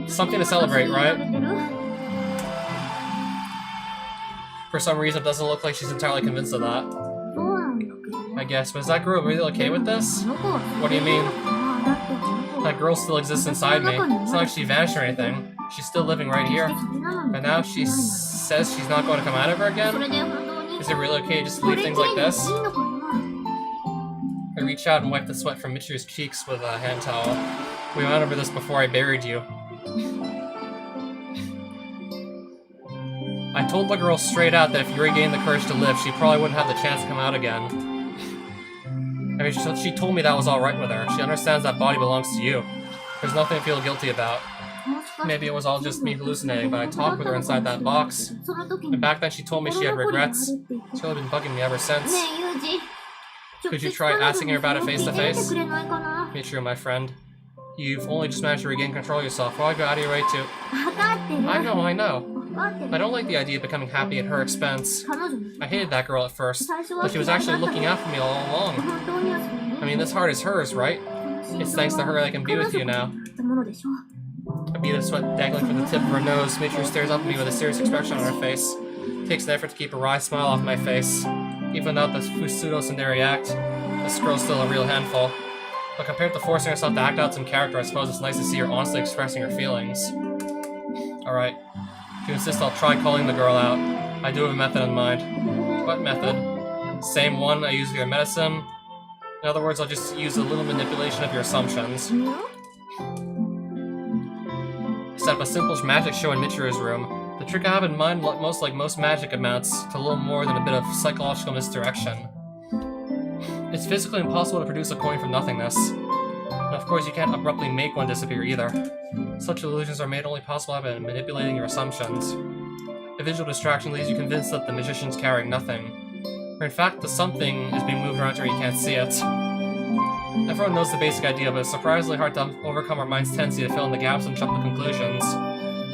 Something to celebrate, right? For some reason, it doesn't look like she's entirely convinced of that. I guess, but is that girl really okay with this? What do you mean? That girl still exists inside me. It's not like she vanished or anything. She's still living right here. And now she says she's not going to come out of her again? Is it really okay to just leave things like this? I reached out and wiped the sweat from Michiru's cheeks with a hand towel. We went over this before I buried you. I told the girl straight out that if you regained the courage to live, she probably wouldn't have the chance to come out again. I mean, she told me that was alright with her. She understands that body belongs to you. There's nothing to feel guilty about. Maybe it was all just me hallucinating, but I talked with her inside that box. And back then she told me she had regrets. It's really been bugging me ever since. Could you try asking her about it face to face? Michiru, my friend. You've only just managed to regain control of yourself. Why go out of your way to... I know. I don't like the idea of becoming happy at her expense. I hated that girl at first, but she was actually looking out for me all along. I mean, this heart is hers, right? It's thanks to her that I can be with you now. A bead of sweat dangling from the tip of her nose. Michiru stares up at me with a serious expression on her face. It takes an effort to keep a wry smile off my face. Even without the pseudo-Tsundere act, this girl's still a real handful. But compared to forcing herself to act out some character, I suppose it's nice to see her honestly expressing her feelings. Alright. If you insist, I'll try calling the girl out. I do have a method in mind. What method? Same one I use with your medicine. In other words, I'll just use a little manipulation of your assumptions. Set up a simple magic show in Michiru's room. The trick I have in mind, most magic amounts to a little more than a bit of psychological misdirection. It's physically impossible to produce a coin from nothingness. And of course, you can't abruptly make one disappear either. Such illusions are made only possible by manipulating your assumptions. A visual distraction leaves you convinced that the magician's carrying nothing. Or in fact, the something is being moved around to where you can't see it. Everyone knows the basic idea, but it's surprisingly hard to overcome our mind's tendency to fill in the gaps and jump to conclusions.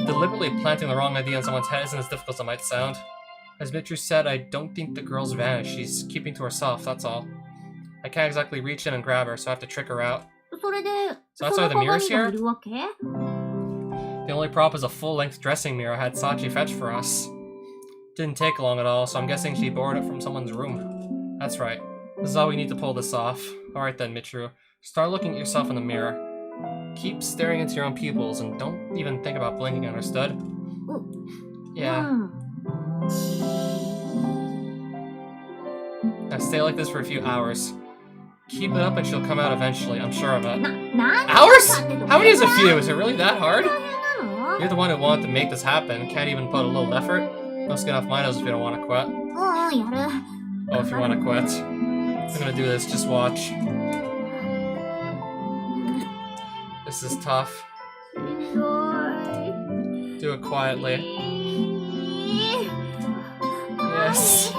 Deliberately planting the wrong idea in someone's head isn't as difficult as it might sound. As Michiru said, I don't think the girl's vanished. She's keeping to herself, that's all. I can't exactly reach in and grab her, so I have to trick her out. So that's why the mirror's here? The only prop is a full-length dressing mirror I had Sachi fetch for us. Didn't take long at all, so I'm guessing she borrowed it from someone's room. That's right. This is all we need to pull this off. Alright then, Michiru. Start looking at yourself in the mirror. Keep staring into your own pupils, and don't even think about blinking, understood? Yeah. Now stay like this for a few hours. Keep it up and she'll come out eventually, I'm sure of it. Hours? How many is a few? Is it really that hard? You're the one who wanted to make this happen. Can't even put a little effort? Don't get off my nose if you don't want to quit. Oh, if you want to quit. I'm gonna do this, just watch. This is tough. Do it quietly. Yes.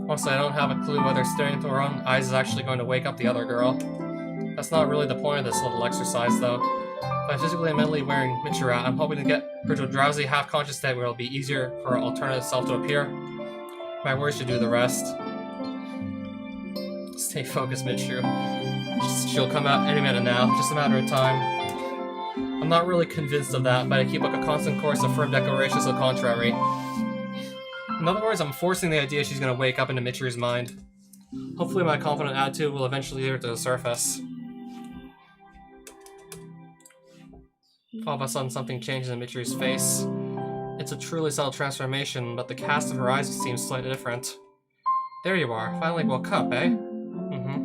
Also, I don't have a clue whether staring into her own eyes is actually going to wake up the other girl. That's not really the point of this little exercise, though. By physically and mentally wearing Michiru out, I'm hoping to get her to a drowsy, half-conscious state where it'll be easier for her alternative self to appear. My words should do the rest. Stay focused, Michiru. She'll come out any minute now, just a matter of time. I'm not really convinced of that, but I keep up a constant course of firm declarations to the contrary. In other words, I'm forcing the idea she's going to wake up into Michiru's mind. Hopefully my confident attitude will eventually lead her to the surface. All of a sudden something changes in Michiru's face. It's a truly subtle transformation, but the cast of her eyes seems slightly different. There you are, finally woke up, eh? Mm-hmm.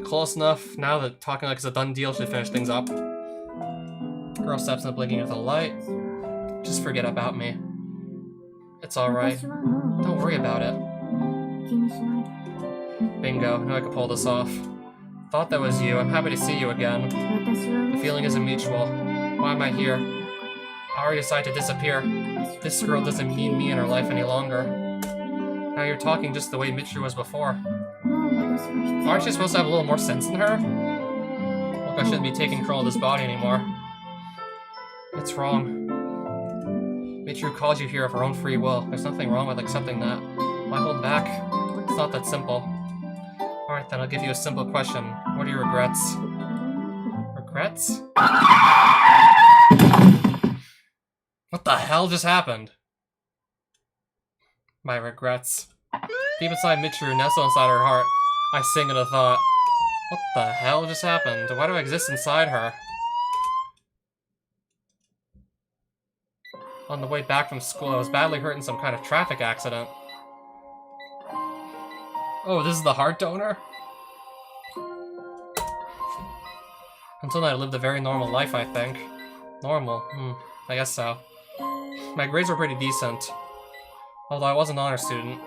Close enough, now that talking like it's a done deal should finish things up. Girl steps in the blinking of the light. Just forget about me. It's alright. Don't worry about it. Bingo, now I can pull this off. Thought that was you. I'm happy to see you again. The feeling isn't mutual. Why am I here? I already decided to disappear. This girl doesn't mean me in her life any longer. Now you're talking just the way Michiru was before. Aren't you supposed to have a little more sense than her? Look, I shouldn't be taking control of this body anymore. It's wrong. Michiru called you here of her own free will. There's nothing wrong with accepting that. Why hold back? It's not that simple. Alright then, I'll give you a simple question. What are your regrets? Regrets? What the hell just happened? My regrets. Deep inside Michiru, nestled inside her heart, I sing in a thought. What the hell just happened? Why do I exist inside her? On the way back from school, I was badly hurt in some kind of traffic accident. Oh, this is the heart donor? Until then, I lived a very normal life, I think. Normal? I guess so. My grades were pretty decent. Although I was an honor student.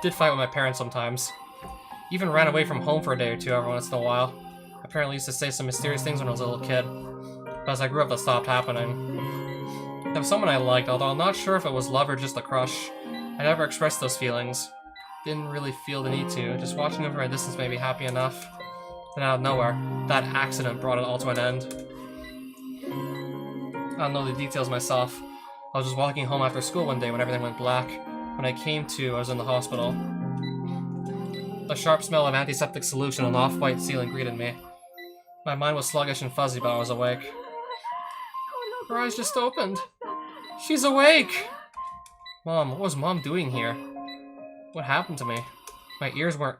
Did fight with my parents sometimes. Even ran away from home for a day or two every once in a while. Apparently used to say some mysterious things when I was a little kid. But as I grew up, that stopped happening. There was someone I liked, although I'm not sure if it was love or just a crush. I never expressed those feelings. Didn't really feel the need to. Just watching them from a distance made me happy enough. Then out of nowhere, that accident brought it all to an end. I don't know the details myself. I was just walking home after school one day when everything went black. When I came to, I was in the hospital. A sharp smell of antiseptic solution on an off-white ceiling greeted me. My mind was sluggish and fuzzy, but I was awake. Her eyes just opened. She's awake! Mom, what was Mom doing here? What happened to me? My ears weren't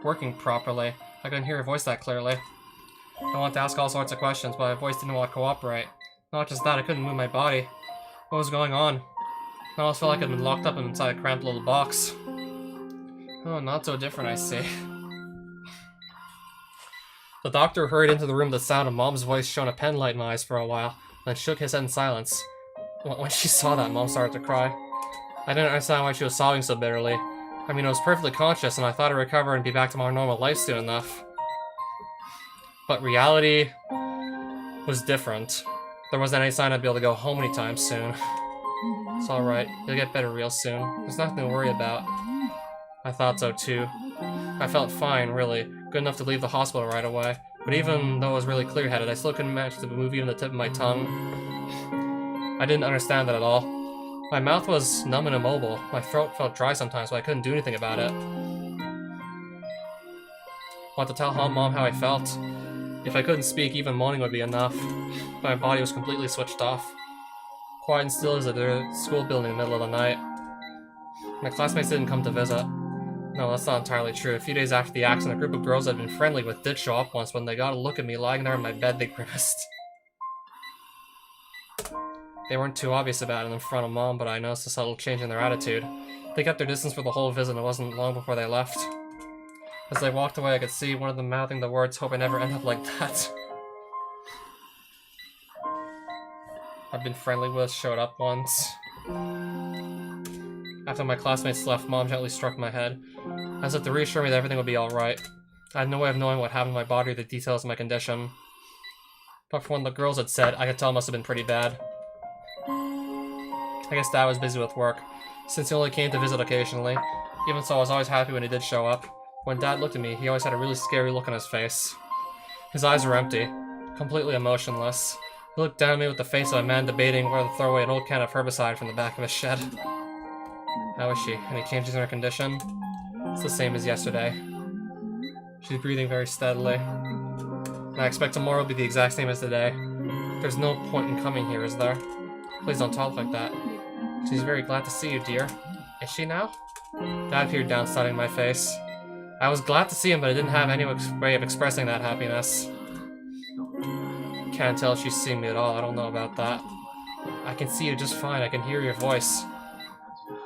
working properly. I couldn't hear her voice that clearly. I wanted to ask all sorts of questions, but my voice didn't want to cooperate. Not just that, I couldn't move my body. What was going on? I almost felt like I'd been locked up inside a cramped little box. Oh, not so different, I see. The doctor hurried into the room with the sound of Mom's voice shone a pen light in my eyes for a while, then shook his head in silence. When she saw that, Mom started to cry. I didn't understand why she was sobbing so bitterly. I mean, I was perfectly conscious, and I thought I'd recover and be back to my normal life soon enough. But reality was different. There wasn't any sign I'd be able to go home anytime soon. It's alright, you'll get better real soon. There's nothing to worry about. I thought so too. I felt fine, really. Good enough to leave the hospital right away. But even though I was really clear-headed, I still couldn't manage to move even the tip of my tongue. I didn't understand that at all. My mouth was numb and immobile. My throat felt dry sometimes, but I couldn't do anything about it. Want to tell Mom how I felt? If I couldn't speak, even moaning would be enough. My body was completely switched off. Quiet and still as a school building in the middle of the night. My classmates didn't come to visit. No, that's not entirely true. A few days after the accident, a group of girls I'd been friendly with did show up once. When they got a look at me lying there in my bed, they grimaced. They weren't too obvious about it in front of Mom, but I noticed a subtle change in their attitude. They kept their distance for the whole visit, and it wasn't long before they left. As they walked away, I could see one of them mouthing the words, "Hope I never end up like that." I've been friendly with showed up once. After my classmates left, Mom gently stroked my head, as if to reassure me that everything would be alright. I had no way of knowing what happened to my body or the details of my condition. But from what the girls had said, I could tell it must have been pretty bad. I guess Dad was busy with work, since he only came to visit occasionally. Even so, I was always happy when he did show up. When Dad looked at me, he always had a really scary look on his face. His eyes were empty, completely emotionless. He looked down at me with the face of a man debating whether to throw away an old can of herbicide from the back of his shed. How is she? Any changes in her condition? It's the same as yesterday. She's breathing very steadily. And I expect tomorrow will be the exact same as today. There's no point in coming here, is there? Please don't talk like that. She's very glad to see you, dear. Is she now? Dad peered down, studying my face. I was glad to see him, but I didn't have any way of expressing that happiness. Can't tell if she's seeing me at all, I don't know about that. I can see you just fine, I can hear your voice.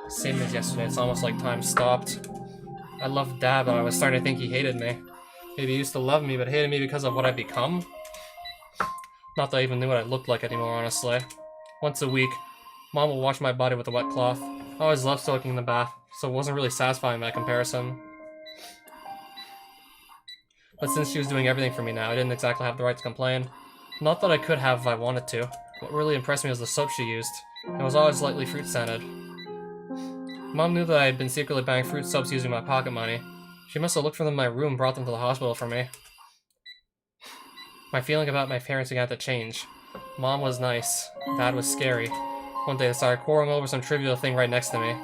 Same as yesterday, it's almost like time stopped. I loved Dad, but I was starting to think he hated me. Maybe he used to love me, but hated me because of what I'd become? Not that I even knew what I looked like anymore, honestly. Once a week, Mom would wash my body with a wet cloth. I always loved soaking in the bath, so it wasn't really satisfying by comparison. But since she was doing everything for me now, I didn't exactly have the right to complain. Not that I could have if I wanted to. What really impressed me was the soap she used. It was always lightly fruit-scented. Mom knew that I had been secretly buying fruit soaps using my pocket money. She must have looked for them in my room and brought them to the hospital for me. My feeling about my parents began to change. Mom was nice. Dad was scary. One day they started quarreling over some trivial thing right next to me.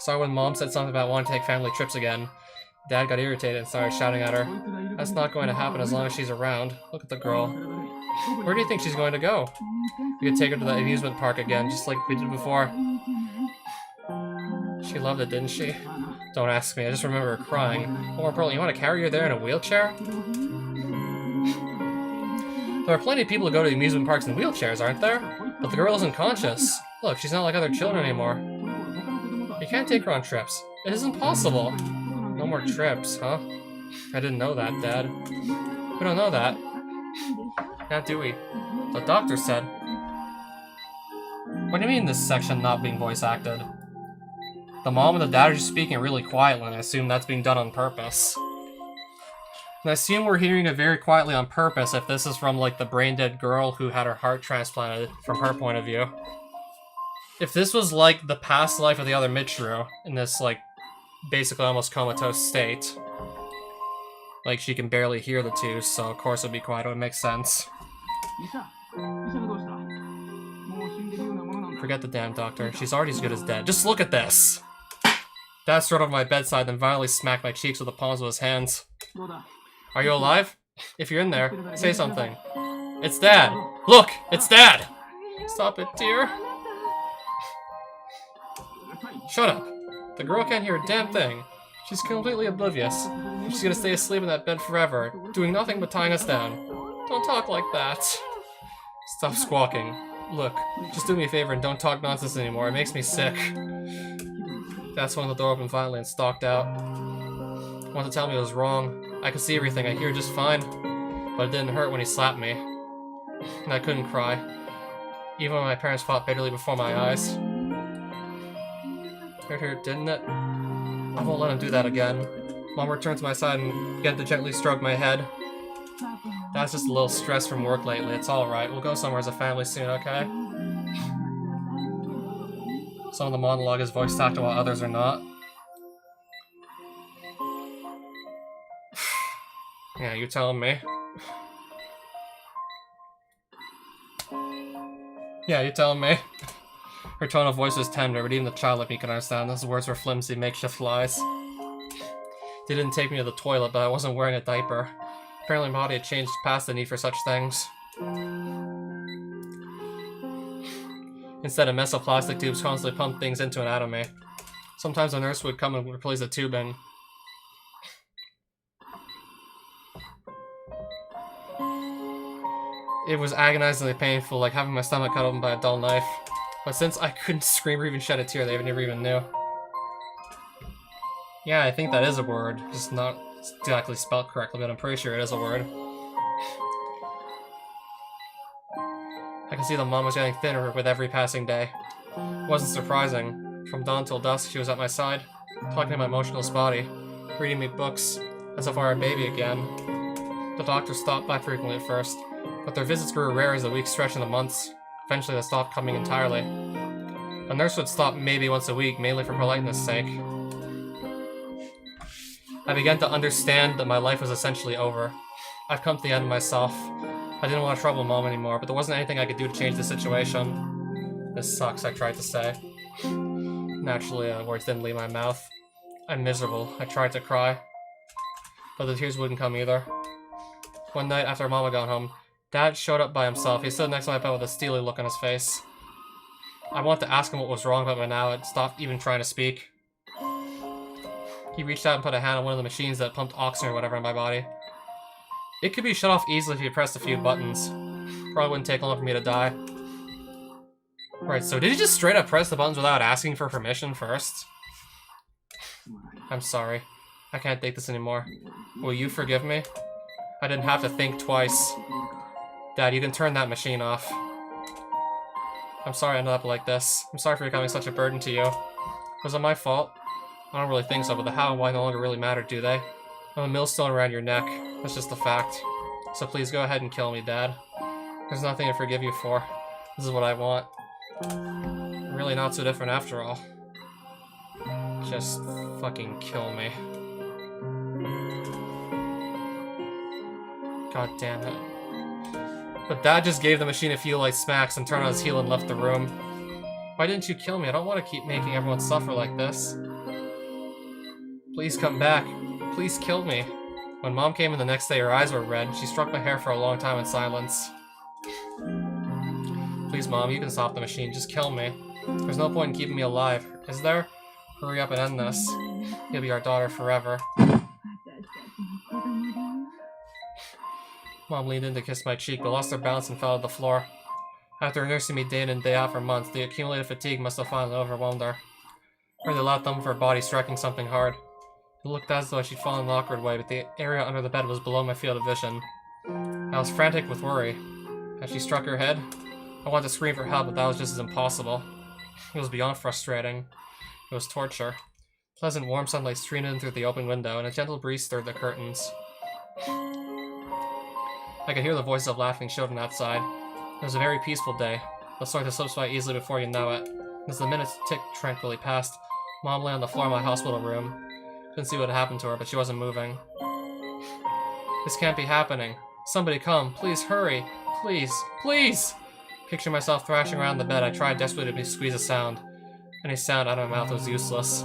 Sorry when Mom said something about wanting to take family trips again. Dad got irritated and started shouting at her. That's not going to happen as long as she's around. Look at the girl. Where do you think she's going to go? We could take her to the amusement park again, just like we did before. She loved it, didn't she? Don't ask me, I just remember her crying. More importantly, you want to carry her there in a wheelchair? There are plenty of people who go to the amusement parks in wheelchairs, aren't there? But the girl isn't conscious. Look, she's not like other children anymore. You can't take her on trips. It isn't possible. No more trips, huh? I didn't know that, Dad. We don't know that. Now do we? The doctor said. What do you mean this section not being voice acted? The mom and the dad are just speaking really quietly, and I assume that's being done on purpose. And I assume we're hearing it very quietly on purpose if this is from, like, the brain-dead girl who had her heart transplanted, from her point of view. If this was, like, the past life of the other Michiru, in this, like, basically almost comatose state, like, she can barely hear the two, so of course it would be quiet, it would make sense. Forget the damn doctor, she's already as good as dead. Just look at this! Dad strode over my bedside, then violently smacked my cheeks with the palms of his hands. Are you alive? If you're in there, say something. It's Dad! Look! It's Dad! Stop it, dear. Shut up. The girl can't hear a damn thing. She's completely oblivious. She's gonna stay asleep in that bed forever, doing nothing but tying us down. Don't talk like that. Stop squawking. Look, just do me a favor and don't talk nonsense anymore. It makes me sick. Dad swung the door open violently and stalked out. He wanted to tell me it was wrong. I could see everything, I hear just fine. But it didn't hurt when he slapped me. And I couldn't cry. Even when my parents fought bitterly before my eyes. Hurt her, didn't it? I won't let him do that again. Mom returned to my side and began to gently stroke my head. Dad's just a little stressed from work lately. It's alright. We'll go somewhere as a family soon, okay? Some of the monologue is voice acted while others are not. Yeah, you telling me? Yeah, you telling me? Her tone of voice was tender, but even the child like me could understand. Those words were flimsy, makeshift lies. They didn't take me to the toilet, but I wasn't wearing a diaper. Apparently my body had changed past the need for such things. Instead, a mess of plastic tubes constantly pumped things into and out of me. Sometimes a nurse would come and replace the tubing. It was agonizingly painful, like having my stomach cut open by a dull knife. But since I couldn't scream or even shed a tear, they never even knew. Yeah, I think that is a word. Just not exactly spelled correctly, but I'm pretty sure it is a word. I can see that Mom was getting thinner with every passing day. It wasn't surprising. From dawn till dusk, she was at my side, talking to my motionless body, reading me books, as if I were a baby again. The doctors stopped by frequently at first, but their visits grew rare as the weeks stretched into months. Eventually they stopped coming entirely. A nurse would stop maybe once a week, mainly for politeness' sake. I began to understand that my life was essentially over. I've come to the end of myself. I didn't want to trouble Mom anymore, but there wasn't anything I could do to change the situation. This sucks, I tried to say. Naturally, words didn't leave my mouth. I'm miserable. I tried to cry, but the tears wouldn't come either. One night, after Mom had gone home, Dad showed up by himself. He stood next to my bed with a steely look on his face. I wanted to ask him what was wrong, but by now I'd stopped even trying to speak. He reached out and put a hand on one of the machines that pumped oxygen or whatever in my body. It could be shut off easily if you pressed a few buttons. Probably wouldn't take long for me to die. Right, so did he just straight up press the buttons without asking for permission first? I'm sorry. I can't take this anymore. Will you forgive me? I didn't have to think twice. Dad, you can turn that machine off. I'm sorry I ended up like this. I'm sorry for becoming such a burden to you. Was it my fault? I don't really think so, but the how and why no longer really matter, do they? I'm a millstone around your neck. That's just a fact. So please go ahead and kill me, Dad. There's nothing to forgive you for. This is what I want. Really not so different after all. Just fucking kill me. God damn it. But Dad just gave the machine a few light smacks and turned on his heel and left the room. Why didn't you kill me? I don't want to keep making everyone suffer like this. Please come back. Please kill me. When Mom came in the next day, her eyes were red. She stroked my hair for a long time in silence. Please, Mom, you can stop the machine. Just kill me. There's no point in keeping me alive, is there? Hurry up and end this. You'll be our daughter forever. Mom leaned in to kiss my cheek, but lost her balance and fell to the floor. After nursing me day in and day out for months, the accumulated fatigue must have finally overwhelmed her. I heard the loud thump of her body striking something hard. It looked as though she'd fallen in an awkward way, but the area under the bed was below my field of vision. I was frantic with worry. Had she struck her head? I wanted to scream for help, but that was just as impossible. It was beyond frustrating. It was torture. Pleasant warm sunlight streamed in through the open window, and a gentle breeze stirred the curtains. I could hear the voices of laughing children outside. It was a very peaceful day. The sort that slips by easily before you know it. As the minutes ticked tranquilly past, Mom lay on the floor of my hospital room. Couldn't see what had happened to her, but she wasn't moving. This can't be happening. Somebody come. Please hurry. Please. Please! Picturing myself thrashing around the bed, I tried desperately to squeeze a sound. Any sound out of my mouth was useless.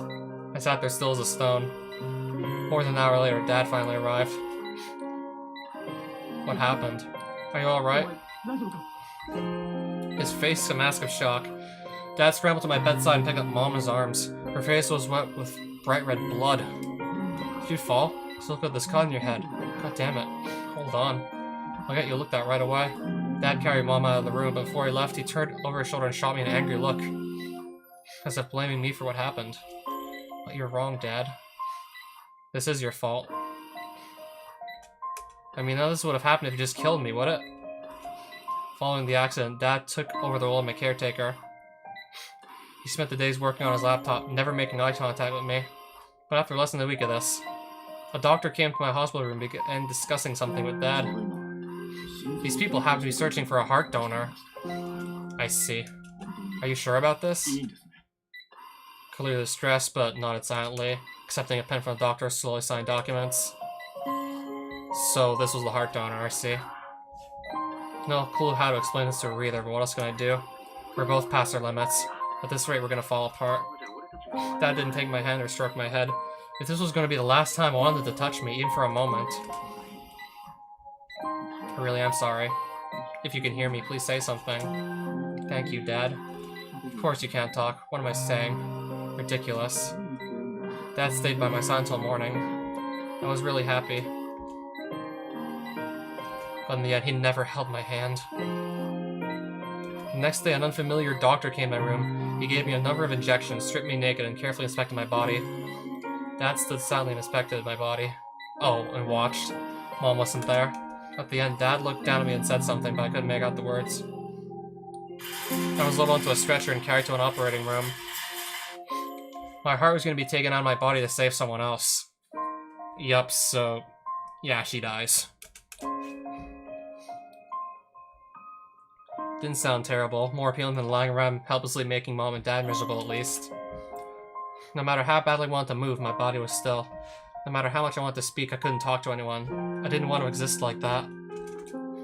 I sat there still as a stone. More than an hour later, Dad finally arrived. What happened? Are you alright? His face a mask of shock. Dad scrambled to my bedside and picked up Mom in his arms. Her face was wet with bright red blood. Did you fall? Still got this cut on your head. God damn it. Hold on. I'll get you looked at right away. Dad carried Mom out of the room, but before he left, he turned over his shoulder and shot me an angry look. As if blaming me for what happened. But you're wrong, Dad. This is your fault. I mean, none of this would have happened if you just killed me, would it? Following the accident, Dad took over the role of my caretaker. He spent the days working on his laptop, never making eye contact with me. But after less than a week of this, a doctor came to my hospital room and discussing something with Dad. These people have to be searching for a heart donor. I see. Are you sure about this? Clearly distressed, but nodded silently, accepting a pen from the doctor, slowly signed documents. So this was the heart donor, I see. No clue how to explain this to her either, but what else can I do? We're both past our limits. At this rate, we're gonna fall apart. Dad didn't take my hand or stroke my head. If this was gonna be the last time I wanted to touch me, even for a moment. I really am sorry. If you can hear me, please say something. Thank you, Dad. Of course you can't talk. What am I saying? Ridiculous. Dad stayed by my side until morning. I was really happy. But in the end, he never held my hand. The next day, an unfamiliar doctor came to my room. He gave me a number of injections, stripped me naked, and carefully inspected my body. Dad stood silently and inspected my body. Oh, and watched. Mom wasn't there. At the end, Dad looked down at me and said something, but I couldn't make out the words. I was loaded onto a stretcher and carried to an operating room. My heart was going to be taken out of my body to save someone else. Yup, so... yeah, she dies. Didn't sound terrible. More appealing than lying around helplessly making Mom and Dad miserable, at least. No matter how badly I wanted to move, my body was still. No matter how much I wanted to speak, I couldn't talk to anyone. I didn't want to exist like that.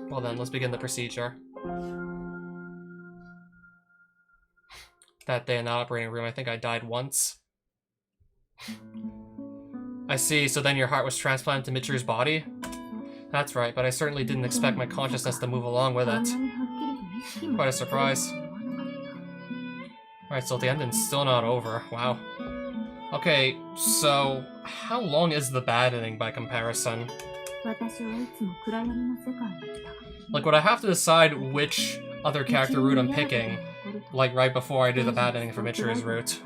Well then, let's begin the procedure. That day in the operating room, I think I died once. I see, so then your heart was transplanted to Michiru's body? That's right, but I certainly didn't expect my consciousness to move along with it. Quite a surprise. Alright, so the ending's still not over. Wow. Okay, so how long is the bad ending by comparison? Like, would I have to decide which other character route I'm picking, like right before I do the bad ending for Michiru's route?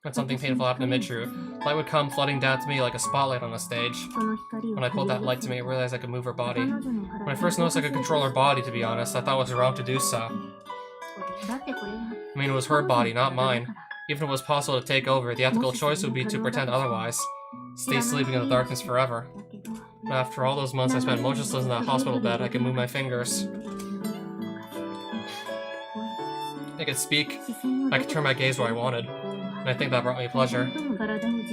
When something painful happened to Michiru, light would come flooding down to me like a spotlight on a stage. When I pulled that light to me, I realized I could move her body. When I first noticed I could control her body, to be honest, I thought it was wrong to do so. I mean, it was her body, not mine. Even if it was possible to take over, the ethical choice would be to pretend otherwise. Stay sleeping in the darkness forever. But after all those months I spent motionless in that hospital bed, I could move my fingers. I could speak. I could turn my gaze where I wanted. And I think that brought me pleasure.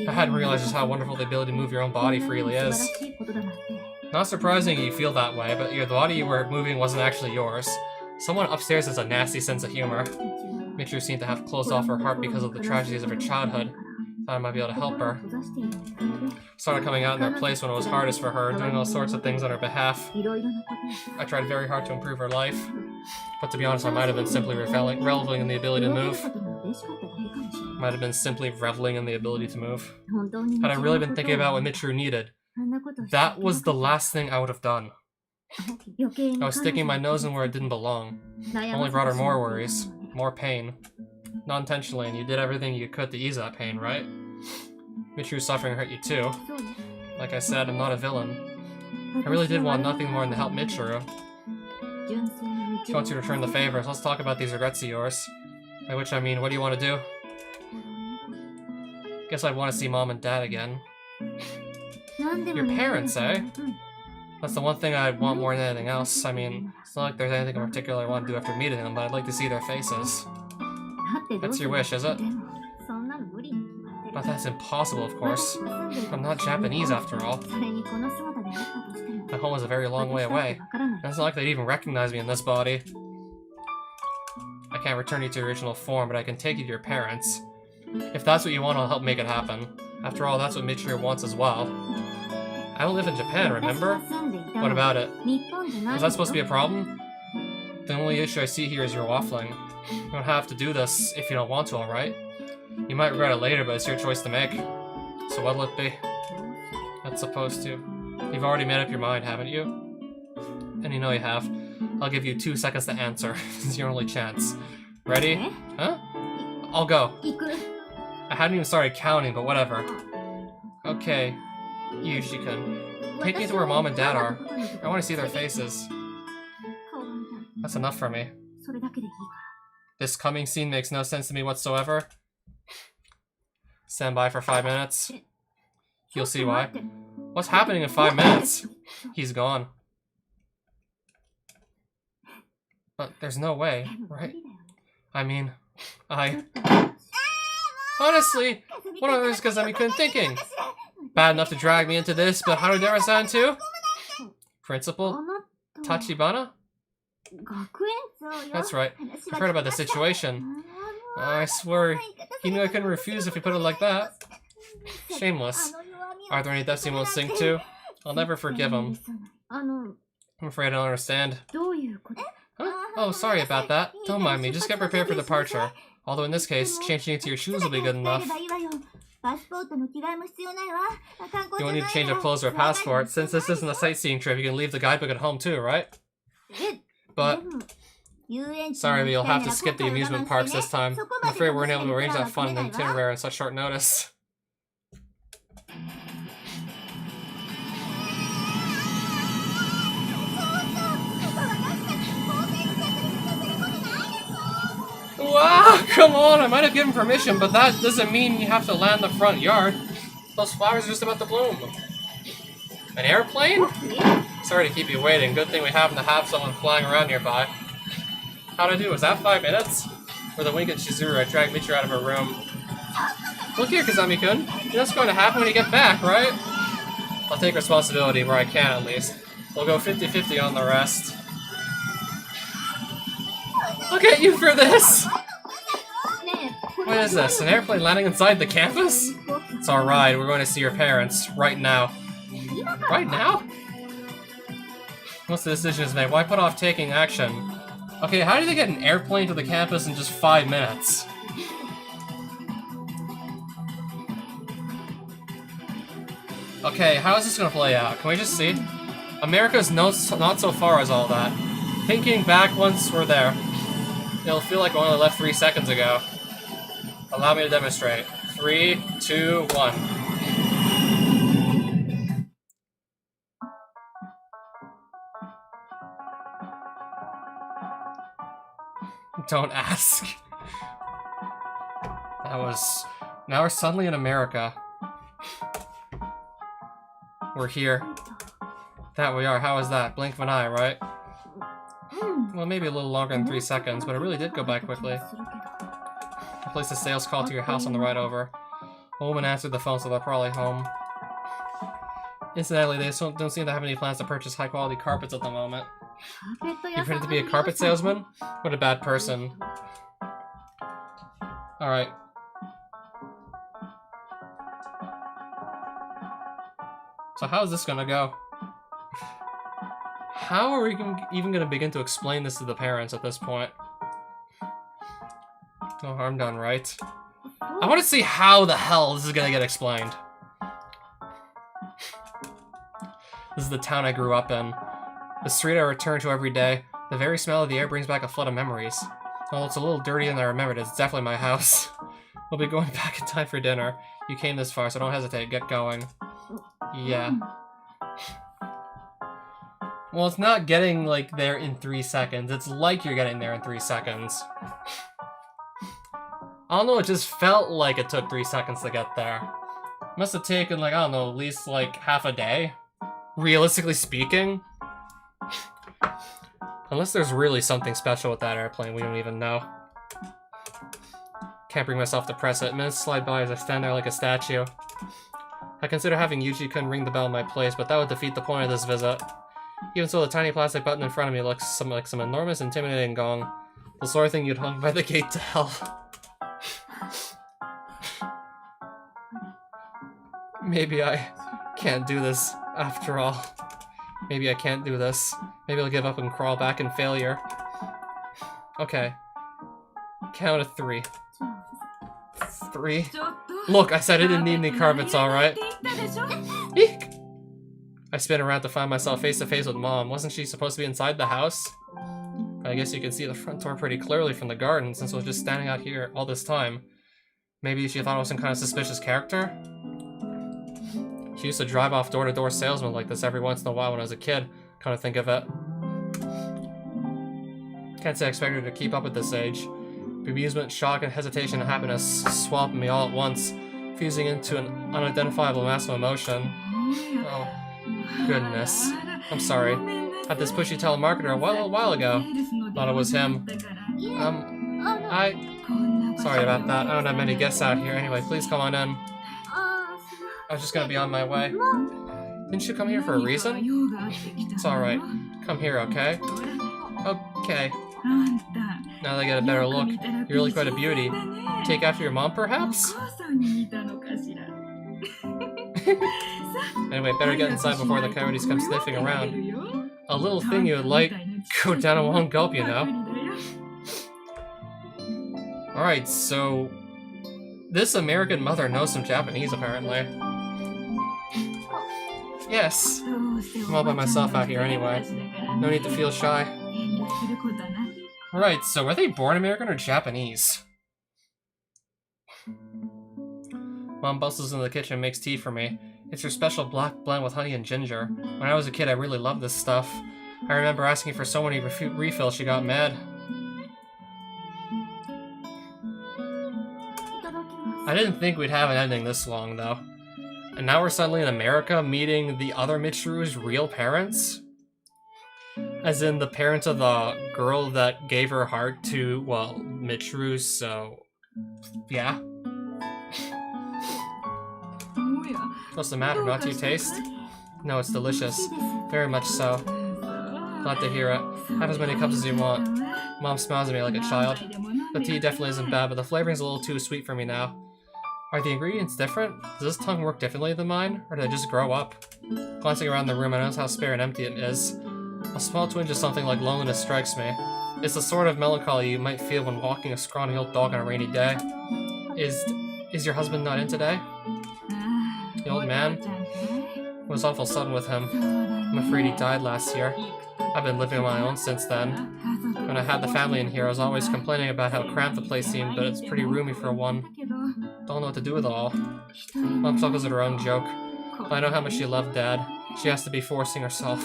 I hadn't realized just how wonderful the ability to move your own body freely is. Not surprising you feel that way, but the body you were moving wasn't actually yours. Someone upstairs has a nasty sense of humor. Michiru seemed to have closed off her heart because of the tragedies of her childhood. Thought I might be able to help her. Started coming out in their place when it was hardest for her, doing all sorts of things on her behalf. I tried very hard to improve her life. But to be honest, I might have been simply reveling in the ability to move. Might have been simply reveling in the ability to move. Had I really been thinking about what Michiru needed, that was the last thing I would have done. I was sticking my nose in where it didn't belong. Only brought her more worries, more pain. Not intentionally, and you did everything you could to ease that pain, right? Michiru's suffering hurt you too. Like I said, I'm not a villain. I really did want nothing more than to help Michiru. She wants you to return the favor, so let's talk about these regrets of yours. By which I mean, what do you want to do? Guess I'd want to see Mom and Dad again. Your parents, eh? That's the one thing I'd want more than anything else. I mean, it's not like there's anything in particular I want to do after meeting them, but I'd like to see their faces. That's your wish, is it? But that's impossible, of course. I'm not Japanese, after all. My home is a very long way away, and it's not like they'd even recognize me in this body. I can't return you to your original form, but I can take you to your parents. If that's what you want, I'll help make it happen. After all, that's what Michiru wants as well. I don't live in Japan, remember? What about it? Is that supposed to be a problem? The only issue I see here is you're waffling. You don't have to do this if you don't want to, alright? You might regret it later, but it's your choice to make. So what'll it be? That's supposed to. You've already made up your mind, haven't you? And you know you have. I'll give you 2 seconds to answer. This is your only chance. Ready? Huh? I'll go. I hadn't even started counting, but whatever. Okay. Yushi-kun. Take me to where Mom and Dad are. I want to see their faces. That's enough for me. This coming scene makes no sense to me whatsoever. Stand by for 5 minutes. You'll see why. What's happening in 5 minutes? He's gone. But there's no way, right? I mean, honestly, what on earth is Kazami-kun thinking? Bad enough to drag me into this, but how did Dara-san too? Principal? Tachibana? That's right. I've heard about the situation. I swear, he knew I couldn't refuse if he put it like that. Shameless. Are there any depths he won't sink to? I'll never forgive him. I'm afraid I don't understand. Huh? Oh, sorry about that. Don't mind me, just get prepared for departure. Although in this case, changing into your shoes will be good enough. You won't need to change of clothes or a passport. Since this isn't a sightseeing trip, you can leave the guidebook at home too, right? But... sorry, but you'll have to skip the amusement parks this time. I'm afraid we weren't able to arrange that fun and itinerary on such short notice. Wow, come on, I might have given permission, but that doesn't mean you have to land the front yard. Those flowers are just about to bloom. An airplane? Sorry to keep you waiting. Good thing we happen to have someone flying around nearby. How'd I do? Was that 5 minutes? With a wink at Chizuru, I dragged Michiru out of her room. Look here, Kazami-kun. You know what's going to happen when you get back, right? I'll take responsibility where I can, at least. We'll go 50-50 on the rest. Look at you for this! What is this? An airplane landing inside the campus? It's alright, we're going to see your parents. Right now. Right now? Once the decision is made, why put off taking action? Okay, how do they get an airplane to the campus in just 5 minutes? Okay, how is this gonna play out? Can we just see? America's not so far as all that. Thinking back once we're there. It'll feel like we only left 3 seconds ago. Allow me to demonstrate. 3, 2, 1. Don't ask. That was... now we're suddenly in America. We're here. That we are. How was that? Blink of an eye, right? Well, maybe a little longer than 3 seconds, but it really did go by quickly. I placed a sales call to your house on the ride over. A woman answered the phone, so they're probably home. Incidentally, they don't seem to have any plans to purchase high-quality carpets at the moment. You pretend to be a carpet salesman? What a bad person. Alright. So how is this gonna go? How are we even gonna begin to explain this to the parents at this point? No harm done, right? I want to see how the hell this is gonna get explained. This is the town I grew up in. The street I return to every day. The very smell of the air brings back a flood of memories. Although it's a little dirtier than I remembered, it's definitely my house. We'll be going back in time for dinner. You came this far, so don't hesitate. Get going. Yeah. Well, it's not getting, like, there in 3 seconds. It's like you're getting there in 3 seconds. I don't know, it just felt like it took 3 seconds to get there. Must have taken, like, I don't know, at least, like, half a day. Realistically speaking. Unless there's really something special with that airplane, we don't even know. Can't bring myself to press it. Minutes slide by as I stand there like a statue. I consider having Yuji-kun ring the bell in my place, but that would defeat the point of this visit. Even so, the tiny plastic button in front of me looks like some enormous, intimidating gong. The sort of thing you'd hung by the gate to hell. Maybe I can't do this, after all. Maybe I can't do this. Maybe I'll give up and crawl back in failure. Okay. Count of 3. 3. Look, I said I didn't need any carpets, alright? Eek! I spin around to find myself face to face with Mom. Wasn't she supposed to be inside the house? But I guess you can see the front door pretty clearly from the garden, since it was just standing out here all this time. Maybe she thought I was some kind of suspicious character? She used to drive off door-to-door salesmen like this every once in a while when I was a kid, kind of think of it. Can't say I expected her to keep up at this age. Bemusement, shock, and hesitation and happiness swamped me all at once, fusing into an unidentifiable mass of emotion. Oh, goodness. I'm sorry. Had this pushy telemarketer a while ago. Thought it was him. Sorry about that. I don't have many guests out here. Anyway, please come on in. I was just gonna be on my way. Didn't you come here for a reason? It's alright. Come here, okay? Okay. Now that I get a better look, you're really quite a beauty. Take after your mom, perhaps? Anyway, better get inside before the coyotes come sniffing around. A little thing you would like, go down in one gulp, you know? Alright, so... this American mother knows some Japanese, apparently. Yes. I'm all by myself out here anyway. No need to feel shy. Alright, so were they born American or Japanese? Mom bustles into the kitchen and makes tea for me. It's her special black blend with honey and ginger. When I was a kid, I really loved this stuff. I remember asking for so many refills she got mad. I didn't think we'd have an ending this long, though. And now we're suddenly in America meeting the other Michiru's real parents? As in the parents of the girl that gave her heart to, well, Michiru, so... yeah. What's the matter, not to your taste? No, it's delicious. Very much so. Glad to hear it. Have as many cups as you want. Mom smiles at me like a child. The tea definitely isn't bad, but the flavoring's a little too sweet for me now. Are the ingredients different? Does this tongue work differently than mine? Or did I just grow up? Glancing around the room, I notice how spare and empty it is. A small twinge of something like loneliness strikes me. It's the sort of melancholy you might feel when walking a scrawny old dog on a rainy day. Is your husband not in today? The old man? It was awful sudden with him. I'm afraid he died last year. I've been living on my own since then. When I had the family in here, I was always complaining about how cramped the place seemed, but it's pretty roomy for one. Don't know what to do with it all. Mom chuckles at her own joke. But I know how much she loved Dad. She has to be forcing herself.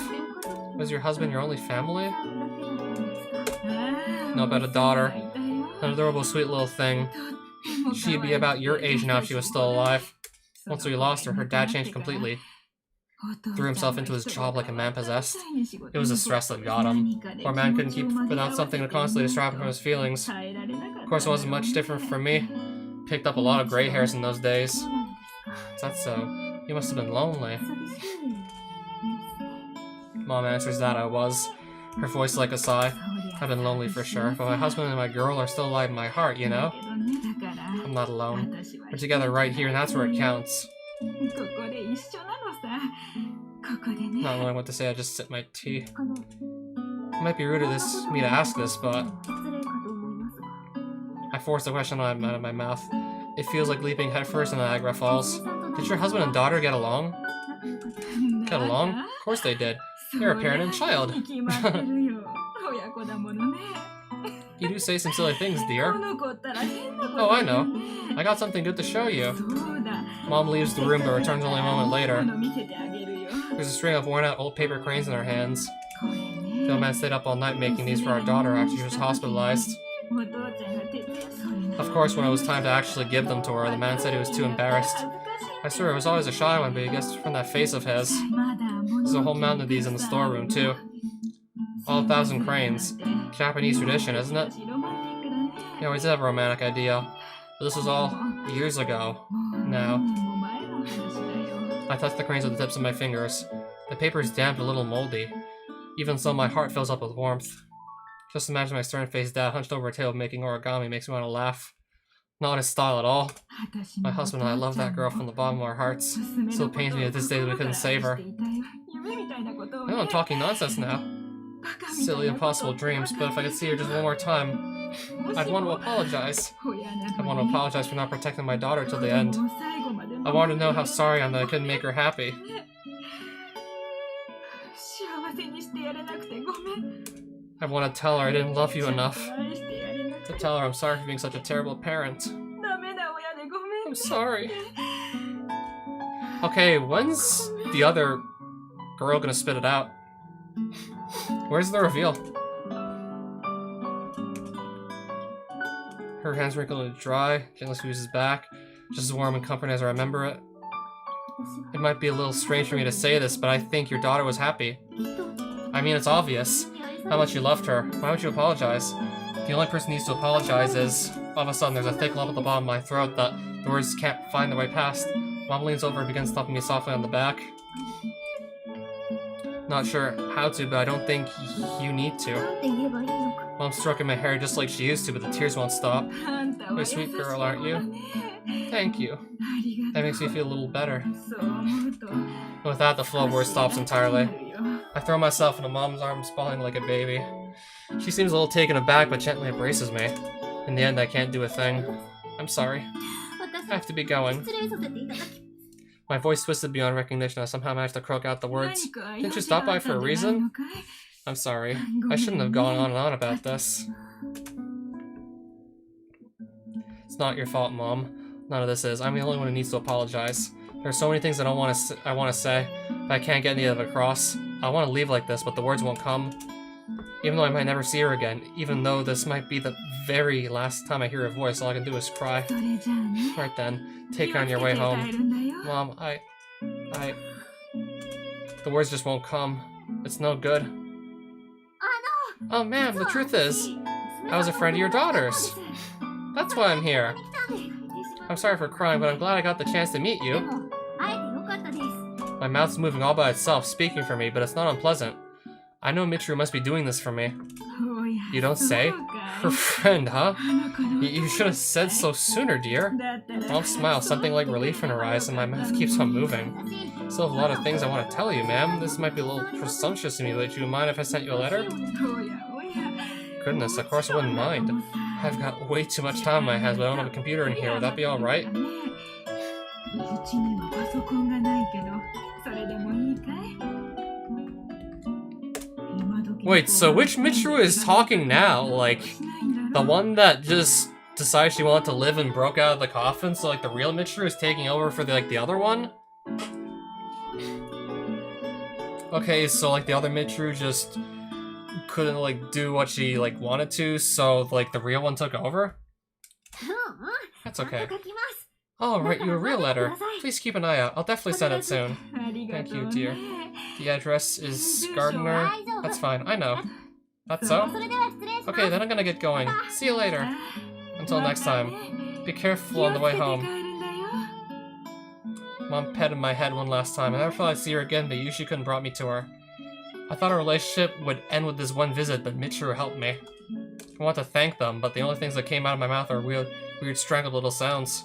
Was your husband your only family? No, about a daughter. An adorable, sweet little thing. She'd be about your age now if she was still alive. Once we lost her, her dad changed completely. Threw himself into his job like a man possessed. It was the stress that got him. Poor man couldn't keep without something to constantly distract him from his feelings. Of course, it wasn't much different from me. Picked up a lot of gray hairs in those days. Is that so? You must have been lonely. Mom answers that I was. Her voice like a sigh. I've been lonely for sure, but my husband and my girl are still alive in my heart, you know? I'm not alone. We're together right here, and that's where it counts. Not knowing what to say, I just sip my tea. It might be rude of me to ask this, but... I forced the question out of my mouth. It feels like leaping headfirst into Niagara Falls. Did your husband and daughter get along? Get along? Of course they did. They're a parent and child. You do say some silly things, dear. Oh, I know. I got something good to show you. Mom leaves the room but returns only a moment later. There's a string of worn-out old paper cranes in her hands. The old man stayed up all night making these for our daughter after she was hospitalized. Of course, when it was time to actually give them to her, the man said he was too embarrassed. I swear it was always a shy one, but I guess from that face of his. There's a whole mountain of these in the storeroom, too. All 1,000 cranes. Japanese tradition, isn't it? He always had a romantic idea. But this was all years ago. Now. I touch the cranes with the tips of my fingers. The paper is damp and a little moldy. Even so, my heart fills up with warmth. Just imagine my stern-faced dad hunched over a table making origami makes me want to laugh. Not his style at all. My husband and I love that girl from the bottom of our hearts. It still pains me at this day that we couldn't save her. I know I'm talking nonsense now. Silly, impossible dreams, but if I could see her just one more time, I'd want to apologize. I want to apologize for not protecting my daughter till the end. I want to know how sorry I am that I couldn't make her happy. I want to tell her I didn't love you enough. To tell her I'm sorry for being such a terrible parent. I'm sorry. Okay, when's the other girl gonna spit it out? Where's the reveal? Her hands wrinkled dry, gently squeezes his back, just as warm and comforting as I remember it. It might be a little strange for me to say this, but I think your daughter was happy. I mean, it's obvious how much you loved her. Why would you apologize? The only person who needs to apologize is... All of a sudden, there's a thick lump at the bottom of my throat that the words can't find their way past. Mom leans over and begins thumping me softly on the back. Not sure how to, but I don't think you need to. Mom's stroking my hair just like she used to, but the tears won't stop. You're a sweet girl, aren't you? Thank you. That makes me feel a little better. And with that, the flow of words stops entirely. I throw myself into Mom's arms, bawling like a baby. She seems a little taken aback, but gently embraces me. In the end, I can't do a thing. I'm sorry. I have to be going. My voice twisted beyond recognition. I somehow managed to croak out the words. Didn't you stop by for a reason? I'm sorry. I shouldn't have gone on and on about this. It's not your fault, Mom. None of this is. I'm the only one who needs to apologize. There are so many things I want to say, but I can't get any of it across. I want to leave like this, but the words won't come. Even though I might never see her again, even though this might be the very last time I hear her voice, all I can do is cry. Right then, take her on your way home. Mom, the words just won't come. It's no good. Oh, ma'am, the truth is, I was a friend of your daughter's. That's why I'm here. I'm sorry for crying, but I'm glad I got the chance to meet you. My mouth's moving all by itself, speaking for me, but it's not unpleasant. I know Michiru must be doing this for me. You don't say? Her friend, huh? You should have said so sooner, dear. Mom smiles, something like relief in her eyes, and my mouth keeps on moving. Still have a lot of things I want to tell you, ma'am. This might be a little presumptuous of me, but do you mind if I sent you a letter? Goodness, of course I wouldn't mind. I've got way too much time on my hands, but I don't have a computer in here. Would that be alright? Wait, so which Michiru is talking now? Like, the one that just decided she wanted to live and broke out of the coffin, so like the real Michiru is taking over for the other one? Okay, so like the other Michiru just couldn't like do what she like wanted to, so like the real one took over? That's okay. Oh, right, you a real letter. Please keep an eye out. I'll definitely send it soon. Thank you, dear. The address is Gardner. That's fine, I know. That's so? Okay, then I'm gonna get going. See you later. Until next time. Be careful on the way home. Mom petted my head one last time. I never thought I'd see her again, but you couldn't brought me to her. I thought our relationship would end with this one visit, but Michiru helped me. I want to thank them, but the only things that came out of my mouth are weird strangled little sounds.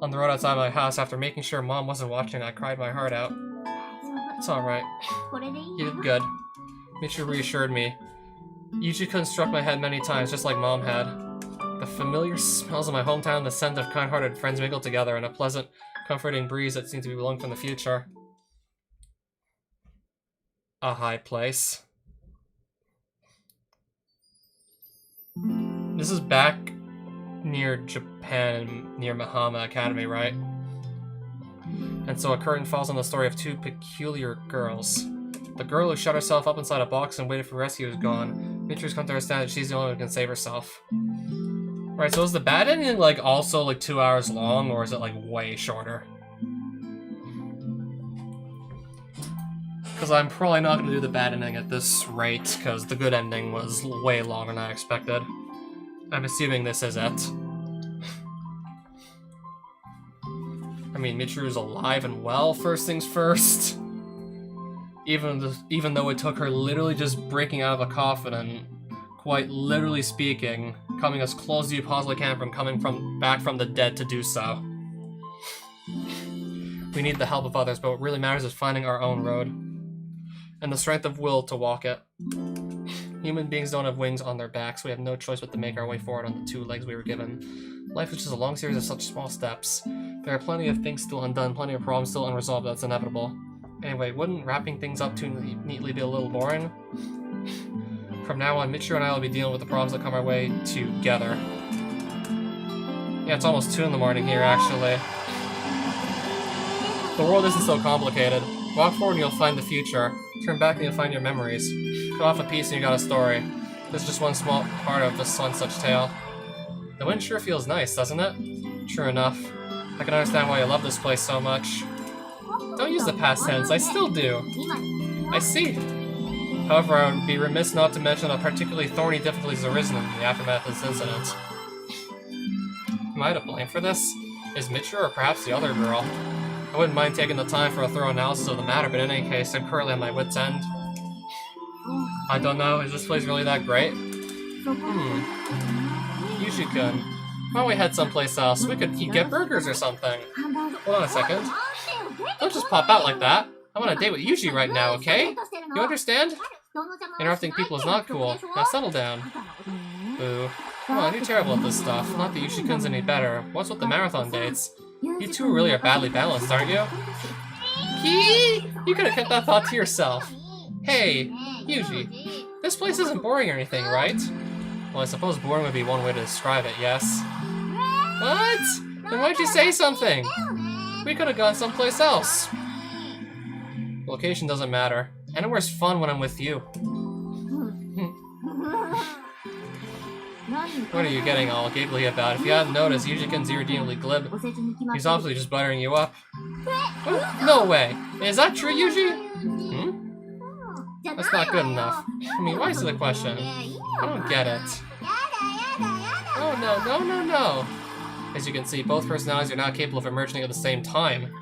On the road outside my house, after making sure Mom wasn't watching, I cried my heart out. It's alright. You did good. Michiru reassured me. Yuji couldn't struck my head many times, just like Mom had. The familiar smells of my hometown, the scent of kind-hearted friends mingled together, and a pleasant, comforting breeze that seemed to be blowing from the future. A high place. This is back near Japan, near Mahama Academy, right? And so a curtain falls on the story of two peculiar girls. The girl who shut herself up inside a box and waited for rescue is gone. Michiru's come to understand that she's the only one who can save herself. Right, so is the bad ending like also like 2 hours long, or is it like way shorter? Because I'm probably not going to do the bad ending at this rate, because the good ending was way longer than I expected. I'm assuming this is it. I mean, Michiru's alive and well, first things first. Even though it took her literally just breaking out of a coffin and, quite literally speaking, coming as close as you possibly can from coming back from the dead to do so. We need the help of others, but what really matters is finding our own road. And the strength of will to walk it. Human beings don't have wings on their backs. We have no choice but to make our way forward on the 2 legs we were given. Life is just a long series of such small steps. There are plenty of things still undone, plenty of problems still unresolved. That's inevitable. Anyway, wouldn't wrapping things up too neatly be a little boring? From now on, Michiru and I will be dealing with the problems that come our way together. Yeah, it's almost 2 in the morning here, actually. The world isn't so complicated. Walk forward and you'll find the future. Turn back and you'll find your memories. Cut off a piece and you got a story. This is just one small part of the one such tale. The wind sure feels nice, doesn't it? True enough. I can understand why you love this place so much. Don't use the past tense, I still do. I see. However, I would be remiss not to mention that particularly thorny difficulties arisen in the aftermath of this incident. Am I to blame for this? Is Michiru or perhaps the other girl? I wouldn't mind taking the time for a thorough analysis of the matter, but in any case, I'm currently at my wit's end. I don't know, is this place really that great? Yuji-kun, why don't we head someplace else? We could get burgers or something. Hold on a second. Don't just pop out like that. I'm on a date with Yuji right now, okay? You understand? Interrupting people is not cool. Now settle down. Boo. Come on, you're terrible at this stuff. Not that Yuji-kun's any better. What's with the marathon dates? You two really are badly balanced, aren't you? Kee! You could have kept that thought to yourself. Hey, Yuji. This place isn't boring or anything, right? Well, I suppose boring would be one way to describe it, yes. What? Then why'd you say something? We could have gone someplace else. Location doesn't matter. Anywhere's fun when I'm with you. What are you getting all giggly about? If you hadn't noticed, Yuji-kun's irredeemably glib. He's obviously just buttering you up. What? No way! Is that true, Yuji? That's not good enough. I mean, why is it a question? I don't get it. Oh no. As you can see, both personalities are now capable of emerging at the same time.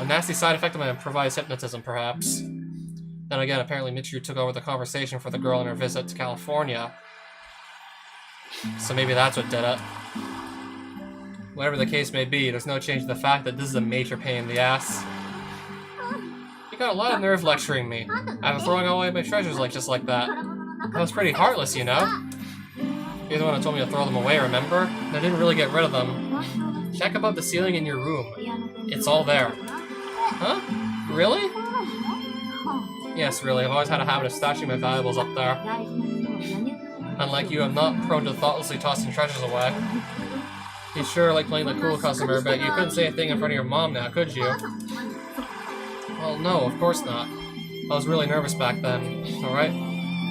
A nasty side effect of my improvised hypnotism, perhaps. Then again, apparently Michiru took over the conversation for the girl in her visit to California. So maybe that's what did it. Whatever the case may be, there's no change to the fact that this is a major pain in the ass. You got a lot of nerve lecturing me. I've been throwing away my treasures just like that. That was pretty heartless, you know? You're the one who told me to throw them away, remember? And I didn't really get rid of them. Check above the ceiling in your room. It's all there. Huh? Really? Yes, really. I've always had a habit of stashing my valuables up there. Unlike you, I'm not prone to thoughtlessly tossing treasures away. You sure like playing the cool customer, but you couldn't say a thing in front of your mom now, could you? Well, no, of course not. I was really nervous back then. Alright?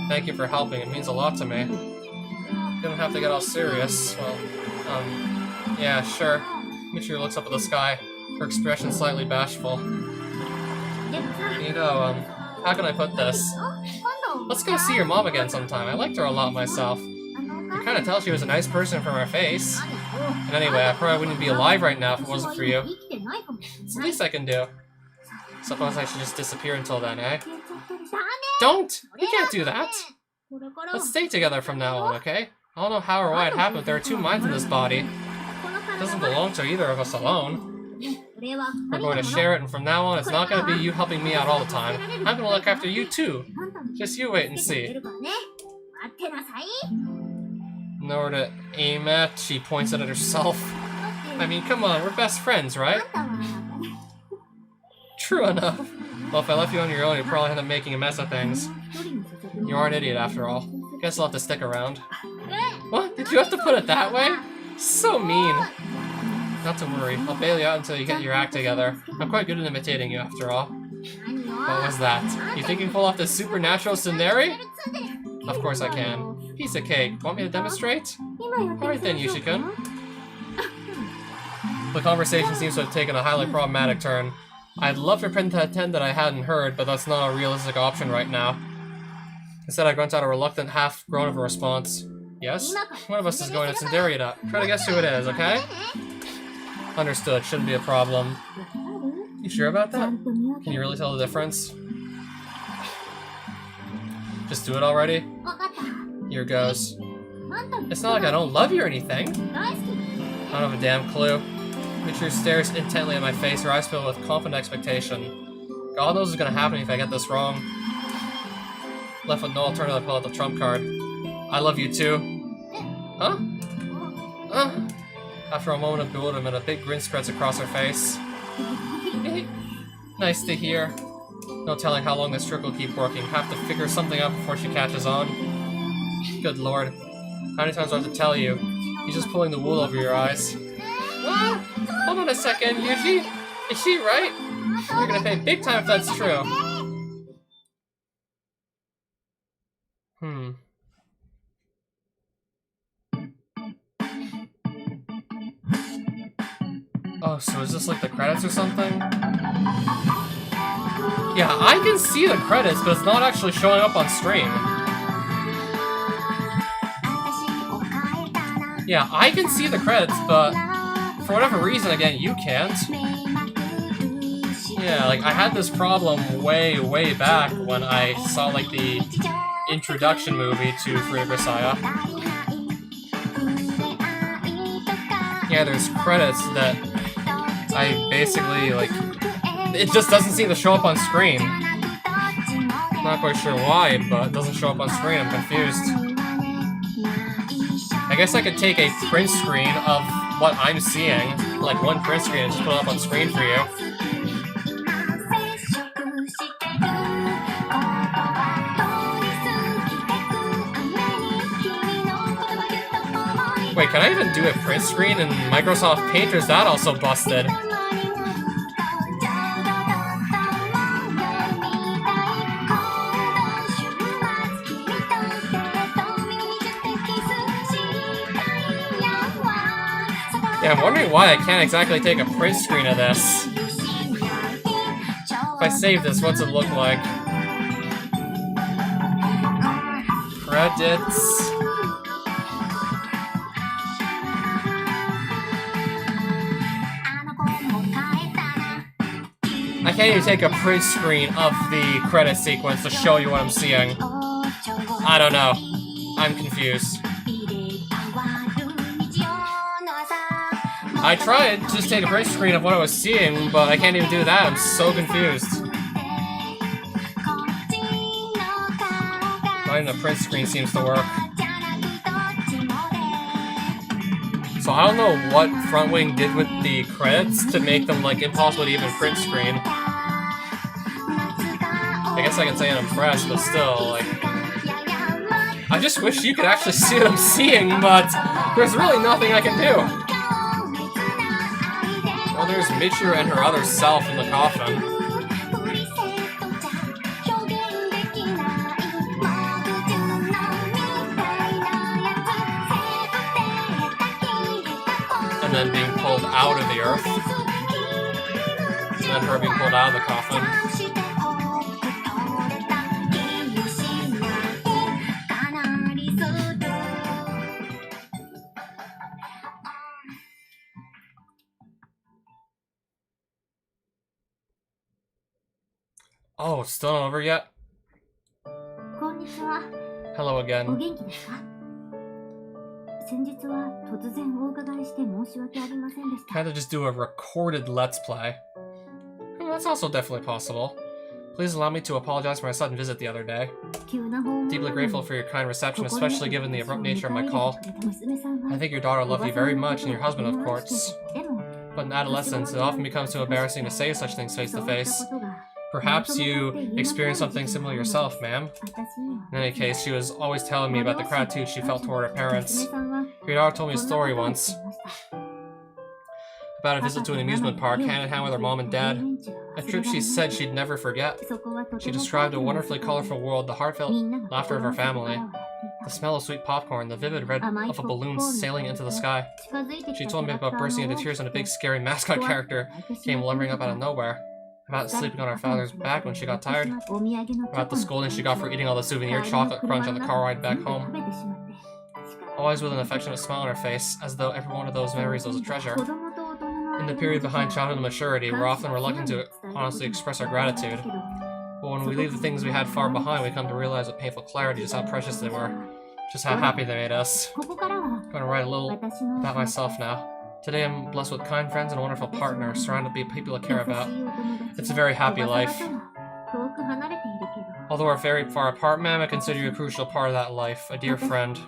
Thank you for helping, it means a lot to me. You don't have to get all serious. Well, yeah, sure. Michiru looks up at the sky, her expression slightly bashful. You know, how can I put this? Let's go see your mom again sometime. I liked her a lot myself. You kind of tell she was a nice person from her face. And anyway, I probably wouldn't be alive right now if it wasn't for you. It's the least I can do. Suppose I should just disappear until then, eh? Don't! You can't do that! Let's stay together from now on, okay? I don't know how or why it happened, but there are two minds in this body. It doesn't belong to either of us alone. We're going to share it, and from now on, it's not going to be you helping me out all the time. I'm going to look after you too. Just you wait and see. Nowhere to aim at, she points at it herself. I mean, come on, we're best friends, right? True enough. Well, if I left you on your own, you'd probably end up making a mess of things. You are an idiot, after all. Guess I'll have to stick around. What? Did you have to put it that way? So mean. Not to worry. I'll bail you out until you get your act together. I'm quite good at imitating you, after all. What was that? You think you can pull off this supernatural scenario? Of course I can. Piece of cake. Want me to demonstrate? Alright then, Yuji-kun. The conversation seems to have taken a highly problematic turn. I'd love to pretend that I hadn't heard, but that's not a realistic option right now. Instead, I grunt out a reluctant half-groan of a response. Yes? One of us is going to tsundere it up. Try to guess who it is, okay? Understood. Shouldn't be a problem. You sure about that? Can you really tell the difference? Just do it already? Here goes. It's not like I don't love you or anything. I don't have a damn clue. Michiru stares intently at my face, her eyes filled with confident expectation. God knows what's gonna happen if I get this wrong. Left with no alternative, pull out the trump card. I love you too. Huh? After a moment of bewilderment, a big grin spreads across her face. Nice to hear. No telling how long this trick will keep working. Have to figure something out before she catches on. Good lord. How many times do I have to tell you? He's just pulling the wool over your eyes. What? Hold on a second, Yuji. Is she right? You're gonna pay big time if that's true. Oh, so is this like the credits or something? Yeah, I can see the credits, but it's not actually showing up on stream. Yeah, I can see the credits, but for whatever reason, again, you can't. Yeah, like, I had this problem way, way back when I saw, like, the introduction movie to Fruit of Grisaia. Yeah, there's credits that I basically, like, it just doesn't seem to show up on screen. Not quite sure why, but it doesn't show up on screen. I'm confused. I guess I could take a print screen of what I'm seeing, like one print screen, and just put it up on screen for you. Wait, can I even do a print screen in Microsoft Paint, or is that also busted? Yeah, I'm wondering why I can't exactly take a print screen of this. If I save this, what's it look like? Credits. I can't even take a print screen of the credit sequence to show you what I'm seeing. I don't know. I'm confused. I tried to just take a print screen of what I was seeing, but I can't even do that. I'm so confused. Not even a print screen seems to work. So I don't know what Front Wing did with the credits to make them like impossible to even print screen. I guess I can say I'm impressed, but still, like, I just wish you could actually see what I'm seeing, but there's really nothing I can do. Well, there's Michiru and her other self in the coffin. And then being pulled out of the earth. And then her being pulled out of the coffin. Oh, still not over yet? Hello again. Kind of just do a recorded Let's Play. Oh, that's also definitely possible. Please allow me to apologize for my sudden visit the other day. Deeply grateful for your kind reception, especially given the abrupt nature of my call. I think your daughter loved you very much, and your husband, of course. But in adolescence, it often becomes too embarrassing to say such things face to face. Perhaps you experienced something similar yourself, ma'am. In any case, she was always telling me about the gratitude she felt toward her parents. Your daughter told me a story once about a visit to an amusement park hand in hand with her mom and dad. A trip she said she'd never forget. She described a wonderfully colorful world, the heartfelt laughter of her family, the smell of sweet popcorn, the vivid red of a balloon sailing into the sky. She told me about bursting into tears when a big scary mascot character came lumbering up out of nowhere. About sleeping on her father's back when she got tired. About the scolding she got for eating all the souvenir chocolate crunch on the car ride back home. Always with an affectionate smile on her face, as though every one of those memories was a treasure. In the period behind childhood and maturity, we're often reluctant to honestly express our gratitude. But when we leave the things we had far behind, we come to realize with painful clarity just how precious they were. Just how happy they made us. I'm gonna write a little about myself now. Today I'm blessed with kind friends and a wonderful partner, surrounded by people I care about. It's a very happy life. Although we're very far apart, ma'am, I consider you a crucial part of that life, a dear friend.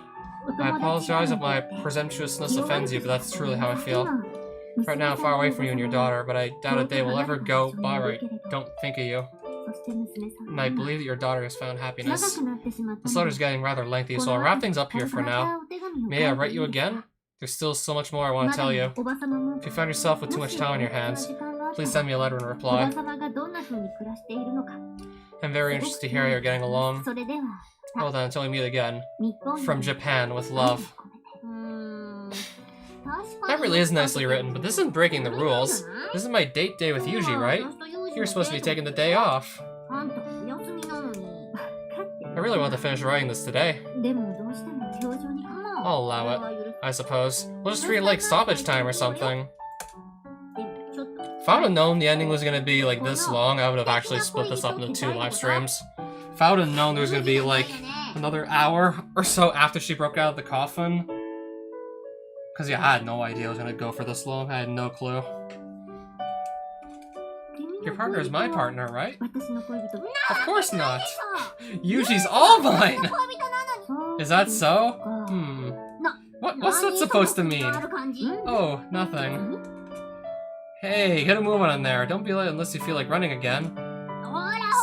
I apologize if my presumptuousness offends you, but that's truly how I feel. Right now I'm far away from you and your daughter, but I doubt a day will ever go by where I don't think of you. And I believe that your daughter has found happiness. This letter's getting rather lengthy, so I'll wrap things up here for now. May I write you again? There's still so much more I want to tell you. If you find yourself with too much time on your hands, please send me a letter in reply. I'm very interested to hear how you're getting along. Well then, until we meet again. From Japan, with love. That really is nicely written, but this isn't breaking the rules. This is my date day with Yuji, right? You're supposed to be taking the day off. I really want to finish writing this today. I'll allow it, I suppose. We'll just treat it like stoppage time or something. If I would have known the ending was going to be like this long, I would have actually split this up into 2 live streams. If I would have known there was going to be like another hour or so after she broke out of the coffin. Because yeah, I had no idea it was going to go for this long. I had no clue. Your partner is my partner, right? Of course not. Yuji's all mine! Is that so? What's that supposed to mean? Oh, nothing. Hey, get a move on there. Don't be late unless you feel like running again.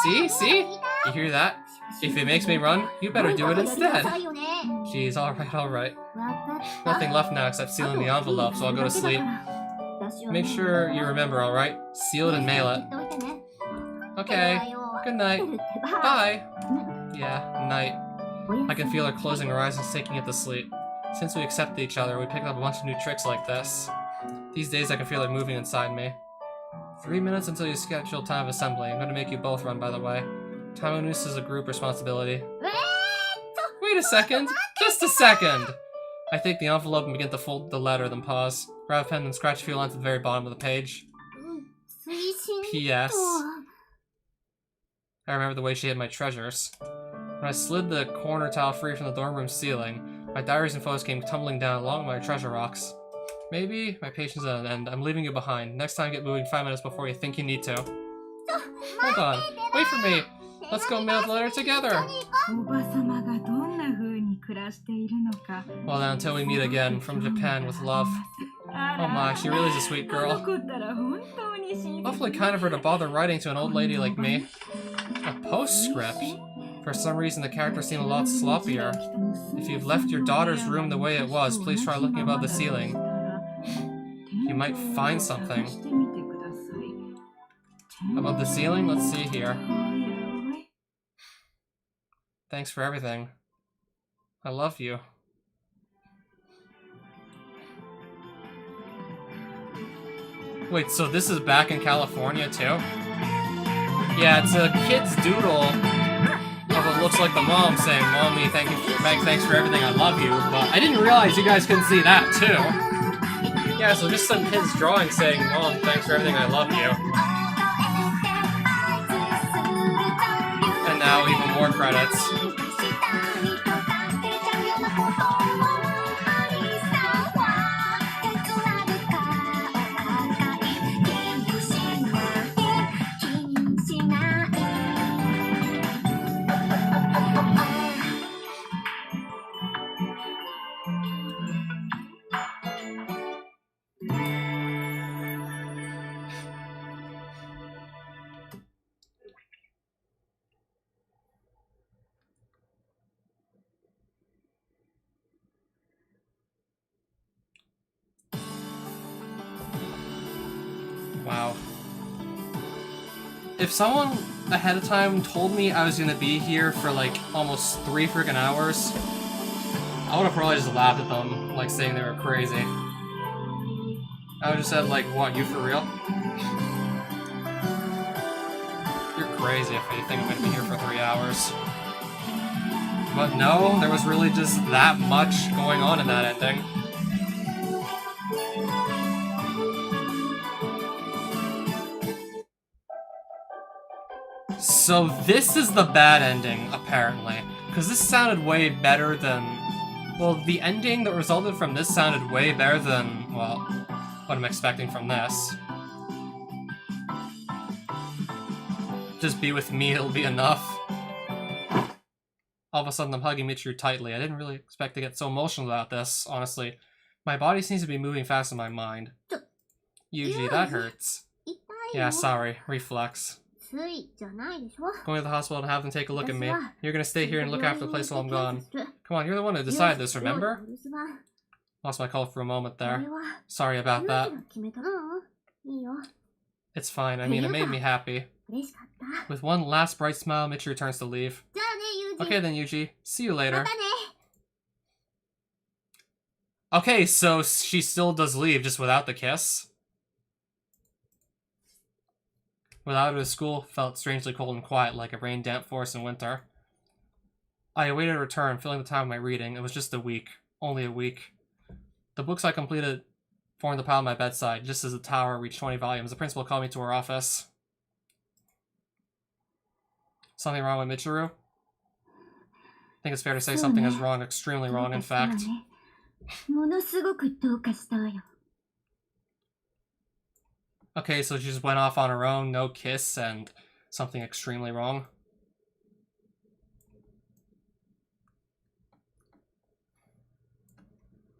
See? You hear that? If it makes me run, you better do it instead. Jeez, alright. Nothing left now except sealing the envelope, so I'll go to sleep. Make sure you remember, alright? Seal it and mail it. Okay. Good night. Bye. Yeah, night. I can feel her closing her eyes and sinking into sleep. Since we accepted each other, we picked up a bunch of new tricks like this. These days I can feel it moving inside me. 3 minutes until your scheduled time of assembly. I'm gonna make you both run, by the way. Time of noose is a group responsibility. Wait a second! Just a second! I take the envelope and begin to fold the letter, then pause. Grab a pen and scratch a few lines at the very bottom of the page. P.S. I remember the way she hid my treasures. When I slid the corner tile free from the dorm room ceiling, my diaries and photos came tumbling down along with my treasure rocks. Maybe my patience is at an end. I'm leaving you behind. Next time get moving 5 minutes before you think you need to. Hold on. Wait for me. Let's go mail the letter together. Well then, until we meet again, from Japan with love. Oh my, she really is a sweet girl. Awfully kind of her to bother writing to an old lady like me. A postscript? For some reason the characters seem a lot sloppier. If you've left your daughter's room the way it was, please try looking above the ceiling. You might find something. Above the ceiling? Let's see here. Thanks for everything. I love you. Wait, so this is back in California too? Yeah, it's a kid's doodle of what looks like the mom saying, "Mommy, thanks for everything, I love you." But I didn't realize you guys couldn't see that too. Yeah, so just some kid's drawing saying, "Mom, thanks for everything, I love you." And now even more credits. Wow. If someone ahead of time told me I was gonna be here for like almost 3 freaking hours, I would have probably just laughed at them, like saying they were crazy. I would have said like, "What, you for real? You're crazy if you think I'm gonna be here for 3 hours." But no, there was really just that much going on in that ending. So this is the bad ending, apparently. Because this sounded way better than... Well, the ending that resulted from this sounded way better than, well, what I'm expecting from this. Just be with me, it'll be enough. All of a sudden I'm hugging Michiru tightly. I didn't really expect to get so emotional about this, honestly. My body seems to be moving faster than my mind. Yuji, that hurts. Yeah, sorry. Reflex. Going to the hospital and have them take a look at me. You're gonna stay here and look after the place while I'm gone. Come on, you're the one who decided this, remember? Lost my call for a moment there. Sorry about that. It's fine, I mean, it made me happy. With one last bright smile, Michiru turns to leave. Okay then, Yuji. See you later. Okay, so she still does leave, just without the kiss. Without her, the school felt strangely cold and quiet, like a rain-damp forest in winter. I awaited a return, filling the time of my reading. It was just a week. Only a week. The books I completed formed the pile at my bedside. Just as the tower reached 20 volumes, the principal called me to her office. Something wrong with Michiru? I think it's fair to say something is wrong, extremely wrong, in fact. Okay, so she just went off on her own, no kiss, and something extremely wrong.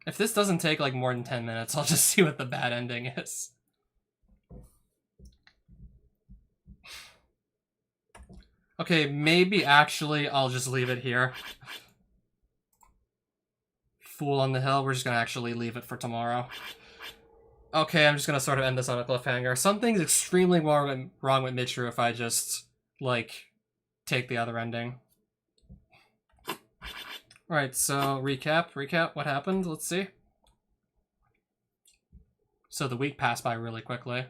If this doesn't take like more than 10 minutes, I'll just see what the bad ending is. Okay, maybe actually I'll just leave it here. Fool on the Hill, we're just gonna actually leave it for tomorrow. Okay, I'm just gonna sort of end this on a cliffhanger. Something's extremely wrong with Michiru if I just, like, take the other ending. Alright, so recap what happened, let's see. So the week passed by really quickly.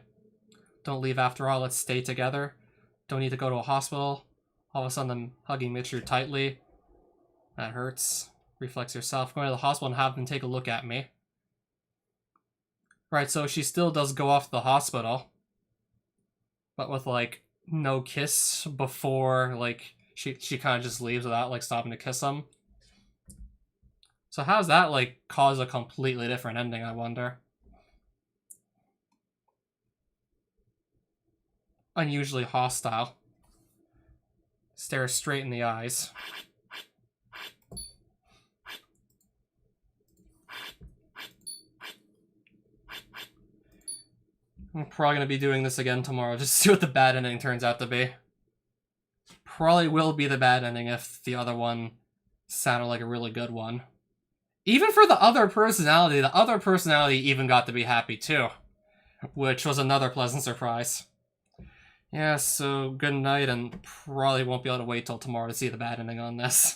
Don't leave after all, let's stay together. Don't need to go to a hospital. All of a sudden I'm hugging Michiru tightly. That hurts. Reflex yourself. Going to the hospital and have them take a look at me. Right, so she still does go off to the hospital. But with, like, no kiss before, like, she kind of just leaves without, like, stopping to kiss him. So how's that, like, cause a completely different ending, I wonder? Unusually hostile. Stare straight in the eyes. I'm probably going to be doing this again tomorrow, just to see what the bad ending turns out to be. Probably will be the bad ending if the other one sounded like a really good one. Even for the other personality even got to be happy too. Which was another pleasant surprise. Yeah, so good night, and probably won't be able to wait till tomorrow to see the bad ending on this.